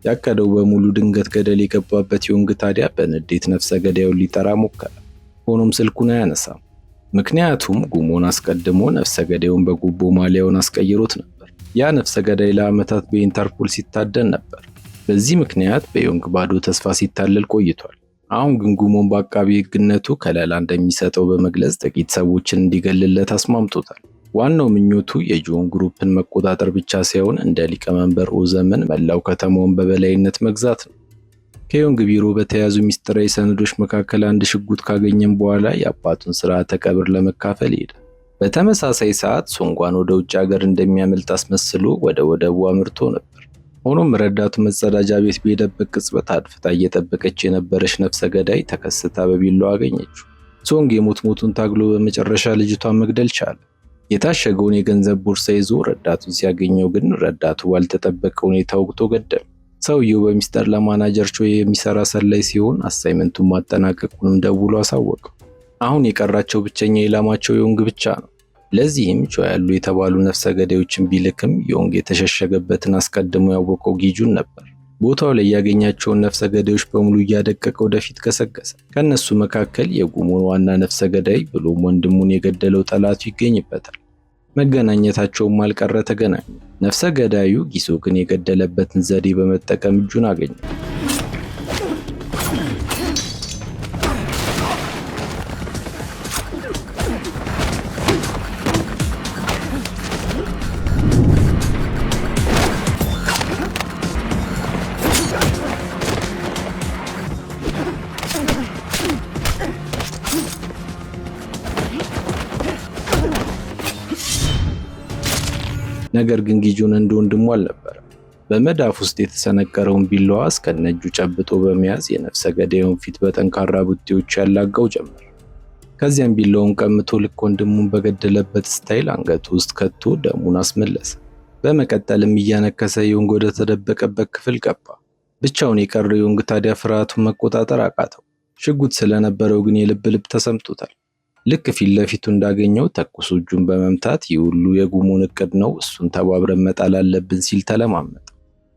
ያቀደው በሙሉ ድንገት ገደል የገባበት ዮንግ ታዲያ በንዴት ነፍሰ ገዳዩን ሊጠራ ሞከረ። ሆኖም ስልኩን አያነሳም። ምክንያቱም ጉሞን አስቀድሞ ነፍሰ ገዳዩን በጉቦ ማሊያውን አስቀይሮት ነበር። ያ ነፍሰ ገዳይ ለዓመታት በኢንተርፖል ሲታደን ነበር። በዚህ ምክንያት በዮንግ ባዶ ተስፋ ሲታለል ቆይቷል። አሁን ግን ጉሞን በአቃቢ ሕግነቱ ከለላ እንደሚሰጠው በመግለጽ ጥቂት ሰዎችን እንዲገልለት አስማምቶታል። ዋናው ምኞቱ የጆን ግሩፕን መቆጣጠር ብቻ ሳይሆን እንደ ሊቀመንበር ኦዘምን መላው ከተማውን በበላይነት መግዛት ነው። ከዮንግ ቢሮ በተያዙ ሚስጥራዊ ሰነዶች መካከል አንድ ሽጉጥ ካገኘም በኋላ የአባቱን ስርዓተ ቀብር ለመካፈል ሄደ። በተመሳሳይ ሰዓት ሶንጓን ወደ ውጭ ሀገር እንደሚያመልጥ አስመስሎ ወደ ወደቡ አምርቶ ነበር። ሆኖም ረዳቱ መጸዳጃ ቤት በሄደበት ቅጽበት አድፍታ እየጠበቀች የነበረች ነፍሰ ገዳይ ተከስታ በቢላዋ አገኘችው። ሶንግ የሞቱን ታግሎ በመጨረሻ ልጅቷን መግደል ቻለ። የታሸገውን የገንዘብ ቦርሳ ይዞ ረዳቱን ሲያገኘው ግን ረዳቱ ባልተጠበቀ ሁኔታ ወግቶ ገደለ። ሰውየው በሚስጥር ለማናጀር ቾይ የሚሰራ ሰላይ ሲሆን አሳይመንቱን ማጠናቀቁንም ደውሎ አሳወቀው። አሁን የቀራቸው ብቸኛ ኢላማቸው ዮንግ ብቻ ነው። ለዚህም ቾ ያሉ የተባሉ ነፍሰ ገዳዮችን ቢልክም ዮንግ የተሸሸገበትን አስቀድሞ ያወቀው ጊጁን ነበር። ቦታው ላይ ያገኛቸውን ነፍሰ ገዳዮች በሙሉ እያደቀቀ ወደፊት ገሰገሰ። ከነሱ መካከል የጉሞን ዋና ነፍሰ ገዳይ ብሎም ወንድሙን የገደለው ጠላቱ ይገኝበታል። መገናኘታቸውም አልቀረ ተገናኙ። ነፍሰ ገዳዩ ጊሶግን የገደለበትን ዘዴ በመጠቀም እጁን አገኘው። ነገር ግን ጊጁን እንደ ወንድሙ አልነበረም። በመዳፍ ውስጥ የተሰነቀረውን ቢላዋ እስከነጁ ጨብጦ በመያዝ የነፍሰ ገዳዩን ፊት በጠንካራ ቡጢዎች ያላጋው ጀመር። ከዚያም ቢላውን ቀምቶ ልክ ወንድሙን በገደለበት ስታይል አንገቱ ውስጥ ከቶ ደሙን አስመለሰ። በመቀጠልም እያነከሰ ዮንግ ወደ ተደበቀበት ክፍል ገባ። ብቻውን የቀረው ዮንግ ታዲያ ፍርሃቱን መቆጣጠር አቃተው። ሽጉጥ ስለነበረው ግን የልብ ልብ ተሰምቶታል። ልክ ፊት ለፊቱ እንዳገኘው ተኩሶ እጁን በመምታት ይህ ሁሉ የጉሞን እቅድ ነው፣ እሱን ተባብረን መጣል አለብን ሲል ተለማመጠ።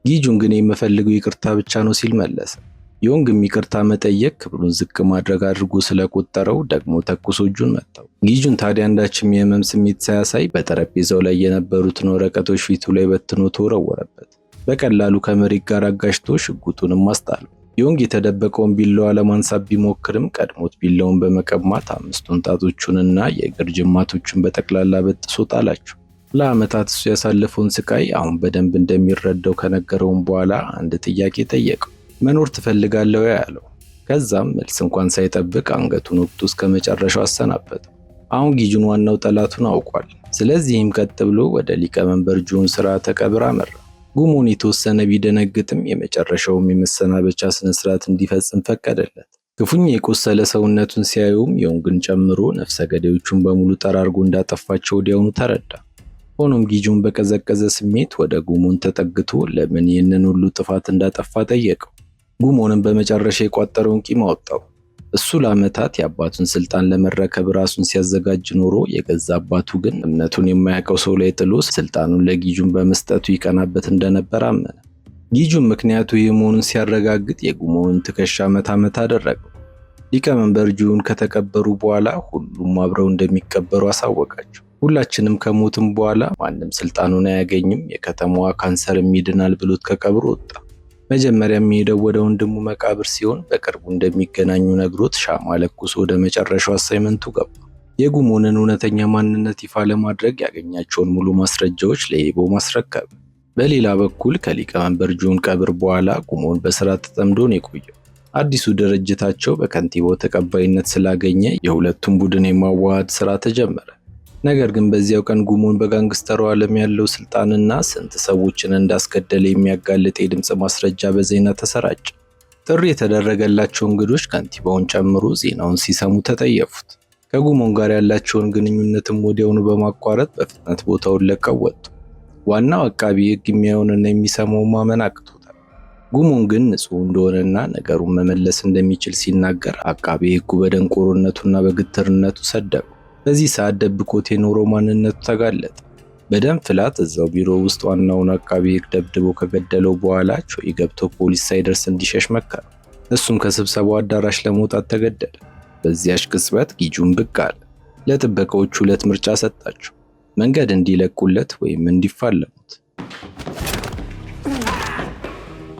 ጊጁን ግን የምፈልገው ይቅርታ ብቻ ነው ሲል መለሰ። ዮንግም ይቅርታ መጠየቅ ክብሩን ዝቅ ማድረግ አድርጎ ስለቆጠረው ደግሞ ተኩሶ እጁን መታው። ጊጁን ታዲያ አንዳችም የህመም ስሜት ሳያሳይ በጠረጴዛው ላይ የነበሩትን ወረቀቶች ፊቱ ላይ በትኖ ተወረወረበት። በቀላሉ ከመሬት ጋር አጋጭቶ ሽጉጡንም አስጣለው። ዮንግ የተደበቀውን ቢላዋ ለማንሳት ቢሞክርም ቀድሞት ቢላውን በመቀማት 5ቱን ጣቶቹንና የእግር ጅማቶቹን በጠቅላላ በጥሶ ጣላቸው። ለዓመታት እሱ ያሳለፈውን ስቃይ አሁን በደንብ እንደሚረዳው ከነገረውም በኋላ አንድ ጥያቄ ጠየቀው። መኖር ትፈልጋለህ ያለው። ከዛም መልስ እንኳን ሳይጠብቅ አንገቱን ወቅቶ እስከ መጨረሻው አሰናበተው። አሁን ጊጁን ዋናው ጠላቱን አውቋል። ስለዚህም ቀጥ ብሎ ወደ ሊቀመንበር ጁን ስርዓተ ቀብር አመራ። ጉሞን የተወሰነ ቢደነግጥም የመጨረሻውም የመሰናበቻ ስነስርዓት እንዲፈጽም ፈቀደለት። ክፉኛ የቆሰለ ሰውነቱን ሲያዩም ዮንግን ጨምሮ ነፍሰ ገዳዮቹን በሙሉ ጠራርጎ እንዳጠፋቸው ወዲያውኑ ተረዳ። ሆኖም ጊጁን በቀዘቀዘ ስሜት ወደ ጉሞን ተጠግቶ ለምን ይህንን ሁሉ ጥፋት እንዳጠፋ ጠየቀው። ጉሞንም በመጨረሻ የቋጠረውን ቂም አወጣው። እሱ ለዓመታት የአባቱን ስልጣን ለመረከብ ራሱን ሲያዘጋጅ ኖሮ የገዛ አባቱ ግን እምነቱን የማያውቀው ሰው ላይ ጥሎ ስልጣኑን ለጊጁን በመስጠቱ ይቀናበት እንደነበር አመነ። ጊጁን ምክንያቱ ይህ መሆኑን ሲያረጋግጥ የጉሞንን ትከሻ መታ መታ አደረገው። ሊቀመንበር ጁን ከተቀበሩ በኋላ ሁሉም አብረው እንደሚቀበሩ አሳወቃቸው። ሁላችንም ከሞትም በኋላ ማንም ስልጣኑን አያገኝም፣ የከተማዋ ካንሰርም ይድናል ብሎት ከቀብሩ ወጣ። መጀመሪያ የሚሄደው ወደ ወንድሙ መቃብር ሲሆን በቅርቡ እንደሚገናኙ ነግሮት ሻማ ለኩሶ ወደ መጨረሻው አሳይመንቱ ገባ። የጉሞንን እውነተኛ ማንነት ይፋ ለማድረግ ያገኛቸውን ሙሉ ማስረጃዎች ለኤቦ ማስረከበ። በሌላ በኩል ከሊቀመንበር ጁን ቀብር በኋላ ጉሞን በስራ ተጠምዶ ነው የቆየው። አዲሱ ድርጅታቸው በከንቲባው ተቀባይነት ስላገኘ የሁለቱም ቡድን የማዋሃድ ስራ ተጀመረ። ነገር ግን በዚያው ቀን ጉሞን በጋንግስተሩ ዓለም ያለው ስልጣንና ስንት ሰዎችን እንዳስገደለ የሚያጋልጥ የድምፅ ማስረጃ በዜና ተሰራጨ። ጥሪ የተደረገላቸው እንግዶች ከንቲባውን ጨምሮ ዜናውን ሲሰሙ ተጠየፉት። ከጉሞን ጋር ያላቸውን ግንኙነትም ወዲያውኑ በማቋረጥ በፍጥነት ቦታውን ለቀው ወጡ። ዋናው አቃቢ ሕግ የሚያየውንና የሚሰማውን ማመን አቅቶታል። ጉሞን ግን ንጹሕ እንደሆነና ነገሩን መመለስ እንደሚችል ሲናገር አቃቢ ሕጉ በደንቆሮነቱና በግትርነቱ ሰደበው። በዚህ ሰዓት ደብቆት የኖረው ማንነቱ ተጋለጠ። በደም ፍላት እዛው ቢሮ ውስጥ ዋናውን አቃቢ ሕግ ደብድቦ ከገደለው በኋላ ቾይ ገብቶ ፖሊስ ሳይደርስ እንዲሸሽ መከረ። እሱም ከስብሰባው አዳራሽ ለመውጣት ተገደደ። በዚያች ቅጽበት ጊጁን ብቅ አለ። ለጥበቃዎቹ ሁለት ምርጫ ሰጣቸው፣ መንገድ እንዲለቁለት ወይም እንዲፋለሙት።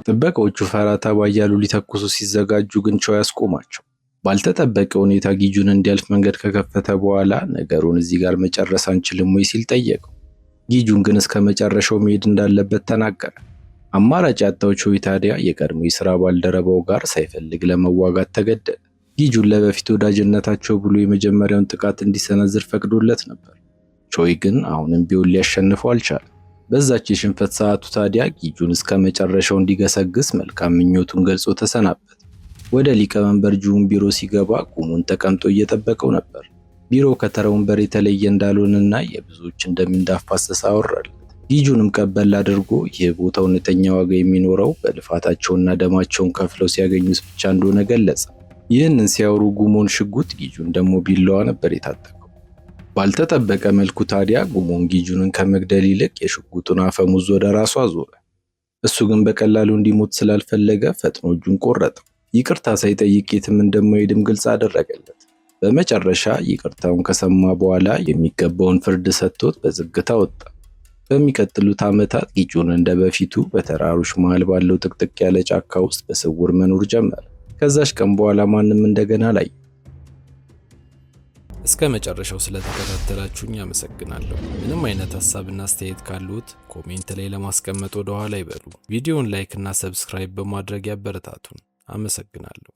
ጥበቃዎቹ ፈራ ተባ እያሉ ሊተኩሱ ሲዘጋጁ ግን ቾይ ያስቆማቸው። ባልተጠበቀ ሁኔታ ጊጁን እንዲያልፍ መንገድ ከከፈተ በኋላ ነገሩን እዚህ ጋር መጨረስ አንችልም ወይ ሲል ጠየቀው። ጊጁን ግን እስከ መጨረሻው መሄድ እንዳለበት ተናገረ። አማራጭ ያጣው ቾይ ታዲያ የቀድሞ የሥራ ባልደረባው ጋር ሳይፈልግ ለመዋጋት ተገደደ። ጊጁን ለበፊት ወዳጅነታቸው ብሎ የመጀመሪያውን ጥቃት እንዲሰነዝር ፈቅዶለት ነበር። ቾይ ግን አሁንም ቢሆን ሊያሸንፈው አልቻለም። በዛች የሽንፈት ሰዓቱ ታዲያ ጊጁን እስከ መጨረሻው እንዲገሰግስ መልካም ምኞቱን ገልጾ ተሰናበት። ወደ ሊቀመንበር ጁን ቢሮ ሲገባ ጉሞን ተቀምጦ እየጠበቀው ነበር። ቢሮው ከተራ ወንበር የተለየ እንዳልሆነና የብዙዎችን ደም እንዳፋሰሰ አወራለት። ጊጁንም ቀበል አድርጎ ይህ ቦታ እውነተኛ ዋጋ የሚኖረው በልፋታቸውና ደማቸውን ከፍለው ሲያገኙት ብቻ እንደሆነ ገለጸ። ይህንን ሲያወሩ ጉሞን ሽጉጥ፣ ጊጁን ደግሞ ቢላዋ ነበር የታጠቀው። ባልተጠበቀ መልኩ ታዲያ ጉሞን ጊጁንን ከመግደል ይልቅ የሽጉጡን አፈሙዝ ወደ ራሱ አዞረ። እሱ ግን በቀላሉ እንዲሞት ስላልፈለገ ፈጥኖ እጁን ቆረጠው። ይቅርታ ሳይጠይቅ የትም እንደማይሄድም ግልጽ አደረገለት። በመጨረሻ ይቅርታውን ከሰማ በኋላ የሚገባውን ፍርድ ሰጥቶት በዝግታ ወጣ። በሚቀጥሉት ዓመታት ጊጁን እንደ በፊቱ በተራሮች መሃል ባለው ጥቅጥቅ ያለ ጫካ ውስጥ በስውር መኖር ጀመረ። ከዛች ቀን በኋላ ማንም እንደገና ላይ እስከ መጨረሻው ስለተከታተላችሁኝ አመሰግናለሁ። ምንም አይነት ሐሳብና አስተያየት ካሉት ኮሜንት ላይ ለማስቀመጥ ወደ ኋላ ይበሉ። ቪዲዮውን ላይክ እና ሰብስክራይብ በማድረግ ያበረታቱን። አመሰግናለሁ።